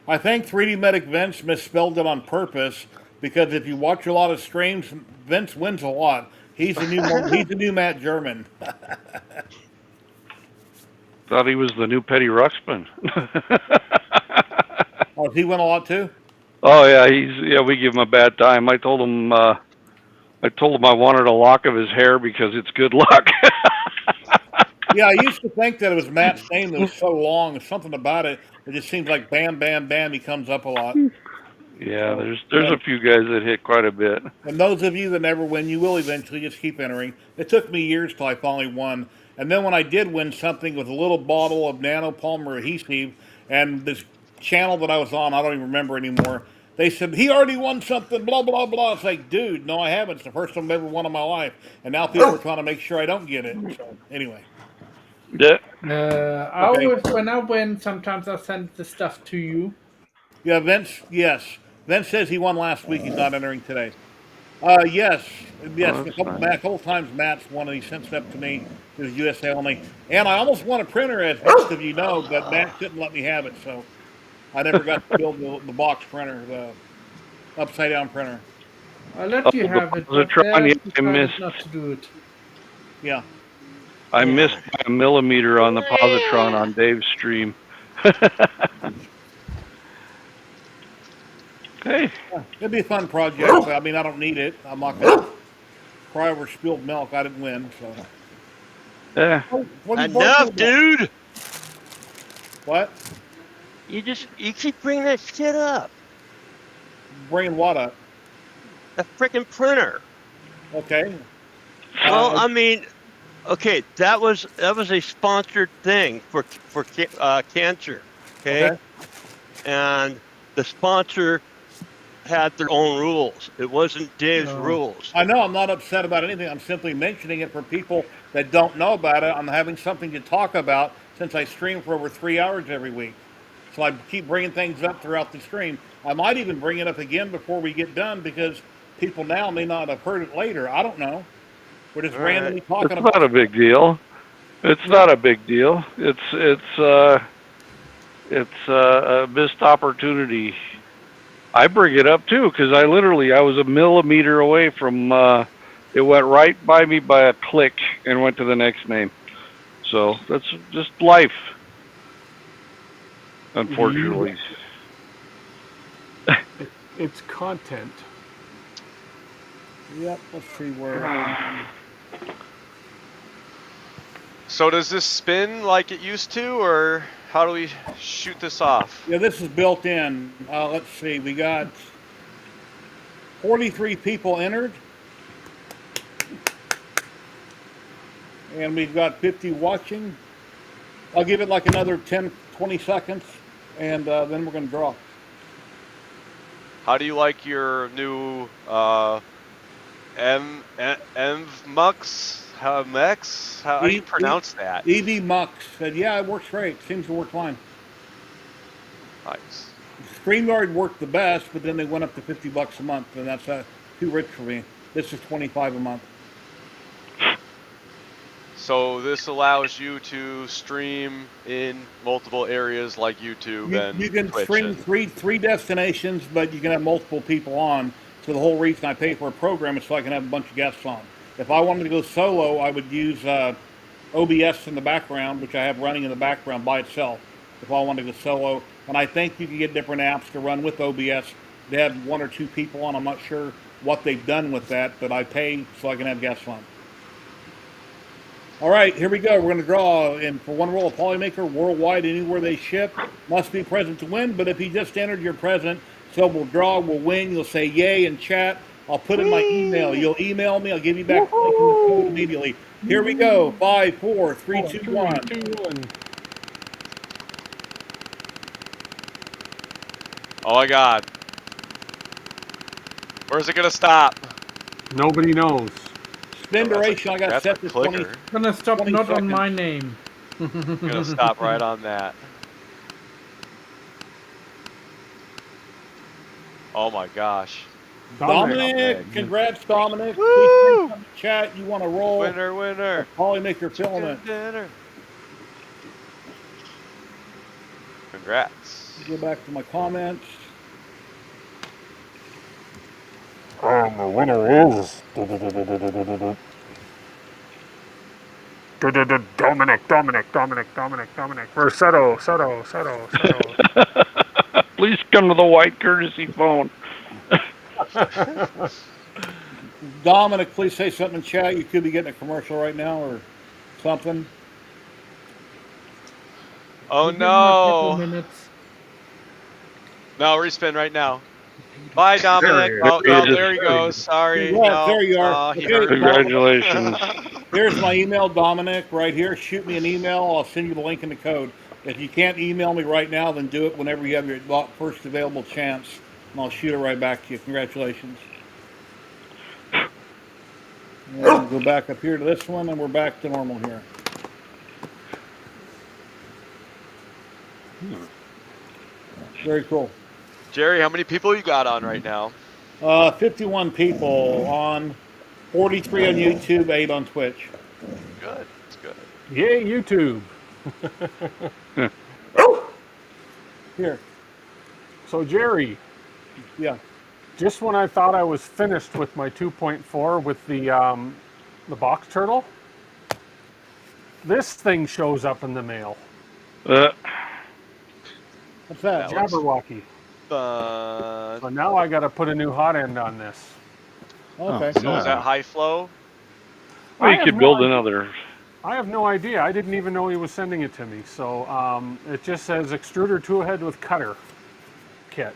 I think 3D Medic Vince misspelled it on purpose because if you watch a lot of streams, Vince wins a lot. He's the new Matt German. Thought he was the new Petty Ruxpin. Oh, does he win a lot too? Oh yeah, we give him a bad time. I told him I wanted a lock of his hair because it's good luck. Yeah, I used to think that it was Matt's name that was so long. There's something about it. It just seems like bam, bam, bam. He comes up a lot. Yeah, there's a few guys that hit quite a bit. And those of you that never win, you will eventually. Just keep entering. It took me years till I finally won. And then when I did win something with a little bottle of nanopolymer adhesive, and this channel that I was on, I don't even remember anymore. They said he already won something. Blah blah blah. It's like, dude, no, I haven't. It's the first time I've ever won in my life. And now people are trying to make sure I don't get it. So anyway. Yeah. I always, when I win, sometimes I send the stuff to you. Yeah, Vince. Yes, Vince says he won last week. He's not entering today. Yes. A couple times Matt's won and he sent stuff to me. It was USA only. And I almost won a printer, as most of you know, but Matt couldn't let me have it, so I never got to build the box printer, the upside down printer. I let you have it, but I missed not to do it. Yeah. I missed by a millimeter on the positron on Dave's stream. Hey. Yeah, it'd be a fun project. But, I mean, I don't need it. I'm not going to cry over spilled milk. I didn't win, so. Yeah. Enough, dude. What? You keep bringing that shit up. Bringing what up? A freaking printer. Okay. Well, I mean, okay, that was a sponsored thing for cancer. Okay? And the sponsor had their own rules. It wasn't Dave's rules. I know. I'm not upset about anything. I'm simply mentioning it for people that don't know about it. I'm having something to talk about since I stream for over 3 hours every week. So I keep bringing things up throughout the stream. I might even bring it up again before we get done because people now may not have heard it later. I don't know. We're just randomly talking about it. It's not a big deal. It's not a big deal. It's a missed opportunity. I bring it up too because I was a millimeter away from. It went right by me by a click and went to the next name. So that's just life, unfortunately. It's content. Yep. Let's see where. So does this spin like it used to, or how do we shoot this off? Yeah, this is built in. Let's see. We got 43 people entered, and we've got 50 watching. I'll give it like another 10, 20 seconds, and then we're going to draw. How do you like your new MX? How do you pronounce that? EV Mux said, yeah, it works great. Seems to work fine. Nice. StreamYard worked the best, but then they went up to $50 a month, and that's too rich for me. This is $25 a month. So this allows you to stream in multiple areas like YouTube and You can Twitch stream and... three destinations, but you can have multiple people on. So the whole reason I pay for a program is so I can have a bunch of guests on. If I wanted to go solo, I would use OBS in the background, which I have running in the background by itself. If I wanted to go solo, and I think you can get different apps to run with OBS. They have 1 or 2 people on. I'm not sure what they've done with that, but I pay so I can have guests on. All right, here we go. We're going to draw, and for one roll of Polymaker worldwide, anywhere they ship, must be present to win. But if you just entered your present, so we'll draw, we'll win. You'll say yay in chat. I'll put in my email. You'll email me. I'll give you back the link and the code immediately. Here we go. 5, 4, 3, 2, 1. Oh my God. Where's it gonna stop? Nobody knows. Spin duration, I got set to 20. I'm gonna stop 20 not on seconds. my name. Gonna stop right on that. Oh my gosh. Dominic, congrats, Dominic. Please send some chat. You want to roll? Winner. Polymaker filament. Dinner. Congrats. Go back to my comments. The winner is Dominic. Or Soto. Please come to the white courtesy phone. Dominic, please say something in chat. You could be getting a commercial right now or something. Oh Give him a couple no. minutes. No, respin right now. Bye, Dominic. Oh, there he goes. Sorry. Congrats, there you are. He Okay, hurt. Congratulations. Here's my email, Dominic, right here. Shoot me an email. I'll send you the link and the code. If you can't email me right now, then do it whenever you have your first available chance, and I'll shoot it right back to you. Congratulations. And we'll go back up here to this one, and we're back to normal here. Very cool. Jerry, how many people you got on right now? 51 people on, 43 on YouTube, 8 on Twitch. Good. That's good. Yay, YouTube. Here. So, Jerry, Yeah. just when I thought I was finished with my 2.4 with the box turtle, this thing shows up in the mail. What's that? That looks Jabberwocky. fun. So now I got to put a new hot end on this. Okay. So is that high flow? Well, I you have could no build idea. another. I have no idea. I didn't even know he was sending it to me. So it just says extruder tool head with cutter kit.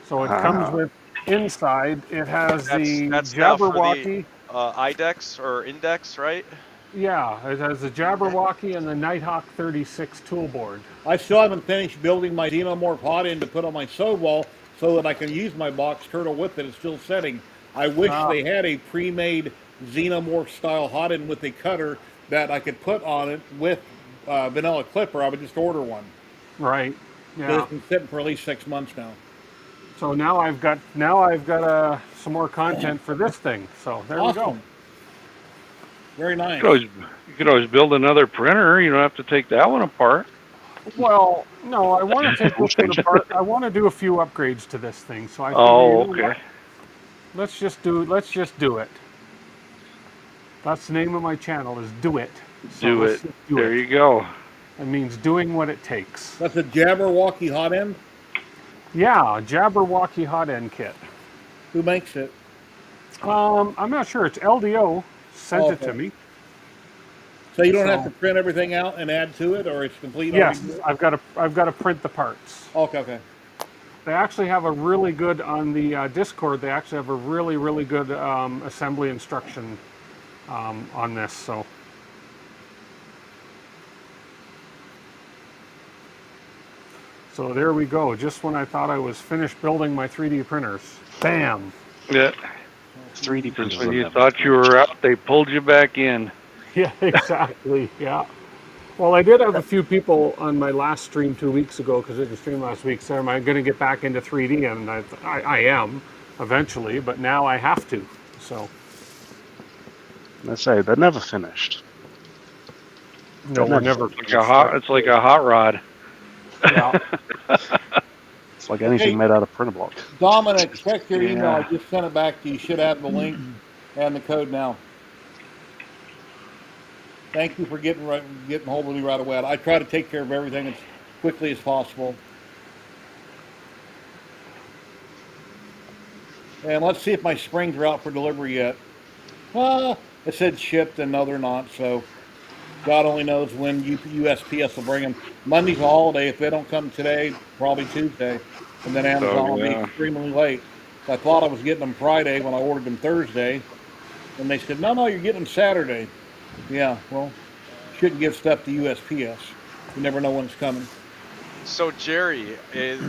So it comes with inside. It has the That's now for Jabberwocky. the IDEX or Index, right? Yeah, it has the Jabberwocky and the Nighthawk 36 tool board. I still haven't finished building my Xenomorph hot end to put on my sewed wall so that I can use my box turtle with it. It's still setting. I wish they had a pre-made Xenomorph style hot end with a cutter that I could put on it with vanilla clipper. I would just order one. Right. But Yeah. it's been sitting for at least 6 months now. So now I've got some more content for this thing. So there we go. Awesome. Very nice. You could always build another printer. You don't have to take that one apart. Well, no, I want to take We'll this thing change it. apart. I want to do a few upgrades to this thing. So I figure, Oh, okay. let's just do it. That's the name of my channel is Do It. So Do let's it. just do There it. you go. It means doing what it takes. That's a Jabberwocky hot end. Yeah, Jabberwocky hot end kit. Who makes it? I'm not sure. It's LDO sent Oh, it to okay. me. So you don't have So to print everything out and add to it, or it's complete already? yes, I've got to print the parts. Okay, okay. They actually have a really good on the Discord. They actually have a really good assembly instruction on this. So there we go. Just when I thought I was finished building my 3D printers, bam! Yeah. 3D printers. When are you never thought you were out, they pulled you back in. Yeah, exactly. Yeah. Well, I did have a few people on my last stream 2 weeks ago because I didn't stream last week. So am I going to get back into 3D? And I am eventually, but now I have to. So I say they're never finished. no, we're never. It's like a hot rod. Yeah. It's like anything Hey. made out of printer block. Dominic, check your email. Yeah. I just sent it back to you. You should have the link and the code now. Thank you for getting hold of me right away. I try to take care of everything as quickly as possible. And let's see if my springs are out for delivery yet. It said shipped, and no, they're not. So God only knows when USPS will bring them. Monday's a holiday. If they don't come today, probably Tuesday. And then Amazon will be extremely late. I thought I was getting them Friday when I ordered them Thursday. And they said, no, you're getting them Saturday. Yeah, well, shouldn't give stuff to USPS. You never know when it's coming. So Jerry, in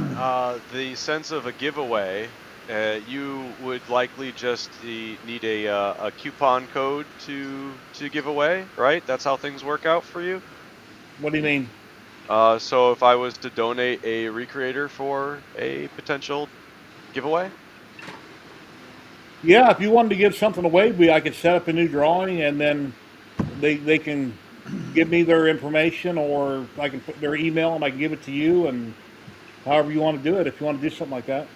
the sense of a giveaway, you would likely just need a coupon code to give away, right? That's how things work out for you. What do you mean? So if I was to donate a recreator for a potential giveaway? Yeah, if you wanted to give something away, I could set up a new drawing, and then they can give me their information, or I can put their email and I can give it to you, and however you want to do it, if you want to do something like that.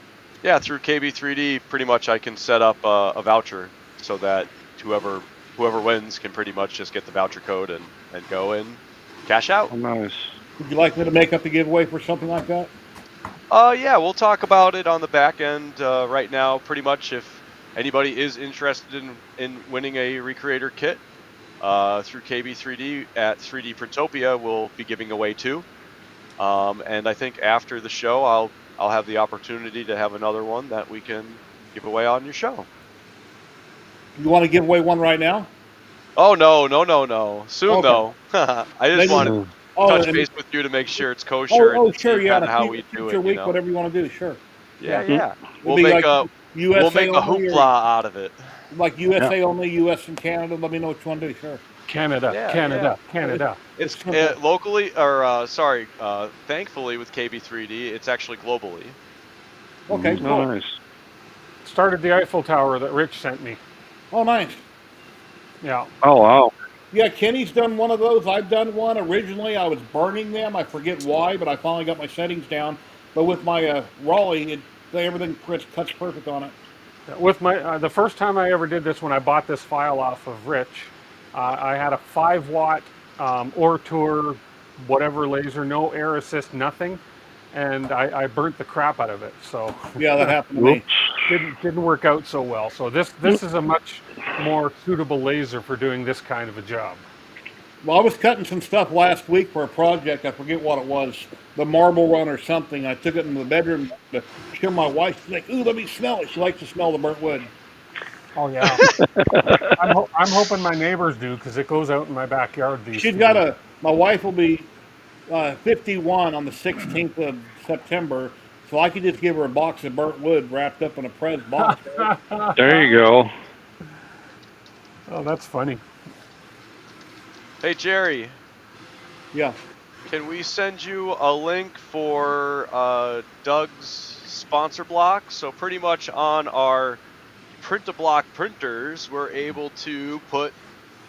Yeah, through KB3D, pretty much I can set up a voucher so that whoever wins can pretty much just get the voucher code and go and cash out. Oh, nice. Would you like me to make up the giveaway for something like that? Yeah, we'll talk about it on the back end right now. Pretty much, if anybody is interested in winning a Recreator kit through KB3D at 3D Printopia, we'll be giving away 2. And I think after the show, I'll have the opportunity to have another one that we can give away on your show. You want to give away one right now? Oh no! Soon Okay. though. I just want to touch base with you to make sure it's kosher. Oh, and sure, yeah. How we do future it, week, whatever you want to do, sure. Yeah. We'll We'll make like USA a hoopla out of it. Like USA only, US and Canada. Let me know what you want to do, sure. Canada. It's locally, or thankfully with KB3D, it's actually globally. Okay, cool. Nice. Started the Eiffel Tower that Rich sent me. Oh, nice. Yeah. Oh, wow. Yeah, Kenny's done one of those. I've done one. Originally, I was burning them. I forget why, but I finally got my settings down. But with my Raleigh, everything cuts perfect on it. With my the first time I ever did this, when I bought this file off of Rich, I had a 5-watt Ortour, whatever laser, no air assist, nothing, and I burnt the crap out of it. So yeah, that happened to me. Didn't work out so well. So this is a much more suitable laser for doing this kind of a job. Well, I was cutting some stuff last week for a project. I forget what it was, the marble run or something. I took it into the bedroom to show my wife. She's like, "Ooh, let me smell it." She likes to smell the burnt wood. Oh yeah. I'm hoping my neighbors do, because it goes out in my backyard. My wife will be 51 on the 16th of September, so I could just give her a box of burnt wood wrapped up in a press box. There you go. Oh, that's funny. Hey Jerry. Yeah. Can we send you a link for Doug's sponsor block? So pretty much on our print-to-block printers, we're able to put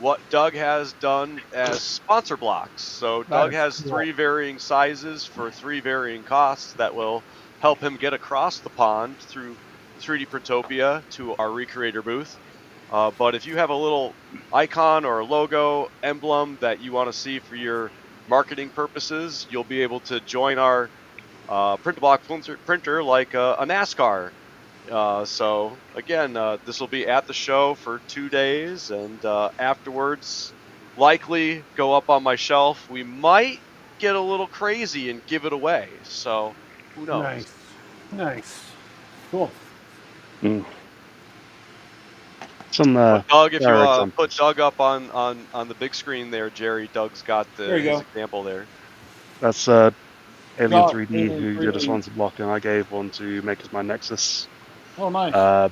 what Doug has done as sponsor blocks. So That Doug is has cool. 3 varying sizes for 3 varying costs that will help him get across the pond through 3D Printopia to our Recreator booth. But if you have a little icon or a logo emblem that you want to see for your marketing purposes, you'll be able to join our print block printer like a NASCAR. So again, this will be at the show for 2 days, and afterwards, likely go up on my shelf. We might get a little crazy and give it away. So who knows? Nice. Cool. Some But Doug, if you rare put examples. Doug up on the big screen there, Jerry, Doug's got There you his go. example there. That's Alien Doc, 3D Alien who did a 3D. sponsor block, and I gave one to make as my Nexus. Oh, nice.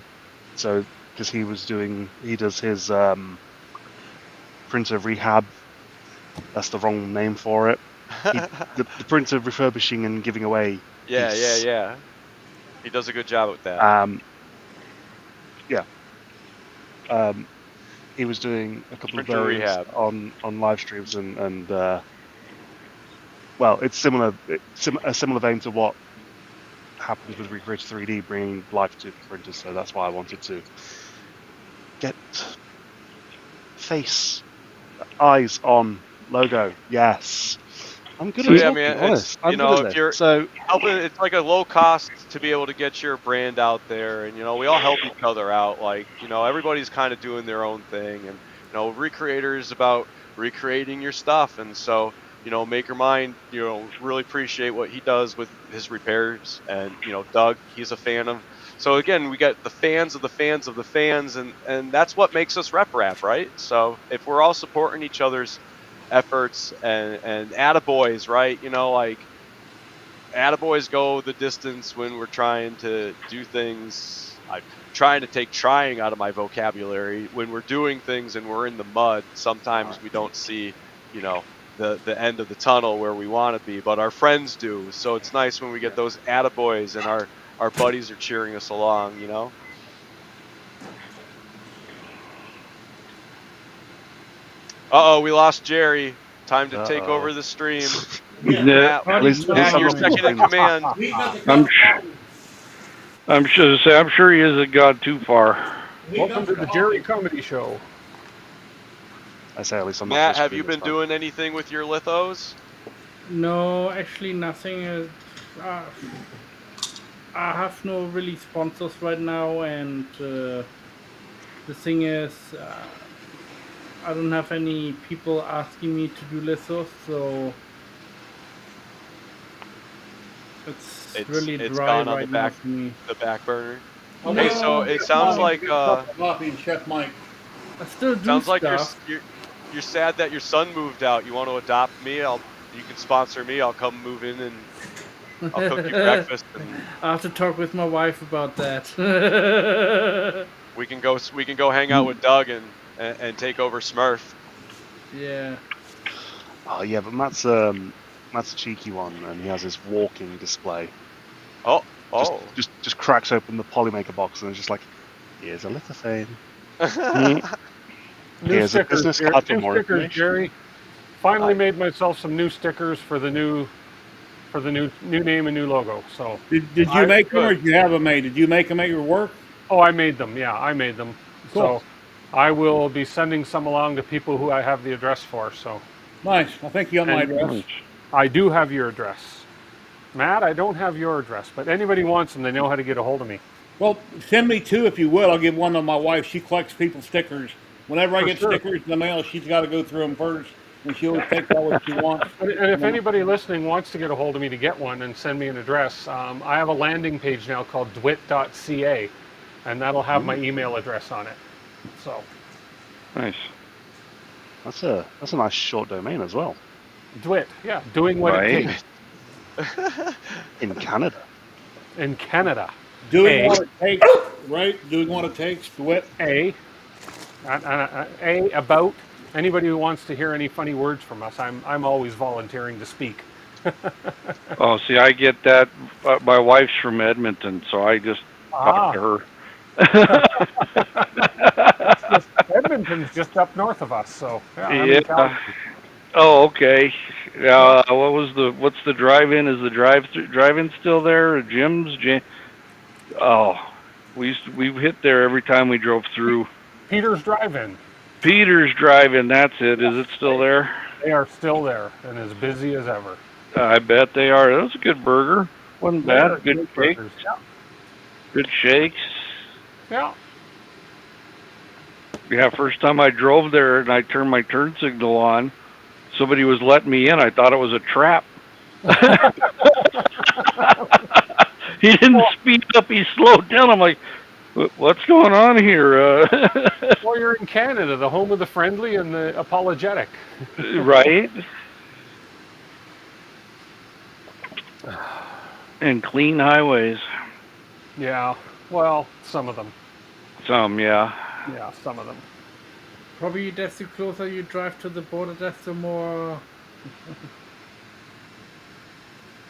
So because he does his printer rehab. That's the wrong name for it. The printer refurbishing and giving away. Yeah. He does a good job with that. He was doing a couple Printer of those rehab. on live streams and well, it's similar, a similar vein to what happens with Recreator 3D, bringing life to printers. So that's why I wanted to get face, eyes on logo. Yes, I'm good So at yeah, talking. man, Honest, I'm you good know, at if this. you're So helping, it's like a low cost to be able to get your brand out there, and we all help each other out. Like everybody's kind of doing their own thing, and Recreator is about recreating your stuff, and so MakerMind, really appreciate what he does with his repairs, and Doug, he's a fan of. So again, we got the fans of the fans of the fans, and that's what makes us rep, right? So if we're all supporting each other's efforts and attaboys, right? Like attaboys go the distance when we're trying to do things. I'm trying to take trying out of my vocabulary. When we're doing things and we're in the mud, sometimes we don't see, the end of the tunnel where we want to be, but our friends do. So it's nice when we get those attaboys and our buddies are cheering us along. We lost Jerry. Time to take over the stream. Yeah, at least Matt, you're second in command. I'm sure he hasn't gone too far. Welcome to the Jerry Comedy Show. I say at least I'm not Matt, full have screen you this been time. doing anything with your lithos? No, actually nothing. I have no really sponsors right now, and the thing is, I don't have any people asking me to do lithos, so it's really It's dry gone on right now for me. the back burner. Okay, Hey, so it sounds like Coffee and Chef Mike. I still do sounds like stuff. you're sad that your son moved out. You want to adopt me? You can sponsor me. I'll come move in and I'll cook you breakfast, and I have to talk with my wife about that. we can go hang out with Doug and take over Smurf. Yeah. Oh yeah, but Matt's a cheeky one, and he has his walking display. Oh. Just cracks open the Polymaker box, and it's just like, here's a lithophane. New Here's a stickers, business Jerry. card for New more stickers, information. Jerry. Finally made myself some new stickers for the new name and new logo. So Did you make them or did you have them made? Did you make them at your work? oh, I made them. Yeah, I made them. Cool. So I will be sending some along to people who I have the address for. So Nice. I think you got my address. I do have your address. Matt, I don't have your address, but anybody wants them, they know how to get a hold of me. Well, send me two if you will. I'll give one to my wife. She collects people's stickers. Whenever I For get sure. stickers in the mail, she's got to go through them first, and she'll take all what she wants. And if anybody listening wants to get a hold of me to get one and send me an address, I have a landing page now called dwit.ca, and that'll have my email address on it. So Nice. That's a nice short domain as well. DWIT, yeah, doing what Right. it takes In Canada. in Canada. Doing what it takes, right? Doing what it takes. DeWitt. About anybody who wants to hear any funny words from us. I'm always volunteering to speak. Oh, see, I get that. My wife's from Edmonton, so I just talk to her. Edmonton's just up north of us, so yeah, I'm Yeah. in Calgary. Oh, okay. What's the drive-in? Is the drive-in still there? Jim's? Oh, we hit there every time we drove through. Peter's Drive-In. Peter's Drive-in, that's it. Is it still there? They are still there and as busy as ever. I bet they are. That was a good burger. Wasn't They bad. are Good great shake. burgers. Good shakes. Yeah. Yeah, first time I drove there and I turned my turn signal on, somebody was letting me in. I thought it was a trap. He didn't speed up. He slowed down. I'm like, what's going on here? Well, you're in Canada, the home of the friendly and the apologetic. Right? And clean highways. Yeah. Well, some of them. Some, yeah. Yeah, some of them. Probably that's the closer you drive to the border, that's the more.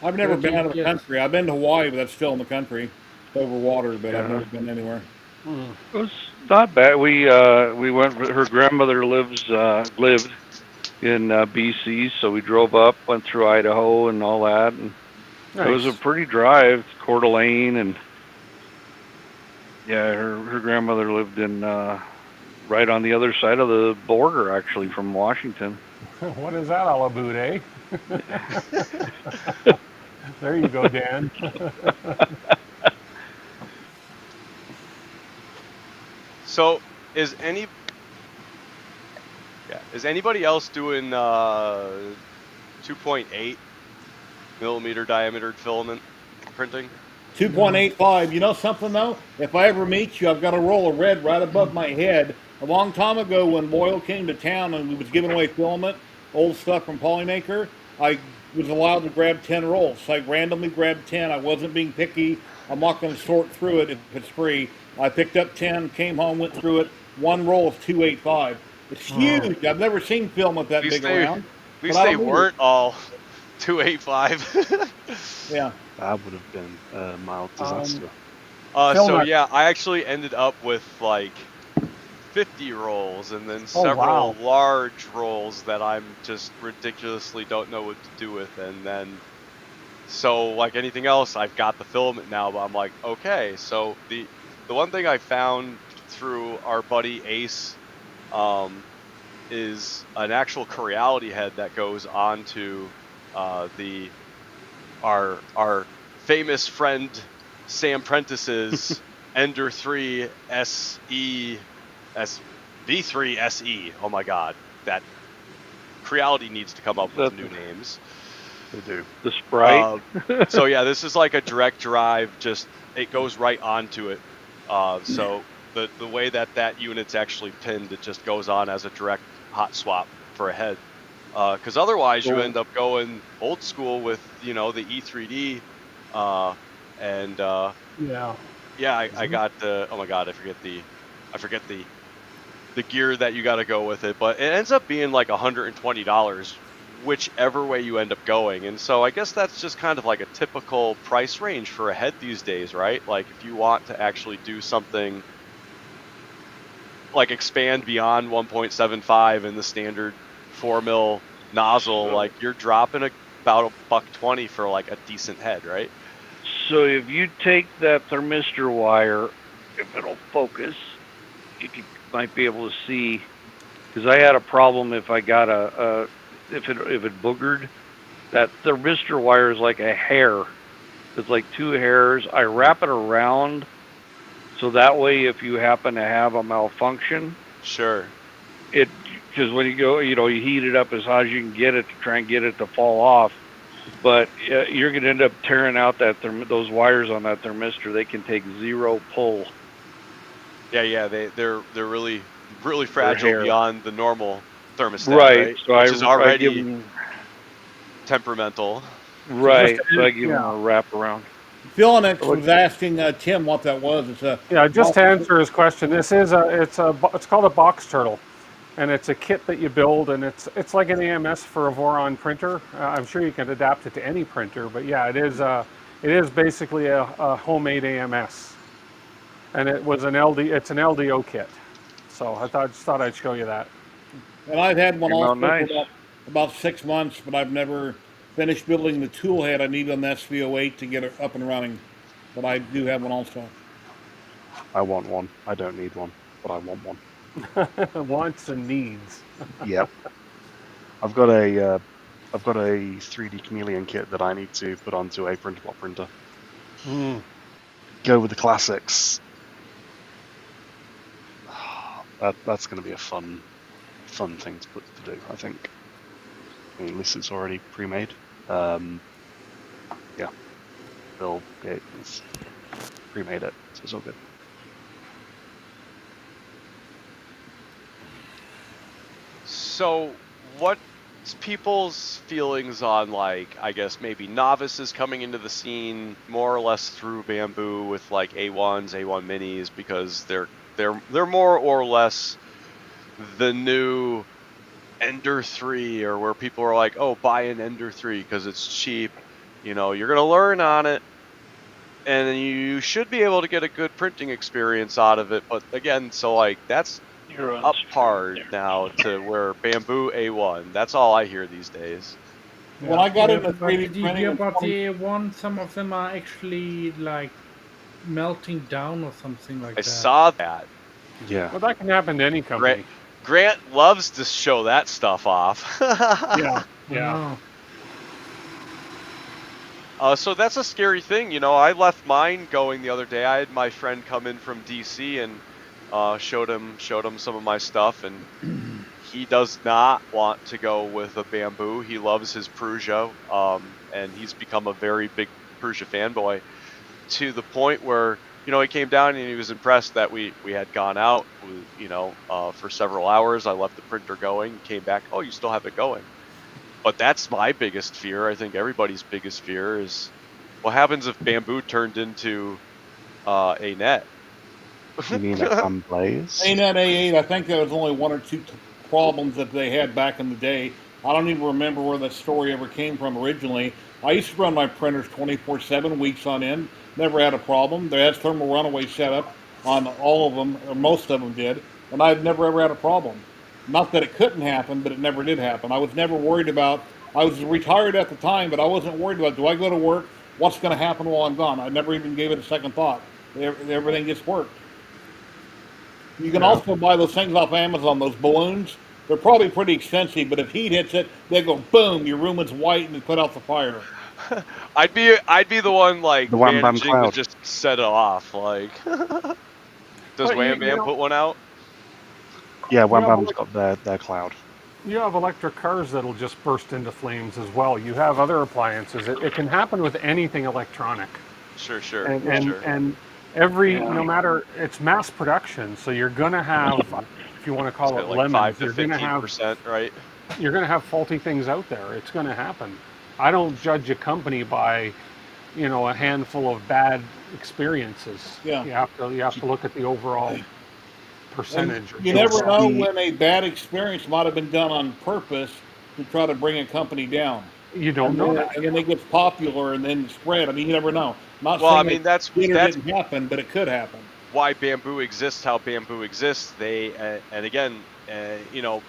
I've never Good been you out of the get. country. I've been to Hawaii, but that's still in the country. It's over water, but I've Yeah. never been anywhere. It was not bad. We went. Her grandmother lived in BC, so we drove up, went through Idaho and all that, and it was a Nice. pretty drive. Coeur d'Alene, and yeah, her grandmother lived in right on the other side of the border, actually, from Washington. What is that all about, eh? There you go, Dan. So is anybody else doing 2.8 millimeter diameter filament printing? 2.85. You know something though? If I ever meet you, I've got a roll of red right above my head. A long time ago, when Boyle came to town and we was giving away filament, old stuff from Polymaker, I was allowed to grab 10 rolls. So I randomly grabbed 10. I wasn't being picky. I'm not going to sort through it if it's free. I picked up 10, came home, went through it. One roll is 285. It's huge. I've never seen filament that big around. At least they weren't all 285. Yeah. That would have been a mild disaster. So yeah, I actually ended up with like 50 rolls and then several large rolls that I'm just ridiculously don't know what to do with. And then, so like anything else, I've got the filament now, but I'm like, okay. So the one thing I found through our buddy Ace is an actual Creality head that goes onto our famous friend Sam Prentice's Ender 3 SE V3 SE. Oh my god, that Creality needs to come up with new names. They do. The Sprite. So yeah, this is like a direct drive. Just it goes right onto it. So the way that unit's actually pinned, it just goes on as a direct hot swap for a head. Because otherwise you end up going old school with the E3D, I got the oh my god, I forget the gear that you got to go with it, but it ends up being like $120 whichever way you end up going. And so I guess that's just kind of like a typical price range for a head these days, right? Like if you want to actually do something like expand beyond 1.75 in the standard 4 mil nozzle, like you're dropping about $120 for like a decent head, right? So if you take that thermistor wire, if it'll focus, you might be able to see, because I had a problem if I got if it boogered. That thermistor wire is like a hair. It's like two hairs. I wrap it around so that way if you happen to have a malfunction, sure, because when you go, you heat it up as hot as you can get it to try and get it to fall off. But you're going to end up tearing out those wires on that thermistor. They can take zero pull. Yeah, they're really fragile beyond the normal thermostat, right? So which is already temperamental. Right. So I give them a wrap around. Philinix was asking Tim what that was. It's just to answer his question, this is it's called a box turtle, and it's a kit that you build, and it's like an AMS for a Voron printer. I'm sure you can adapt it to any printer, but yeah, it is basically a homemade AMS, and it's an LDO kit. So I just thought I'd show you that. And I've had one Came also out nice. for about 6 months, but I've never finished building the tool head I need on the SV08 to get it up and running. But I do have one also. I want one. I don't need one, but I want one. Wants and needs. Yep. I've got a 3D chameleon kit that I need to put onto a print block printer. Go with the classics. That's going to be a fun thing to do, I think. I mean, at least it's already pre-made. Yeah, Bill Gates pre-made it, so it's all good. So, what's people's feelings on, like, I guess maybe novices coming into the scene more or less through Bamboo with like A1s, A1 minis, because they're more or less the new Ender 3, or where people are like, oh, buy an Ender 3 because it's cheap. You know, you're gonna learn on it, and you should be able to get a good printing experience out of it. But again, so like that's up par now to where Bamboo A1. That's all I hear these days. When I got into But 3D did you printing hear in about 20 the A1? Some of them are actually like melting down or something like I that. saw that. Yeah. Well, that can happen to any company. Grant loves to show that stuff off. Yeah. So that's a scary thing. You know, I left mine going the other day. I had my friend come in from DC and showed him some of my stuff, and he does not want to go with a Bamboo. He loves his Prusa, and he's become a very big Prusa fanboy, to the point where, you know, he came down and he was impressed that we had gone out, you know, for several hours. I left the printer going, came back, oh, you still have it going. But that's my biggest fear. I think everybody's biggest fear is what happens if Bamboo turned into a net. You mean a cam blaze? ANET A8, I think there was only one or two problems that they had back in the day. I don't even remember where that story ever came from originally. I used to run my printers 24/7, weeks on end. Never had a problem. They had thermal runaway set up on all of them, or most of them did, and I've never ever had a problem. Not that it couldn't happen, but it never did happen. I was never worried about. I was retired at the time, but I wasn't worried about, do I go to work? What's going to happen while I'm gone? I never even gave it a second thought. Everything just worked. You can also buy those things off Amazon, those balloons. They're probably pretty expensive, but if heat hits it, they go boom, your room is white and they put out the fire. I'd be the one like The Wham Bam managing to Cloud. just set it off. Like, does Wham Bam put one out? Yeah, Wham Yeah, Bam's got their cloud. You have electric cars that'll just burst into flames as well. You have other appliances. It can happen with anything electronic. Sure, sure, And sure. and every no matter, it's mass production, so you're gonna have, if you want to call it like lemons, 5 to you're gonna have 15%, right? you're gonna have faulty things out there. It's gonna happen. I don't judge a company by, you know, a handful of bad experiences. Yeah. You have to look at the overall percentage. You never know when a bad experience might have been done on purpose to try to bring a company down. You don't know that. And then it gets popular and then spread. I mean, you never know. Not Well, I saying mean, that's didn't happen, but it could happen. why Bamboo exists, how Bamboo exists. They and again, you know,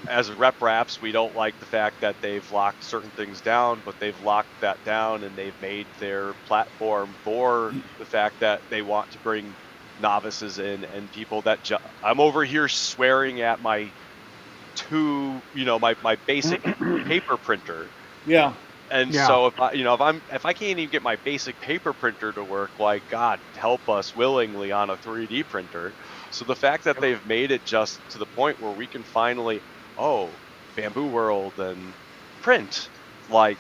as rep wraps, we don't like the fact that they've locked certain things down, but they've locked that down and they've made their platform for the fact that they want to bring novices in and people that I'm over here swearing at my my basic paper printer. Yeah. And so if I can't even get my basic paper printer to work, like, God help us willingly on a 3D printer. So the fact that they've made it just to the point where we can finally, Bamboo World and print, like,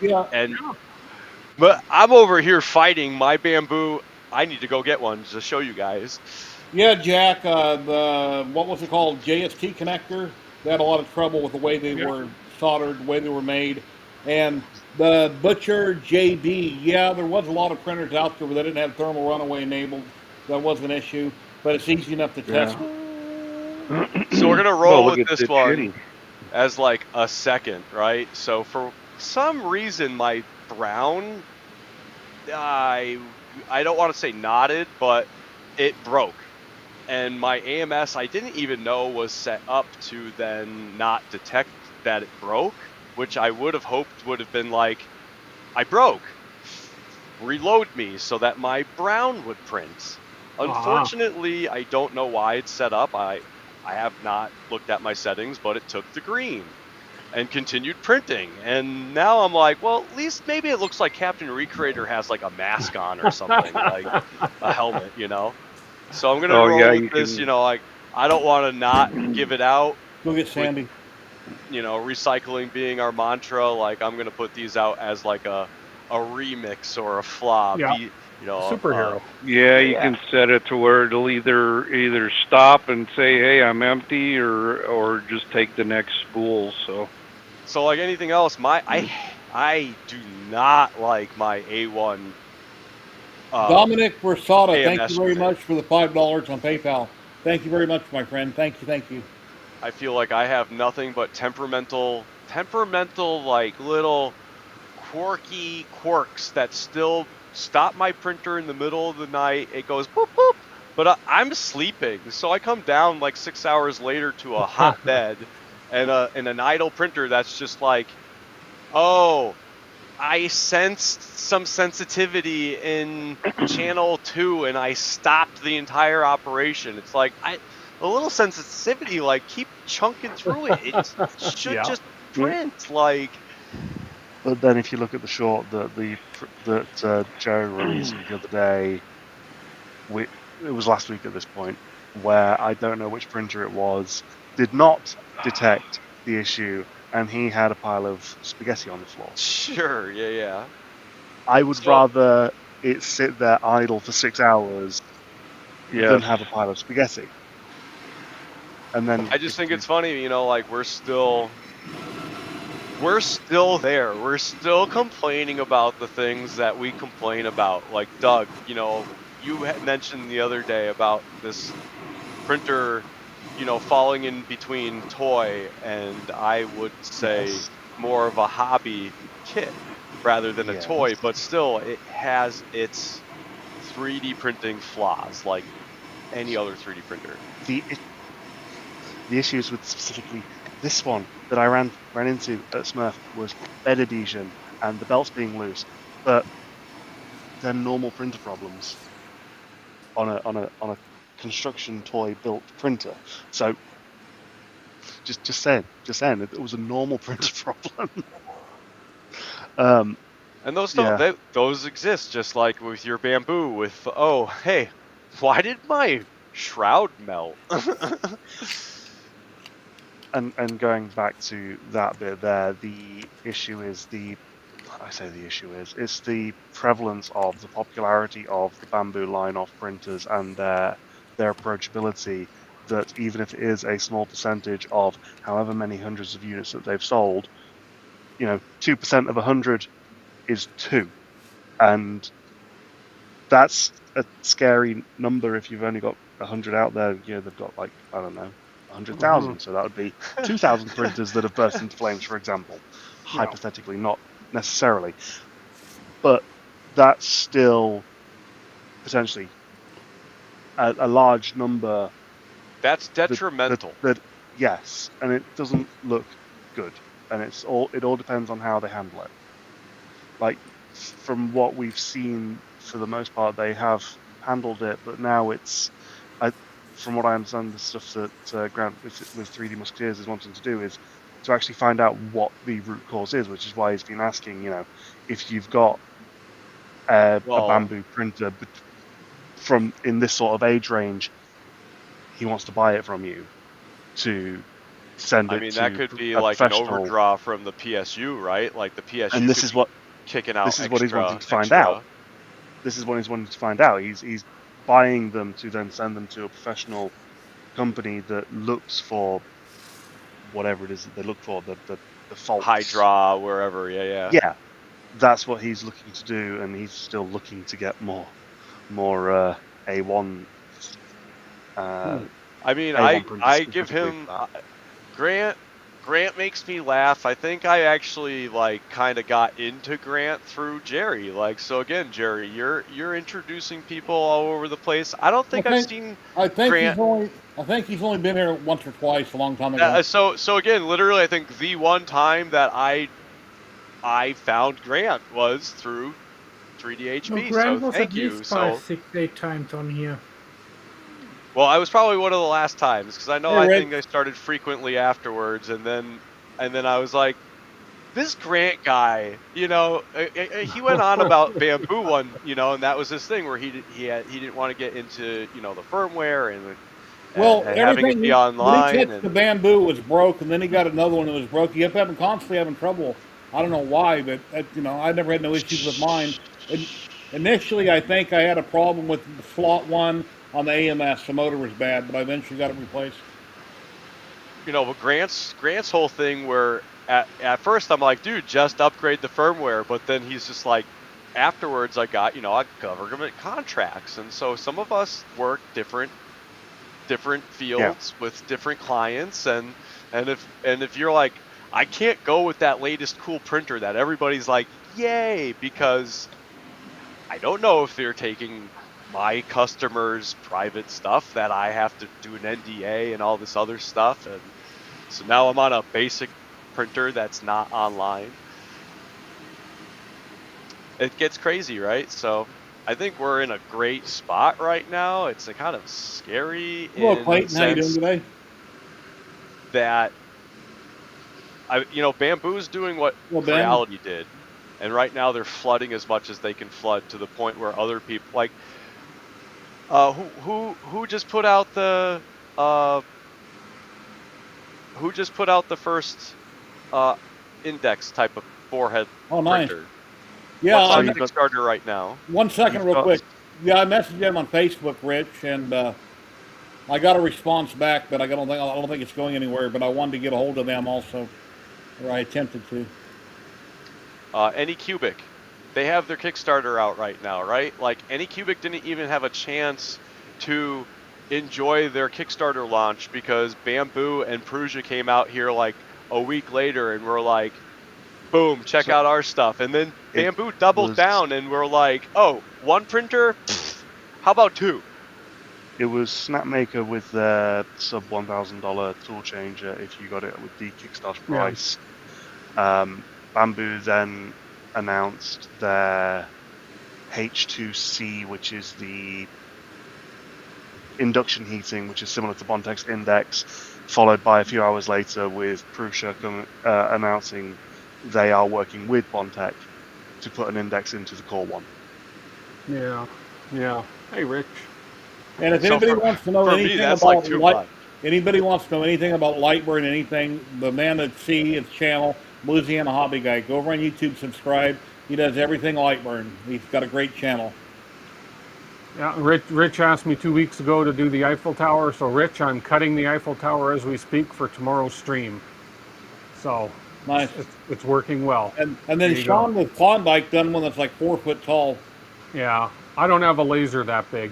but I'm over here fighting my Bamboo. I need to go get one to show you guys. Yeah, Jack, what was it called? JST connector. They had a lot of trouble with the way they were soldered, the way they were made. And the Butcher JB, there was a lot of printers out there that didn't have thermal runaway enabled. That was an issue, but it's easy enough to test. So we're gonna roll with this one as like a second, right? So for some reason, my brown, I don't want to say knotted, but it broke. and my AMS I didn't even know was set up to then not detect that it broke, which I would have hoped would have been like, I broke, reload me so that my brown would print. Unfortunately, I don't know why it's set up. I have not looked at my settings, but it took the green and continued printing. And now I'm like, well, at least maybe it looks like Captain Recreator has like a mask on or something, like a helmet, you know? So I'm gonna Oh yeah, roll with you this, you can. know, like I don't want to not give it out Go get with, Sandy. you know, recycling being our mantra. Like I'm gonna put these out as like a remix or a flaw, Yeah, you know, superhero. Yeah, yeah, you yeah. can set it to where it'll either stop and say, "Hey, I'm empty," or just take the next spool. So So like anything else, I do not like my A1 Dominic Versada, thank you AMS very unit. much for the $5 on PayPal. Thank you very much, my friend. Thank you, thank you. I feel like I have nothing but temperamental like little quirky quirks that still stop my printer in the middle of the night. It goes boop boop, but I'm sleeping, so I come down like 6 hours later to a hot bed and an idle printer that's just like, oh, I sensed some sensitivity in channel 2 and I stopped the entire operation. It's like a little sensitivity, like keep chunking through it. It should Yeah. just print like. But then if you look at the short that Joe released the other day, it was last week at this point, where I don't know which printer it was, did not detect the issue, and he had a pile of spaghetti on the floor. Sure, yeah, yeah. I would So rather it sit there idle for 6 hours than yes, have a pile of spaghetti. And then I just think it's funny, you know, like we're still there. We're still complaining about the things that we complain about. Like Doug, you know, you had mentioned the other day about this printer, you know, falling in between toy and I would say yes, more of a hobby kit rather than a yes, toy, but still it has its 3D printing flaws like any other 3D printer. the the issues with specifically this one that I ran into at Smurf was bed adhesion and the belts being loose, but they're normal printer problems on a construction toy built printer. So just saying it was a normal printer problem. um, And those don't yeah, those exist just like with your bamboo with, oh, hey, why did my shroud melt? and going back to that bit there, the issue is I say the issue is it's the prevalence of the popularity of the bamboo line off printers and their approachability, that even if it is a small percentage of however many hundreds of units that they've sold, 2% of 100 is 2, and that's a scary number. If you've only got 100 out there, they've got, like, I don't know, Hmm. 100,000, so that would be 2,000 printers that have burst into flames, for example, Yeah. hypothetically, not necessarily, but that's still potentially a large number. That's that that detrimental. that Yes, and it doesn't look good, and it all depends on how they handle it. Like, from what we've seen, for the most part, they have handled it, but now I, from what I understand, the stuff that Grant with 3D Musketeers is wanting to do is to actually find out what the root cause is, which is why he's been asking, if you've got a Well, bamboo printer from in this sort of age range, he wants to buy it from you to send I it mean that to could be a like an professional. overdraw from the PSU, right? Like the And PSU could be kicking out this is what he's wanting to find out. extra. This is what he's wanting to find out. He's buying them to then send them to a professional company that looks for whatever it is that they look for, the faults. Hydra, wherever, yeah, yeah. Yeah, that's what he's looking to do, and he's still looking to get more A1 Hmm. uh, I mean, A1 printers I give specifically him for that. Grant Grant makes me laugh. I think I actually like kind of got into Grant through Jerry. Like, so again, Jerry, you're introducing people all over the place. I don't I think I've think seen I think Grant. he's only been here once or twice a long time ago. So again, literally, I think the one time that I found Grant was through No, 3DHP. Grant So was at thank you. least five, So 6, 8 times on here. well, I was probably one of the last times because I know Hey, I Rich. think I started frequently afterwards, and then I was like, this Grant guy, he went on about bamboo one, and that was his thing where he didn't want to get into the firmware and and, Well, and having it everything be when he online touched the and bamboo was broke, and then he got another one that was broke. He kept constantly having trouble. I don't know why, but I never had no issues with mine. And initially, I think I had a problem with the slot one on the AMS. The motor was bad, but I eventually got it replaced. but Grant's whole thing where at first I'm like, dude, just upgrade the firmware, but then he's just like, afterwards I got government contracts, and so some of us work different Yeah. fields with different clients, and if you're like, I can't go with that latest cool printer that everybody's like, yay, because I don't know if they're taking my customers' private stuff that I have to do an NDA and all this other stuff, and so now I'm on a basic printer that's not online. It gets crazy, right? So I think we're in a great spot right now. It's a kind of scary Hello, in the Clayton. How you doing sense today? that Bamboo's doing what Well, Ben. Creality did, and right now they're flooding as much as they can flood to the point where other people like who just put out the uh who just put out the first uh index type of forehead Oh, nice. printer. Yeah, What's So on you've got Kickstarter right now? 1 second, you've real got quick. Yeah, I messaged him on Facebook, Rich, and I got a response back, but I don't think it's going anywhere. But I wanted to get a hold of them also, or I attempted to. Anycubic, they have their Kickstarter out right now, right? Like Anycubic didn't even have a chance to enjoy their Kickstarter launch because Bamboo and Prusa came out here like a week later and were like, boom, check so out our stuff. And then it Bamboo doubled was down and we're like, oh, one printer? Pfft, how about two? it was Snapmaker with their sub $1,000 tool changer if you got it with the Kickstarter Yeah. price. Bamboo then announced their H2C, which is the induction heating, which is similar to Bontex Index, followed by a few hours later with Prusa announcing they are working with Bontech to put an index into the Core One. Yeah. Yeah. Hey, Rich. And if So anybody wants to know for me, anything that's like about too much. anybody wants to know anything about Lightburn, anything, the man at sea, his channel, Louisiana Hobby Guy, go over on YouTube, subscribe. He does everything Lightburn. He's got a great channel. Yeah, Rich asked me 2 weeks ago to do the Eiffel Tower. So, Rich, I'm cutting the Eiffel Tower as we speak for tomorrow's stream. So, Nice. it's working well. And There then you go. Sean with Klondike done one that's like 4 foot tall. Yeah, I don't have a laser that big.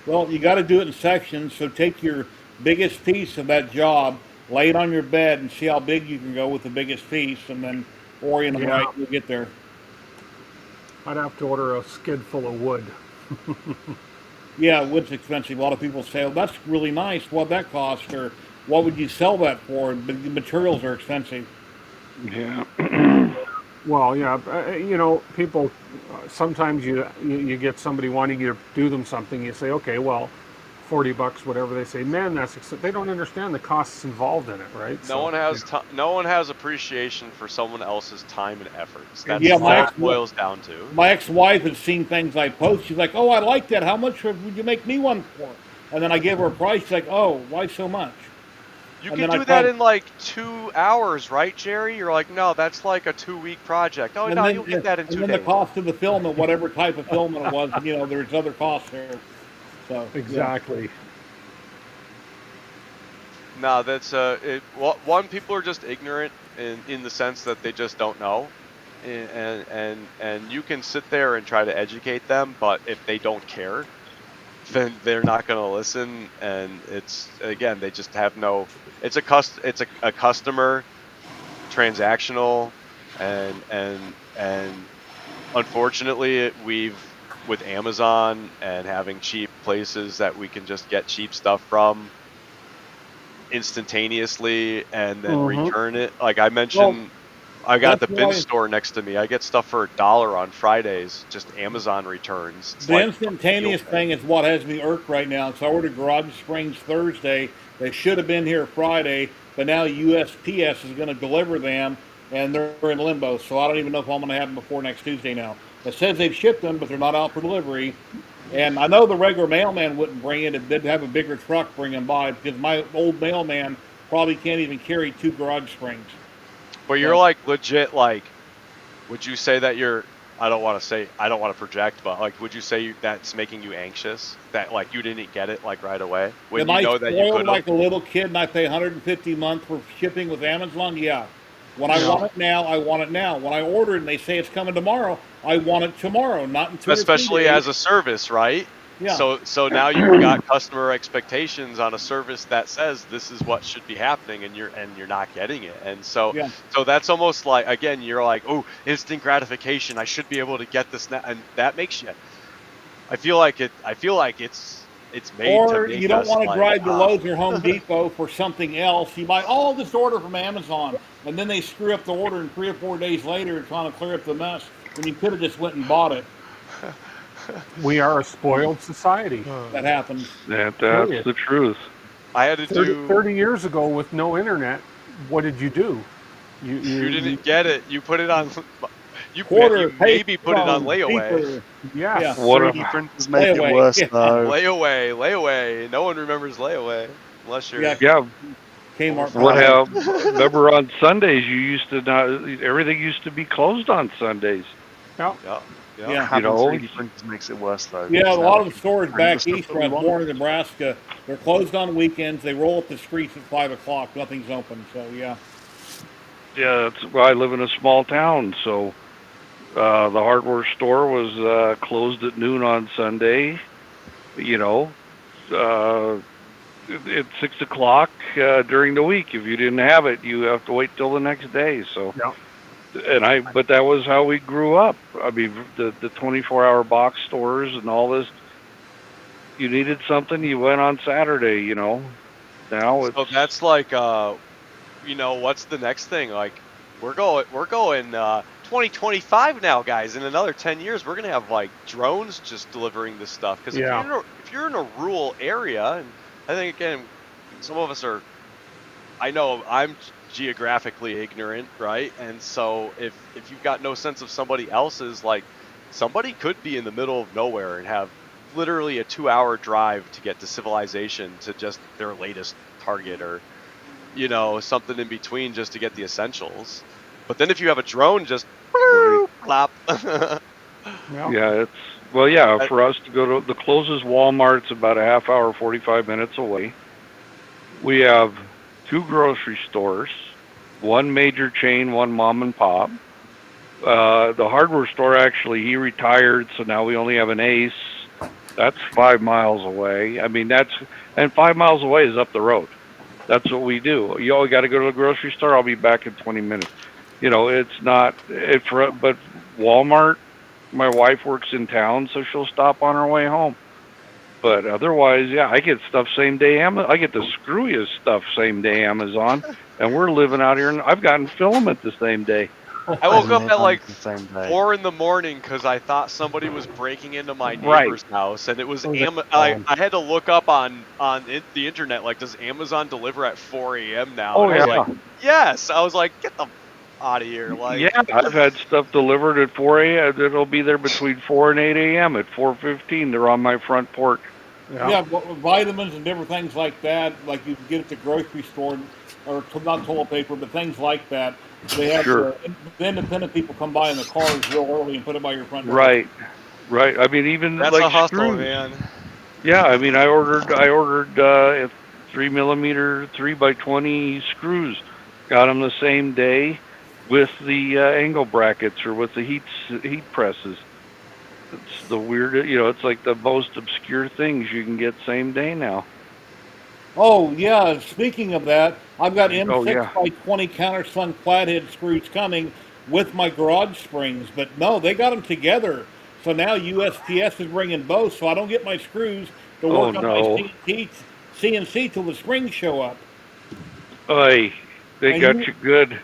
Well, you got to do it in sections. So take your biggest piece of that job, lay it on your bed, and see how big you can go with the biggest piece, and then orient them Yeah. right. You'll get there. I'd have to order a skid full of wood. Yeah, wood's expensive. A lot of people say, "Well, that's really nice. What'd that cost?" Or "What would you sell that for?" But the materials are expensive. Yeah. Well, yeah, people. Sometimes you get somebody wanting you to do them something. You say, okay, well, $40, whatever they say. Man, they don't understand the costs involved in it, right? No one has appreciation for someone else's time and efforts. That's Yeah, all it boils down to. my ex-wife has seen things I post. She's like, "Oh, I like that. How much would you make me one for?" And then I give her a price. She's like, "Oh, why so much?" You And can then I do that tried- in like 2 hours, right, Jerry? You're like, no, that's like a 2-week project. Oh, And no, then, you'll get that in and 2 then days. the cost of the film and whatever type of film it was, there's other costs there. So yeah. Exactly. No, that's one. People are just ignorant in the sense that they just don't know, and you can sit there and try to educate them, but if they don't care, then they're not going to listen. And it's again, they just have no. It's a customer transactional, and unfortunately, we've with Amazon and having cheap places that we can just get cheap stuff from instantaneously and then return it. Like I Well, mentioned, I got that's the bin why store next to me. I get stuff for $1 on Fridays, just Amazon returns. It's the like a steal instantaneous thing. thing is what has me irked right now. So I ordered garage springs Thursday. They should have been here Friday, but now USPS is going to deliver them, and they're in limbo. So I don't even know if I'm going to have them before next Tuesday now. It says they've shipped them, but they're not out for delivery. And I know the regular mailman wouldn't bring it. It did have a bigger truck bring them by because my old mailman probably can't even carry 2 garage springs. But you're So like legit, like, would you say that you're, I don't want to project, but like, would you say that's making you anxious that like you didn't get it like right away when am you I know that you spoiled could have? like a little kid and I pay 150 a month for shipping with Amazon? Yeah. When I Yeah. want it now, I want it now. When I order it and they say it's coming tomorrow, I want it tomorrow, not in 2 or 3 Especially days. as a service, right? Yeah. So now you've got customer expectations on a service that says this is what should be happening, and you're not getting it. And so Yeah. so that's almost like, again, you're like, oh, instant gratification. I should be able to get this now, and that makes you. I feel like it's made to Or you make don't us want to like, drive to Lowe's or Home Depot for something else. You buy, oh, this order from Amazon, and then they screw up the order, and 3 or 4 days later, trying to clear up the mess when you could have just went and bought it. We are a spoiled society. That happens. That's Period. the truth. I had to 30, do. 30 years ago, with no internet, what did you do? You didn't get it. You put it on. You Quarter, maybe paper, put it on phone, layaway. paper. yes. Yeah. What 3D a, printers make it Layaway. worse Yeah. though. Layaway. No one remembers layaway unless you're Yeah. yeah. over Kmart What 40. product. remember on Sundays you used to not everything used to be closed on Sundays. Yeah. Yeah. Yeah. Yeah. Having know, 3D printers makes it worse though. Yeah, a because now lot we of the can stores print the back stuff east that where we I was want. born in Nebraska, they're closed on weekends. They roll up the streets at 5 o'clock. Nothing's open. So, yeah. Yeah, well, I live in a small town, so the hardware store was closed at noon on Sunday. You know, at 6 o'clock during the week. If you didn't have it, you have to wait till the next day. So, Yeah. but that was how we grew up. I mean, the 24-hour box stores and all this. You needed something, you went on Saturday. Now it's So that's like, what's the next thing? Like, we're going 2025 now, guys. In another 10 years, we're gonna have like drones just delivering this stuff. Because if Yeah. you're in a rural area, and I think again, some of us are. I know I'm geographically ignorant, right? And so if you've got no sense of somebody else's, like somebody could be in the middle of nowhere and have literally a 2-hour drive to get to civilization to just their latest target, or something in between just to get the essentials. But then if you have a drone, just clap. Yeah. yeah, for us to go to the closest Walmart's about a half hour, 45 minutes away. We have 2 grocery stores, 1 major chain, 1 mom and pop. The hardware store, actually, he retired, so now we only have an Ace. That's 5 miles away. I mean, and 5 miles away is up the road. That's what we do. You all got to go to the grocery store. I'll be back in 20 minutes. It's not but Walmart. My wife works in town, so she'll stop on her way home. But otherwise, yeah, I get stuff same day. I get the screwiest stuff same day Amazon, and we're living out here, and I've gotten filament the same day. I woke up at like The same day. 4 in the morning because I thought somebody was breaking into my Right. neighbor's house, and it was Oh, that's I fun. had to look up on the internet, like, does Amazon deliver at 4 a.m. now? Oh, And I was yeah. like, yes. I was like, get the out of here, like. Yeah, I've had stuff delivered at 4 a.m. It'll be there between 4 and 8 a.m. At 4:15, they're on my front porch. Yeah, vitamins and different things like that, like you can get at the grocery store, or not toilet paper, but things like that. They have Sure. the independent people come by in the cars real early and put it by your front door. Right. I mean, even That's like a hustle, screws. man. Yeah, I mean, I ordered 3mm 3x20 screws. Got them the same day with the angle brackets or with the heat presses. It's the weirdest, it's like the most obscure things you can get same day now. Oh yeah, speaking of that, I've got Oh M6 yeah. by 20 countersunk flathead screws coming with my garage springs, but no, they got them together. So now USPS is bringing both, so I don't get my screws to Oh work on my no. CNC till the springs show up. Oy, they And got you good.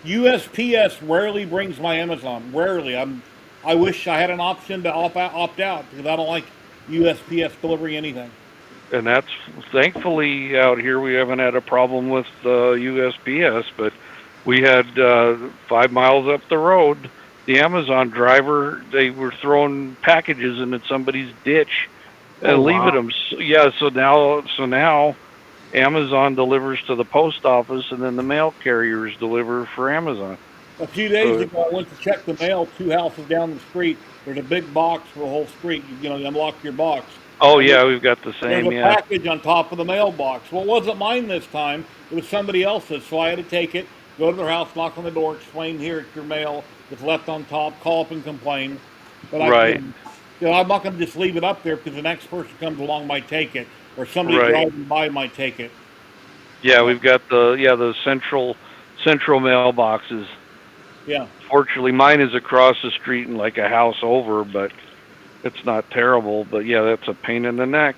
USPS rarely brings my Amazon. Rarely. I wish I had an option to opt out because I don't like USPS delivering anything. And that's thankfully out here we haven't had a problem with USPS, but we had 5 miles up the road. The Amazon driver, they were throwing packages into somebody's ditch Oh and leaving wow. them. Yeah, so now Amazon delivers to the post office, and then the mail carriers deliver for Amazon. A few days So, ago, I went to check the mail 2 houses down the street. There's a big box for the whole street. You unlock your box. oh And yeah, we've got the there's same. a Yeah, package on top of the mailbox. Well, it wasn't mine this time. It was somebody else's. So I had to take it, go to their house, knock on the door, explain, here, it's your mail. It's left on top. Call up and complain. But right, I'm not going to just leave it up there because the next person comes along might take it, or somebody right. driving by might take it. Yeah, So, we've got the central mailboxes. yeah. Fortunately, mine is across the street and like a house over, but it's not terrible. But yeah, that's a pain in the neck.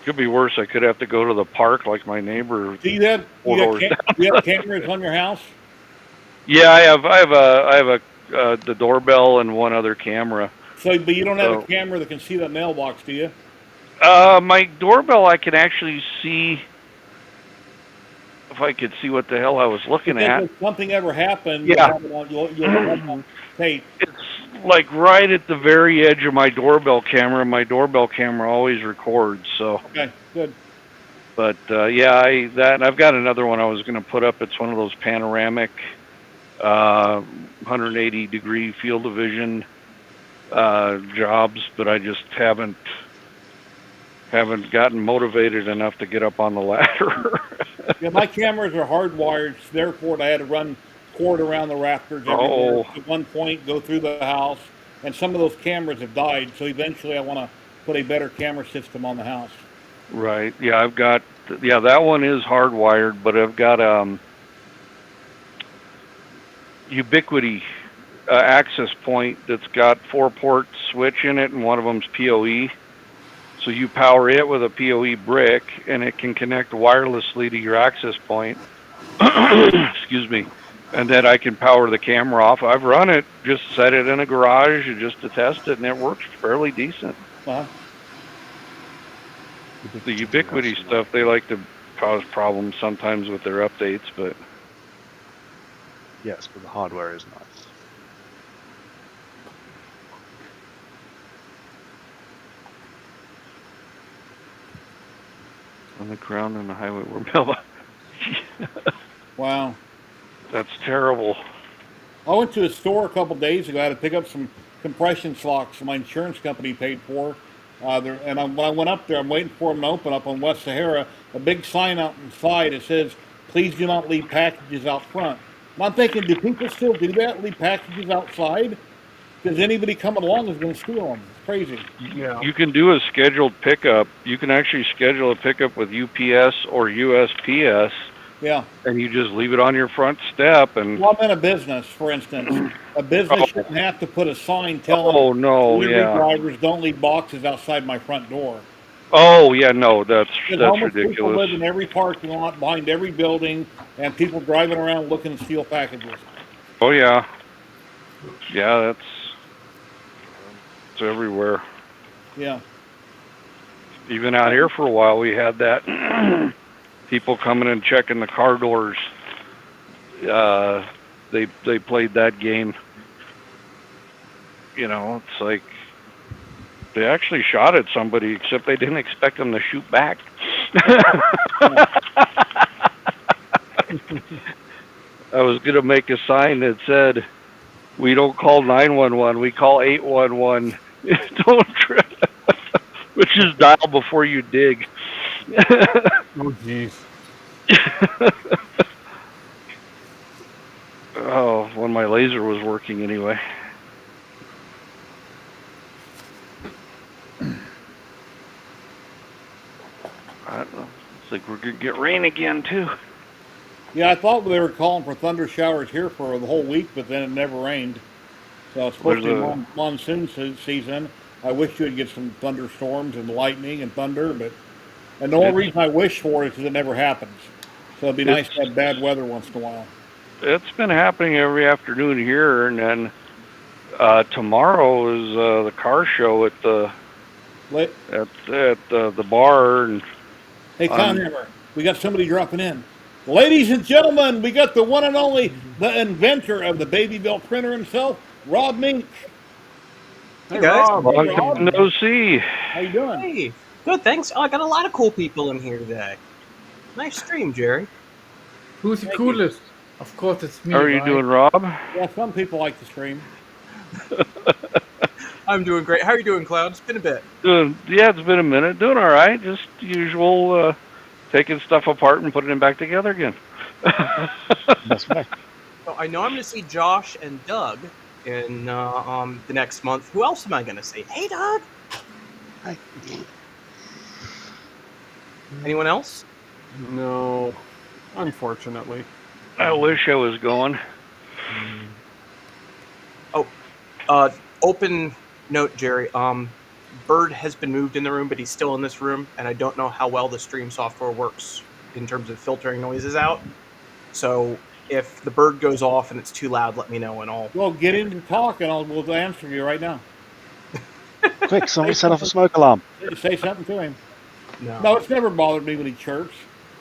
Could be worse. I could have to go to the park like my neighbor Do you have four doors down. you have cameras on your house? Yeah, I have the doorbell and one other camera. So, but you don't have a So, camera that can see that mailbox, do you? my doorbell I can actually see if I could see what the hell I was looking Because at. if something ever happened, Yeah. you'll have it on tape. It's like right at the very edge of my doorbell camera. My doorbell camera always records. So, Okay, good. but yeah, I've got another one I was going to put up. It's one of those panoramic, 180-degree field of vision jobs, but I just haven't gotten motivated enough to get up on the ladder. Yeah, my cameras are hardwired, so therefore I had to run cord around the rafters everywhere. Oh, At one point, go through the house, and some of those cameras have died. So eventually, I want to put a better camera system on the house. right. Yeah, that one is hardwired, but I've got Ubiquity access point that's got 4-port switch in it, and one of them's PoE. So you power it with a PoE brick, and it can connect wirelessly to your access point. Excuse me. And then I can power the camera off. I've run it, just set it in a garage just to test it, and it works fairly decent. Uh-huh. The Ubiquity stuff, they like to cause problems sometimes with their updates, but Yes, but the hardware is nice. on the ground on the highway were mailbox. Wow. That's terrible. I went to a store a couple days ago. I had to pick up some compression socks my insurance company paid for. When I went up there, I'm waiting for them to open up on West Sahara. A big sign out inside. It says, "Please do not leave packages out front." And I'm thinking, do people still do that? Leave packages outside? Because anybody coming along is going to steal them. It's crazy. Yeah. You can do a scheduled pickup. You can actually schedule a pickup with UPS or USPS, Yeah. and you just leave it on your front step. And Well, I'm in a business, for instance. A business shouldn't have to put a sign telling oh no, delivery yeah. drivers don't leave boxes outside my front door. Oh yeah, no, that's Because homeless people ridiculous. live in every parking lot, behind every building, and people driving around looking to steal packages. Oh yeah, yeah, it's everywhere. Yeah. Even out here for a while, we had that. People coming and checking the car doors. They played that game. You know, it's like they actually shot at somebody, except they didn't expect them to shoot back. I was gonna make a sign that said, "We don't call 911, we call 811." Don't try, which is dial before you dig. Oh, jeez. Oh, when my laser was working anyway. like we're gonna get rain again too. Yeah, I thought they were calling for thunder showers here for the whole week, but then it never rained. So it's supposed There's to be a monsoon season. I wish you'd get some thunderstorms and lightning and thunder, and the only it's reason I wish for it is because it never happens. So it'd be nice to it's have bad weather once in a while. it's been happening every afternoon here, and then tomorrow is the car show at the Let, the bar, and hey, I'm Conhammer, we got somebody dropping in. Ladies and gentlemen, we got the one and only, the inventor of the baby belt printer himself, Rob Mink. Hey, guys. Rob. Hey, long Rob. time no see. How you doing? Hey, good, thanks. Oh, I got a lot of cool people in here today. Nice stream, Jerry. Who's the Thank you. coolest? Of course, it's me, How are you right? doing, Rob? Yeah, some people like to stream. I'm doing great. How are you doing, Cloud? It's been a bit. Yeah, it's been a minute. Doing all right. Just usual, taking stuff apart and putting it back together again. That's right. So I know I'm going to see Josh and Doug in the next month. Who else am I going to see? Hey, Doug. Hi. Anyone else? No, unfortunately. I wish I was going. Oh, open note, Jerry. Bird has been moved in the room, but he's still in this room, and I don't know how well the stream software works in terms of filtering noises out. So if the bird goes off and it's too loud, let me know, and I'll. Well, get in to talk, and we'll answer you right now. Quick, somebody set off a smoke alarm. Say something to him. No. No, it's never bothered me when he chirps.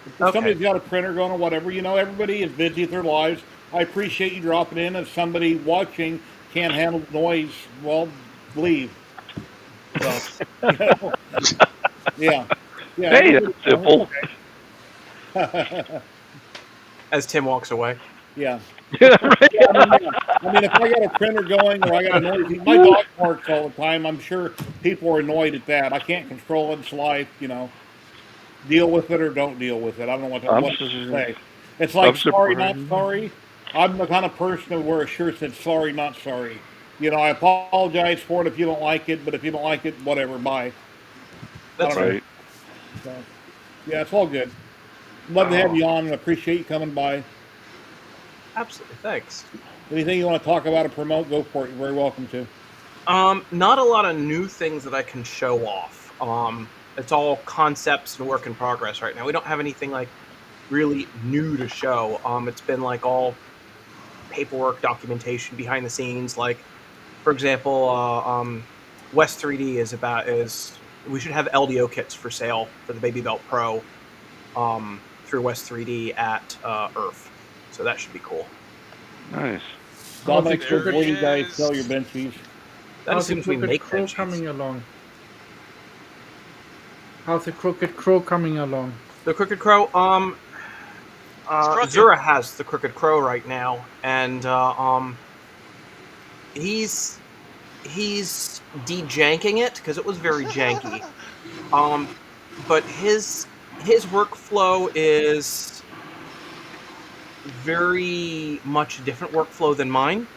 If Okay. somebody's got a printer going or whatever, everybody is busy with their lives. I appreciate you dropping in. If somebody watching can't handle the noise, well, leave. So, yeah. Hey, that's simple. Okay. As Tim walks away. Yeah. Yeah, right. I mean, if I got a printer going or I got a noisy, my dog barks all the time. I'm sure people are annoyed at that. I can't control it. It's life, Deal with it or don't deal with it. I don't know what to say. It's like sorry, not sorry. I'm the kind of person who wear a shirt that says sorry, not sorry. I apologize for it if you don't like it, but if you don't like it, whatever, bye. That's Right. So, yeah, it's all good. Love to have you on and appreciate you coming by. Absolutely. Thanks. Anything you want to talk about or promote, go for it. You're very welcome to. Not a lot of new things that I can show off. It's all concepts and work in progress right now. We don't have anything like really new to show. It's been like all paperwork, documentation, behind the scenes. Like, for example, West 3D is we should have LDO kits for sale for the Baby Belt Pro through West 3D at Earth. So that should be cool. Nice. Dominic, There where do you guys sell your benchies? That How's the assumes we Crooked make Crow benchies. coming along? How's the Crooked Crow coming along? The Crooked Crow, Zura has the Crooked Crow right now, and he's de-janking it because it was very janky. But his workflow is very much a different workflow than mine.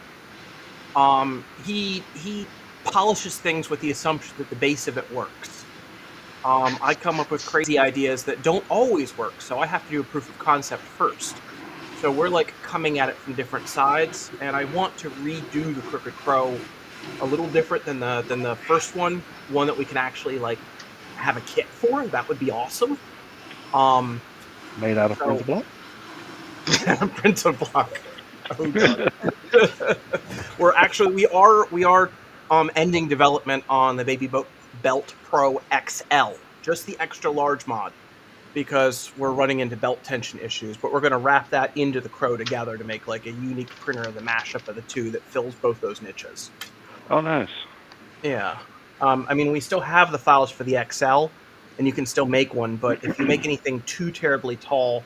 He polishes things with the assumption that the base of it works. I come up with crazy ideas that don't always work, so I have to do a proof of concept first. So we're like coming at it from different sides, and I want to redo the Crooked Crow a little different than the first one that we can actually like have a kit for. That would be awesome. Made out of printer block? Printer block. Oh god. we are ending development on the Baby Belt Pro XL, just the extra large mod, because we're running into belt tension issues. But we're going to wrap that into the Crow together to make like a unique printer of the mashup of the two that fills both those niches. Oh, nice. Yeah. I mean, we still have the files for the XL, and you can still make one, but if you make anything too terribly tall,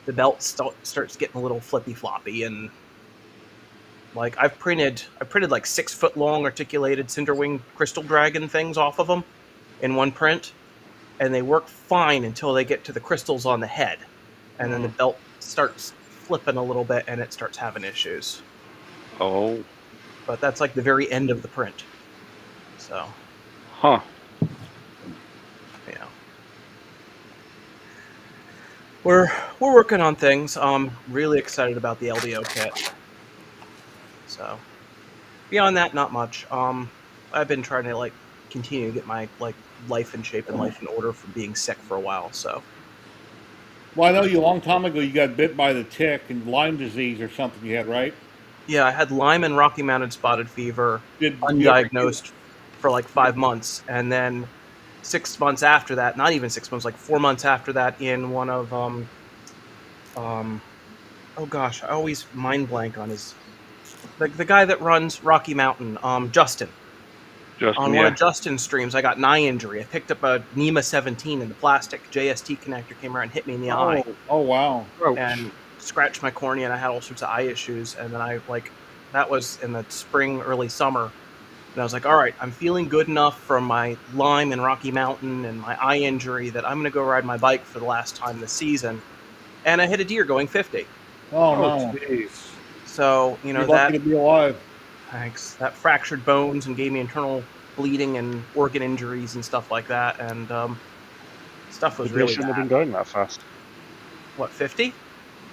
the belt starts getting a little flippy floppy, and like I printed like 6 foot long articulated Cinderwing Crystal Dragon things off of them in one print, and they work fine until they get to the crystals on the head, and then the belt starts flipping a little bit and it starts having issues. Oh. But that's like the very end of the print. So. Huh. Yeah. we're working on things. Really excited about the LDO kit. So beyond that, not much. I've been trying to like continue to get my like life in shape and life in order from being sick for a while. So Well, I know you a long time ago you got bit by the tick and Lyme disease or something you had, right? yeah, I had Lyme and Rocky Mountain spotted fever, Did you ever get undiagnosed for like 5 months, and then 6 months after that, not even 6 months, like 4 months after that, in one of oh gosh, I always mind blank on his the guy that runs Rocky Mountain, Justin. Justin, On one yeah. of Justin's streams, I got an eye injury. I picked up a NEMA 17 and the plastic JST connector came around and hit me in the eye Oh, wow. and scratched my cornea, and I had all sorts of eye issues. And then that was in the spring, early summer. And I was like, all right, I'm feeling good enough from my Lyme and Rocky Mountain and my eye injury that I'm going to go ride my bike for the last time this season. And I hit a deer going 50. Oh, Oh, no. jeez. So, you know, You're lucky to be alive. thanks. That fractured bones and gave me internal bleeding and organ injuries and stuff like that. And stuff was The deer really shouldn't have bad. been going that fast. What, 50?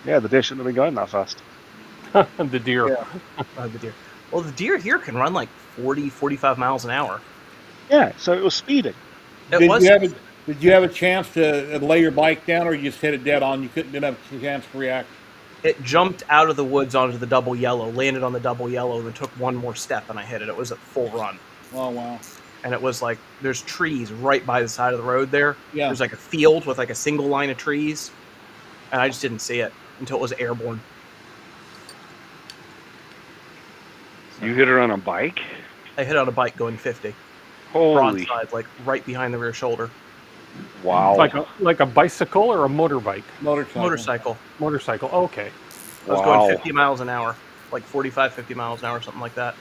Yeah, the deer shouldn't have been going that fast. The deer. The deer. Well, the deer here can run like 40, 45 miles an hour. Yeah, so it was speeding. It Did was. you have a chance to lay your bike down, or you just hit it dead on? You didn't have a chance to react. It jumped out of the woods onto the double yellow, landed on the double yellow, and then took one more step, and I hit it. It was at full run. Oh, wow. And it was like, there's trees right by the side of the road there. Yeah. There's like a field with like a single line of trees, and I just didn't see it until it was airborne. You hit her on a bike? I hit on a bike going 50. Holy, Broadside, like right behind the rear shoulder. wow. Like a bicycle or a motorbike? Motorcycle. Motorcycle. Okay. I was Wow. going 50 miles an hour, like 45, 50 miles an hour, something like that.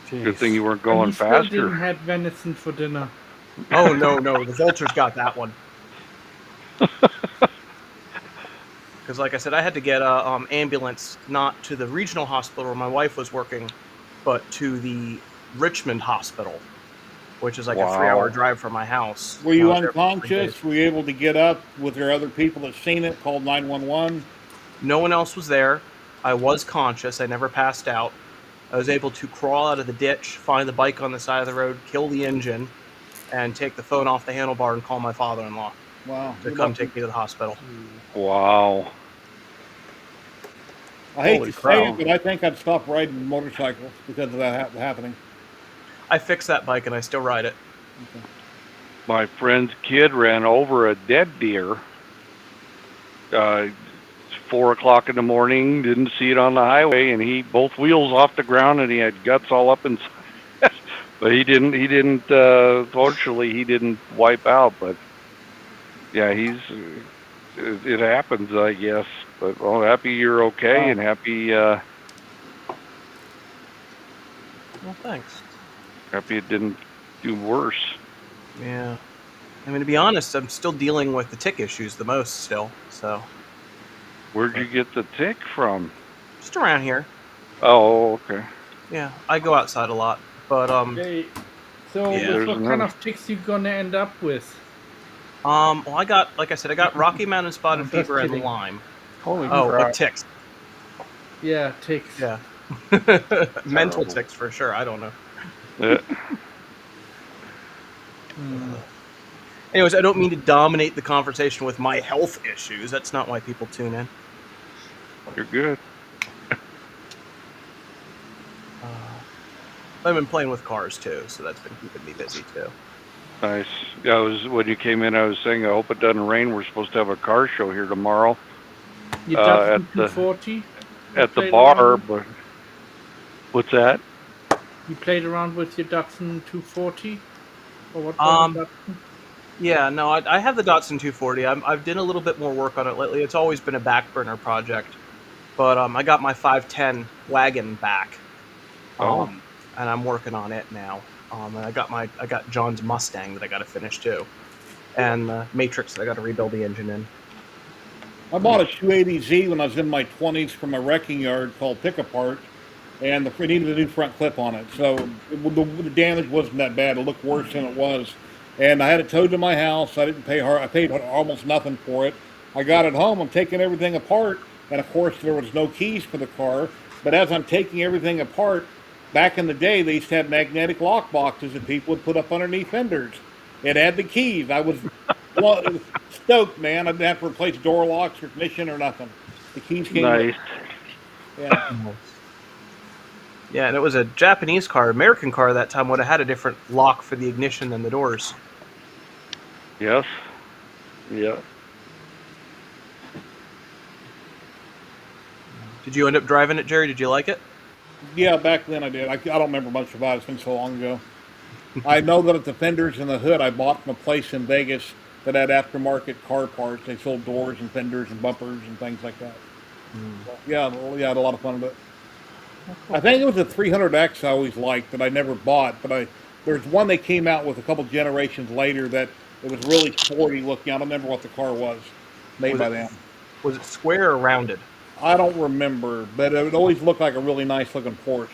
Good thing you weren't And going you still faster. didn't have venison for dinner. Oh, no, the vultures got that one. Because, like I said, I had to get a ambulance not to the regional hospital where my wife was working, but to the Richmond hospital, which is like a Wow. 3-hour drive from my house. Were you I was there for 3 unconscious? days. Were you able to get up? Was there other people that seen it, called 911? No one else was there. I was conscious. I never passed out. I was able to crawl out of the ditch, find the bike on the side of the road, kill the engine, and take the phone off the handlebar and call my father-in-law Wow. to come take me to the hospital. Wow. I hate Holy to say crap. it, but I think I'd stop riding motorcycles because of that happening. I fixed that bike and I still ride it. My friend's kid ran over a dead deer. 4 o'clock in the morning, didn't see it on the highway, and both wheels off the ground, and he had guts all up inside. But he didn't, fortunately, he didn't wipe out, but yeah, it happens, I guess. But well, happy you're okay, and happy, Well, thanks. happy it didn't do worse. Yeah. I mean, to be honest, I'm still dealing with the tick issues the most still, so. Where'd you get the tick from? Just around here. Oh, okay. Yeah, I go outside a lot, but Okay. So Yeah. with what kind another- of ticks you gonna end up with? well, I got, like I said, I got Rocky Mountain spotted I'm just fever and kidding. Lyme. Holy Oh, crap. with ticks. Yeah, ticks. Yeah. Mental ticks for sure. I don't know. Yeah. Anyways, I don't mean to dominate the conversation with my health issues. That's not why people tune in. You're good. I've been playing with cars too, so that's been keeping me busy too. Nice. When you came in, I was saying I hope it doesn't rain. We're supposed to have a car show here tomorrow Your at Datsun the 240? at the Played bar. around? But what's that? You played around with your Datsun 240? Or what kind of Datsun? Yeah, no, I have the Datsun 240. I've done a little bit more work on it lately. It's always been a back burner project, but I got my 510 wagon back, and I'm working on it now. And I got John's Mustang that I got to finish too, and Matrix that I got to rebuild the engine in. I bought a 280Z when I was in my 20s from a wrecking yard called Pick Apart, and it needed a new front clip on it. So the damage wasn't that bad. It looked worse than it was. And I had it towed to my house. I didn't pay hard. I paid almost nothing for it. I got it home. I'm taking everything apart, and of course there was no keys for the car. But as I'm taking everything apart, back in the day they used to have magnetic lock boxes that people would put up underneath fenders. It had the keys. I was stoked, man. I didn't have to replace door locks or ignition or nothing. The keys came with. Nice. Yeah. Yeah, and it was a Japanese car. American car at that time would have had a different lock for the ignition and the doors. Yes. Yeah. Did you end up driving it, Jerry? Did you like it? Yeah, back then I did. I don't remember much about it. It's been so long ago. I know that the fenders and the hood I bought from a place in Vegas that had aftermarket car parts. They sold doors and fenders and bumpers and things like that. So, yeah, well, yeah, I had a lot of fun with it. I think it was a 300X I always liked that I never bought, but there's one they came out with a couple generations later that it was really sporty looking. I don't remember what the car was made by them. Was it square or rounded? I don't remember, but it would always look like a really nice looking Porsche.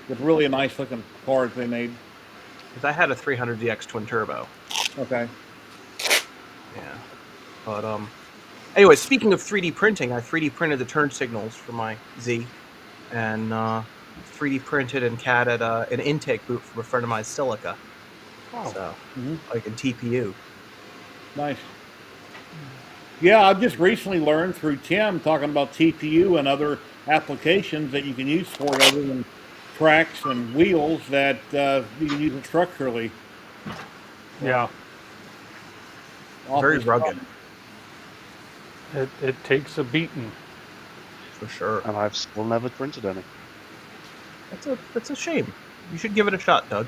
With really a nice looking car that they made. Because I had a 300ZX twin turbo. Okay. Yeah. But anyway, speaking of 3D printing, I 3D printed the turn signals for my Z, and 3D printed and CAD'd an intake boot from a friend of mine's Silica. Oh. So, like in TPU. Nice. Yeah, I've just recently learned through Tim talking about TPU and other applications that you can use for it other than tracks and wheels that you can use it structurally. Yeah. Very rugged. It takes a beating. For sure. And I've still never printed any. That's a shame. You should give it a shot, Doug.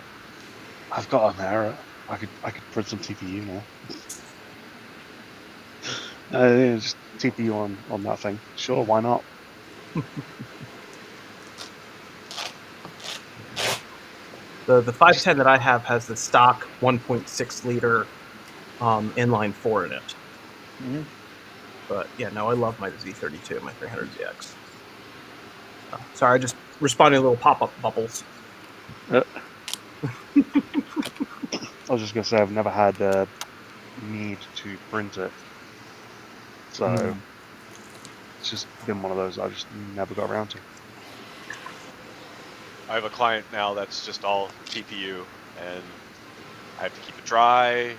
I've got an error. I could print some TPU now. Yeah, just TPU on that thing. Sure, why not? The 510 that I have has the stock 1.6 liter inline 4 in it. Mm-hmm. But yeah, no, I love my Z32, my 300ZX. Sorry, I just responding to little pop-up bubbles. I was just gonna say I've never had a need to print it, so it's just been one of those I just never got around to. I have a client now that's just all TPU, and I have to keep it dry.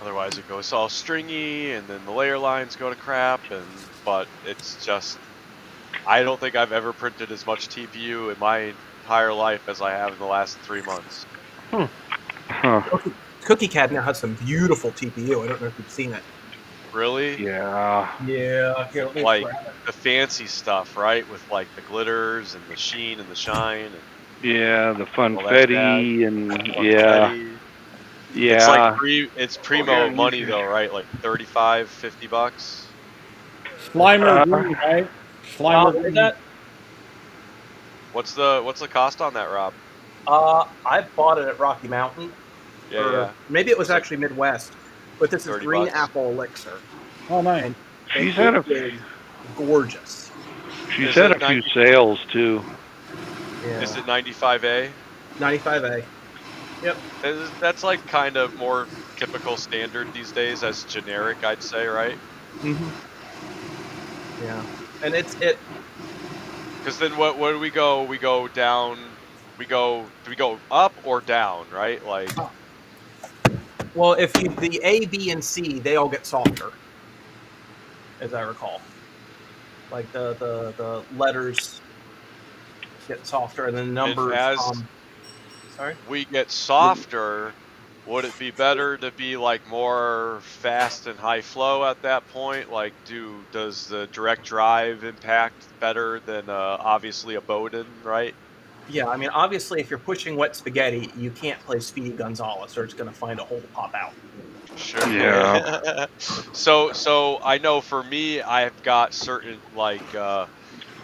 Otherwise, it goes all stringy, and then the layer lines go to crap. But it's just, I don't think I've ever printed as much TPU in my entire life as I have in the last 3 months. Huh. Cookie Cat now has some beautiful TPU. I don't know if you've seen it. Really? Yeah. Yeah. Like the fancy stuff, right? With like the glitters and the sheen and the shine. And Yeah, the that funfetti and confetti. yeah. It's like it's primo money though, right? Like $35, $50. Slimer green, right? Slimer green. That? What's the cost on that, Rob? I bought it at Rocky Mountain. Yeah. Maybe it was actually Midwest. But this is green $30. apple elixir. Oh, nice. And She's had a gorgeous. She's had a few sales too. Yeah. Is it 95A? 95A. Yep. That's like kind of more typical standard these days as generic, I'd say, right? Mm-hmm. Yeah. And it. Because then what do we go? We go down. Do we go up or down? Right? Like. Well, if the A, B, and C, they all get softer, as I recall. Like the letters get softer, and then the numbers. And as we get softer, would it be better to be like more fast and high flow at that point? Like, does the direct drive impact better than obviously a Bowden, right? Yeah, I mean, obviously, if you're pushing wet spaghetti, you can't play Speedy Gonzales, or it's going to find a hole to pop out. Sure. Yeah. So I know for me, I've got certain like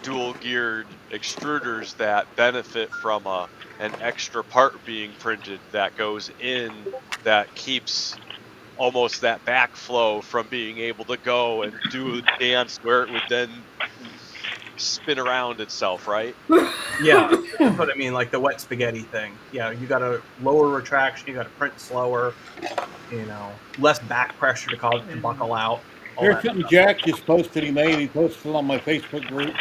dual geared extruders that benefit from an extra part being printed that goes in that keeps almost that backflow from being able to go and do a dance where it would then spin around itself, right? Yeah, but I mean, like the wet spaghetti thing. Yeah, you got to lower retraction, you got to print slower, less back pressure to cause it to buckle out. all Here's that something stuff. Jack just posted. He made. He posted it on my Facebook group.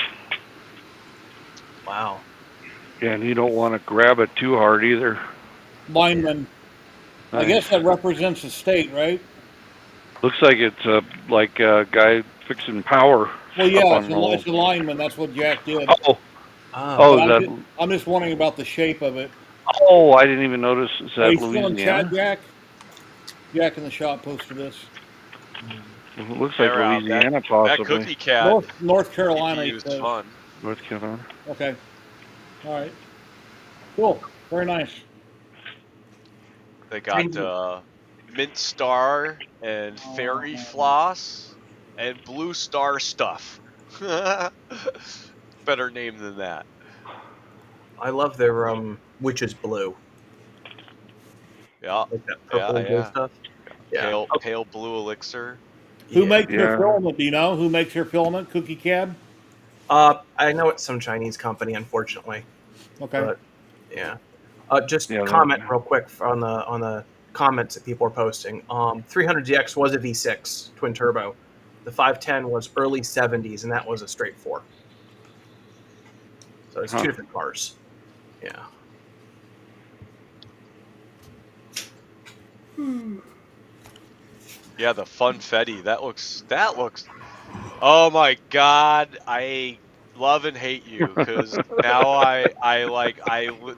Wow. Yeah, and you don't want to grab it too hard either. Lineman. I Nice. guess that represents the state, right? Looks like it's like a guy fixing power Well, up yeah, on the wall. it's a lineman. That's what Jack did. Oh, Oh. oh, But is that? I'm just wondering about the shape of it. Oh, I didn't even notice. Is Are that you still in chat, Louisiana? Jack? Jack in the shop posted this. It looks Hey, like Rob, Louisiana, that possibly. cookie cat North Carolina, he TPU is says. fun. North Carolina. Okay. All right. Cool. Very nice. They got mint star and fairy floss and blue star stuff. Better name than that. I love their witch's blue. Yeah, Like that purple and blue stuff. Yeah. Pale blue elixir. Who makes your Yeah. filament? Do you know who makes your filament? Cookie Cab. I know it's some Chinese company, unfortunately. Okay. But yeah. Just Yeah, comment real quick on the comments that people are posting. 300ZX was a V6 twin turbo. The 510 was early 70s, and that was a straight four. So it's two different cars. Yeah. Yeah, the funfetti. That looks. Oh my god, I love and hate you because now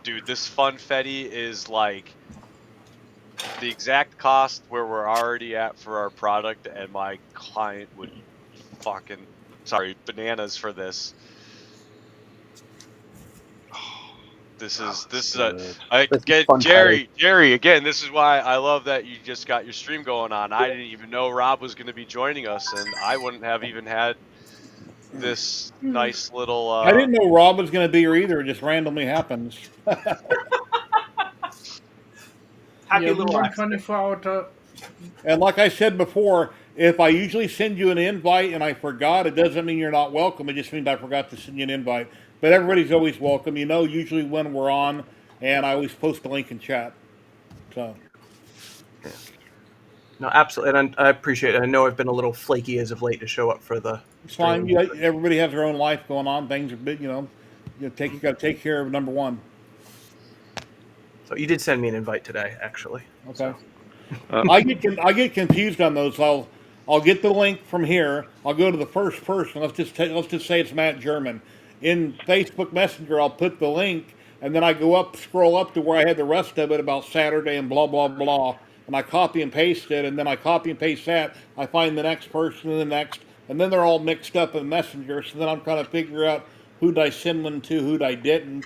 dude, this funfetti is like the exact cost where we're already at for our product, and my client would fucking bananas for this. This is Jerry again. This is why I love that you just got your stream going on. I didn't even know Rob was going to be joining us, and I wouldn't have even had this nice little. I didn't know Rob was going to be here either. It just randomly happens. Happy Yeah, we little run accident. 24-hour. And like I said before, if I usually send you an invite and I forgot, it doesn't mean you're not welcome. It just means I forgot to send you an invite. But everybody's always welcome. You know, usually when we're on, and I always post a link in chat. So. No, absolutely, and I appreciate it. I know I've been a little flaky as of late to show up for the It's stream. fine. Everybody has their own life going on. Things are big, you got to take care of number one. So you did send me an invite today, actually. Okay. So. I get confused on those. I'll get the link from here. I'll go to the first person. Let's just say it's Matt German. In Facebook Messenger, I'll put the link, and then I scroll up to where I had the rest of it about Saturday and blah blah blah, and I copy and paste it, and then I copy and paste that. I find the next person and the next, and then they're all mixed up in Messenger. So then I'm trying to figure out who'd I send one to, who'd I didn't.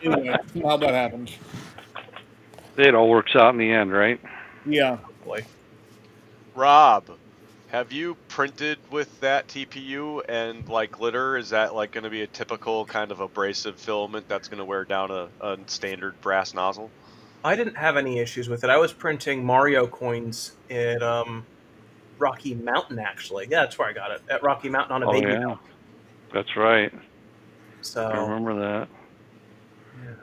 Anyway, you know how that happens. It all works out in the end, right? Yeah. Boy. Rob, have you printed with that TPU and like glitter? Is that like going to be a typical kind of abrasive filament that's going to wear down a standard brass nozzle? I didn't have any issues with it. I was printing Mario coins at Rocky Mountain, actually. Yeah, that's where I got it. At Rocky Mountain on a baby yeah. That's right. So I remember that.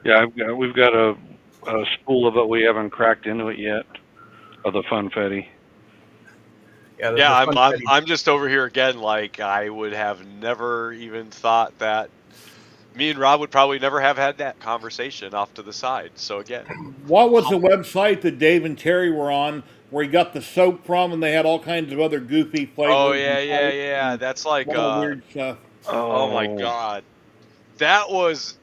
Yeah, we've got a spool of it. We haven't cracked into it yet. Of the funfetti. Yeah, I'm just over here again. Like I would have never even thought that. Me and Rob would probably never have had that conversation off to the side. So again, what was the website that Dave and Terry were on where he got the soap from, and they had all kinds of other goofy flavors? Oh yeah. That's like weird stuff. Oh my god, that was.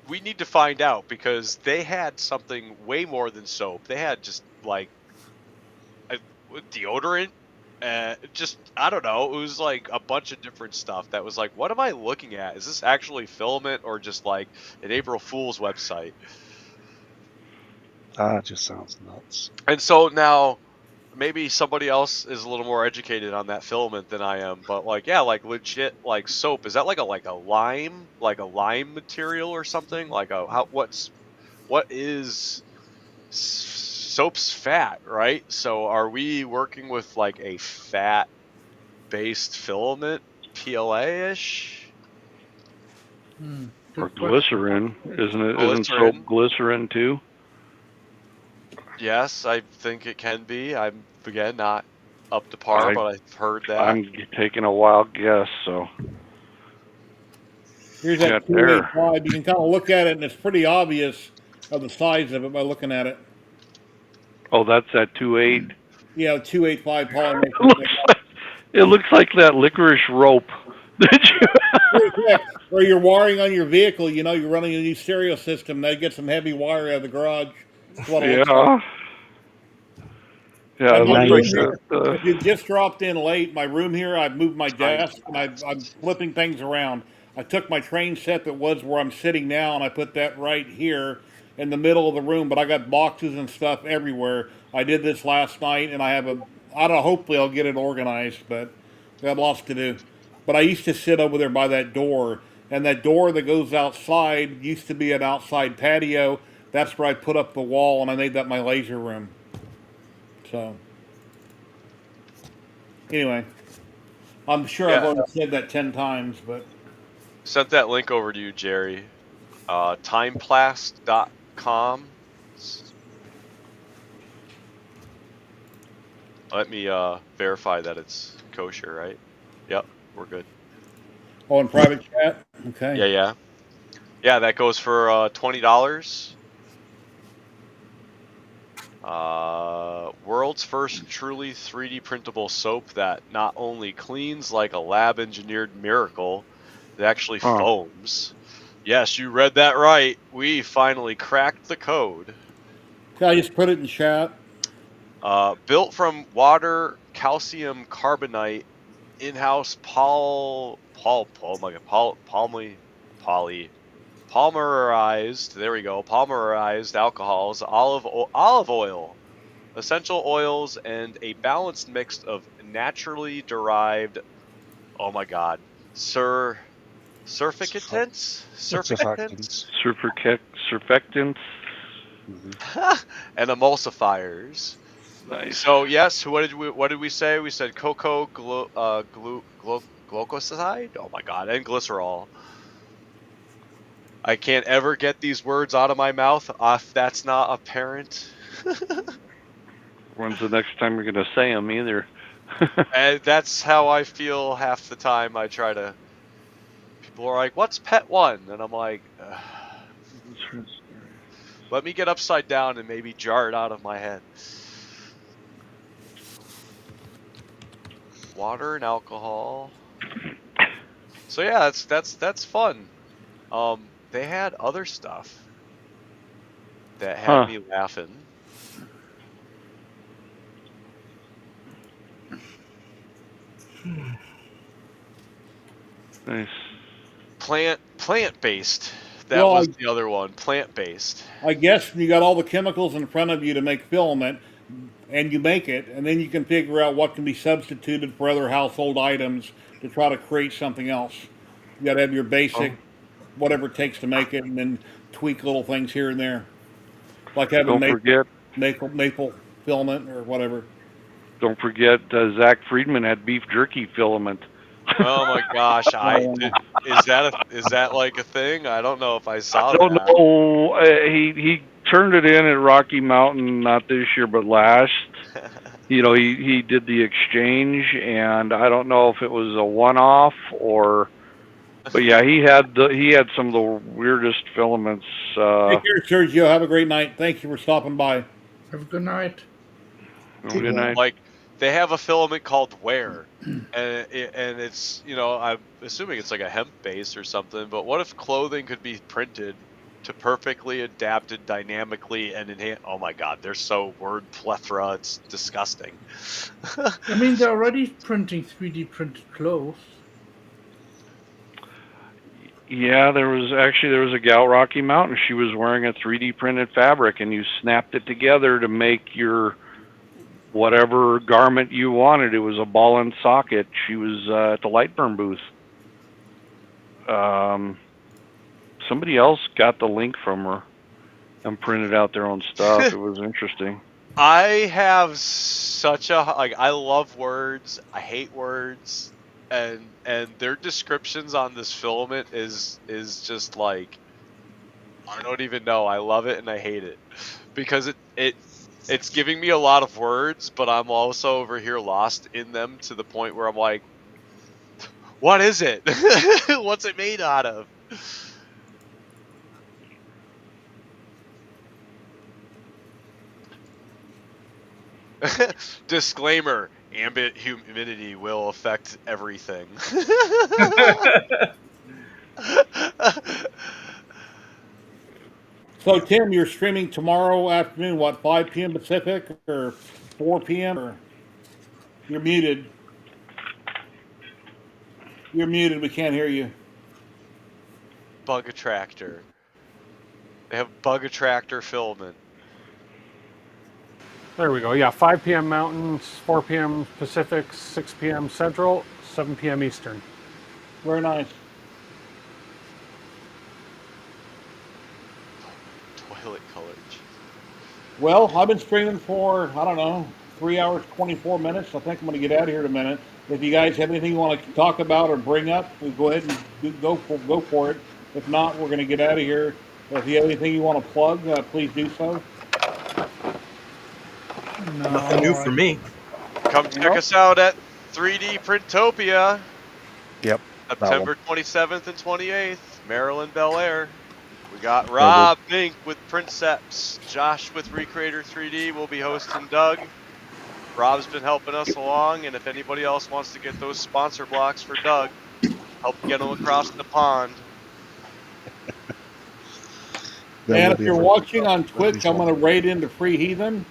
We need to find out because they had something way more than soap. They had just like a deodorant. Just I don't know. It was like a bunch of different stuff that was like, what am I looking at? Is this actually filament or just like an April Fool's website? That just sounds nuts. And so now maybe somebody else is a little more educated on that filament than I am, but like yeah, like legit like soap. Is that like a lime material or something? Like what is soap's fat, right? So are we working with like a fat based filament, PLA-ish? Or glycerin, isn't it? Isn't soap glycerin too? Yes, I think it can be. I'm again not up to par, I- but I've heard that. I'm taking a wild guess, so Here's yeah, that there. 285. You can kind of look at it, and it's pretty obvious of the size of it by looking at it. Oh, that's that 2.8. Yeah, 285 It polymer. looks like that licorice rope. Did you? Yeah, or you're wiring on your vehicle. You know, you're running a new stereo system. They get some heavy wire out of the garage. That's what it looks like. Yeah. Yeah, And it my looks room like Nice. here, that. if you just dropped in late, my room here, I've moved my Time desk and I'm lapse. flipping things around. I took my train set that was where I'm sitting now and I put that right here in the middle of the room, but I got boxes and stuff everywhere. I did this last night and I don't know, hopefully I'll get it organized, but I got lots to do. But I used to sit over there by that door, and that door that goes outside used to be an outside patio. That's where I put up the wall and I made that my laser room. So. Anyway, I'm sure I've Yeah, already said that 10 times, but sent that link over to you, Jerry. Timeplast.com. Let me verify that it's kosher, right? Yep, we're good. oh, in private chat? Okay. Yeah. Yeah, that goes for $20. World's first truly 3D printable soap that not only cleans like a lab engineered miracle, it actually Huh. foams. Yes, you read that right. We finally cracked the code. Can I just put it in chat? Built from water, calcium carbonate, in-house polymerized. There we go. Polymerized alcohols, olive oil, essential oils, and a balanced mix of naturally derived. Oh my God, surfactants, Surfactants. Surfactants. Mhm. and emulsifiers. Nice. So yes, what did we say? We said cocoa glucoside. Oh my God, and glycerol. I can't ever get these words out of my mouth if that's not apparent. When's the next time you're gonna say them? Either. And that's how I feel half the time. I try to. People are like, "What's Pet One?" And I'm like, "Let me get upside down and maybe jar it out of my head." Water and alcohol. So yeah, that's fun. They had other stuff that had Huh. me laughing. Nice. Plant based. That Well, was the other one. Plant based. I guess you got all the chemicals in front of you to make filament, and you make it, and then you can figure out what can be substituted for other household items to try to create something else. You got to have your basic, Oh, whatever it takes to make it, and then tweak little things here and there, like having don't forget. maple filament or whatever. Don't forget. Zach Friedman had beef jerky filament. Oh my gosh, Um, is that like a thing? I don't know if I I saw don't that. know. He turned it in at Rocky Mountain, not this year, but last. You know, he did the exchange, and I don't know if it was a one-off or, but yeah, he had some of the weirdest filaments. Take care, Sergio. Have a great night. Thank you for stopping by. Have a good night. Good night. Like they have a filament called wear, and it's I'm assuming it's like a hemp base or something. But what if clothing could be printed to perfectly adapted dynamically and enhance? Oh my God, they're so word plethora. It's disgusting. I mean, they're already printing 3D printed clothes. Yeah, there was a gal Rocky Mountain. She was wearing a 3D printed fabric, and you snapped it together to make your whatever garment you wanted. It was a ball and socket. She was at the Lightburn booth. Somebody else got the link from her and printed out their own stuff. It was interesting. I have such a I love words. I hate words, and their descriptions on this filament is just like I don't even know. I love it and I hate it because It's giving me a lot of words, but I'm also over here lost in them to the point where I'm like, what is it? What's it made out of? Disclaimer, ambient humidity will affect everything. So, Tim, you're streaming tomorrow afternoon, what, 5 p.m. Pacific or 4 p.m.? Or you're muted. You're muted. We can't hear you. Bug attractor. They have bug attractor filament. There we go. Yeah, 5 p.m. Mountain, 4 p.m. Pacific, 6 p.m. Central, 7 p.m. Eastern. Very nice. Toilet color. Well, I've been streaming for, I don't know, 3 hours, 24 minutes. I think I'm going to get out of here in a minute. If you guys have anything you want to talk about or bring up, we go ahead and go for it. If not, we're going to get out of here. If you have anything you want to plug, please do so. No, Nothing new all for right. me. Come check us out at 3D Printopia. Yep. That one. September 27th and 28th, Maryland, Bel Air. We got Rob Mink with Princeps, Josh with Recreator 3D. We'll be hosting Doug. Rob's been helping us along, and if anybody else wants to get those sponsor blocks for Doug, help get them across the pond. And if you're watching on Twitch, I'm going to raid into Free Heathen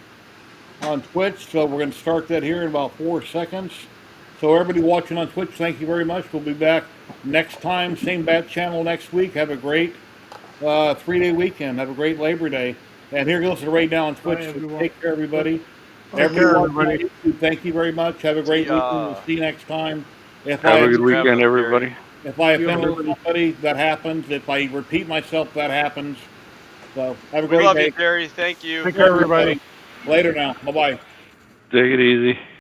on Twitch. So we're going to start that here in about 4 seconds. So everybody watching on Twitch, thank you very much. We'll be back next time, same bat channel next week. Have a great 3-day weekend. Have a great Labor Day. And here goes the raid now on Twitch. Bye, So everyone. take care, everybody. Take care, everybody. On YouTube, thank you very much. Have a great See ya. weekend. We'll see you next time. If Have I a good weekend, everybody. If I You offended all. somebody, that happens. If I repeat myself, that happens. So have a We great love day. you, Jerry. Thank you. Take care, everybody. Later now. Bye bye. Take it easy.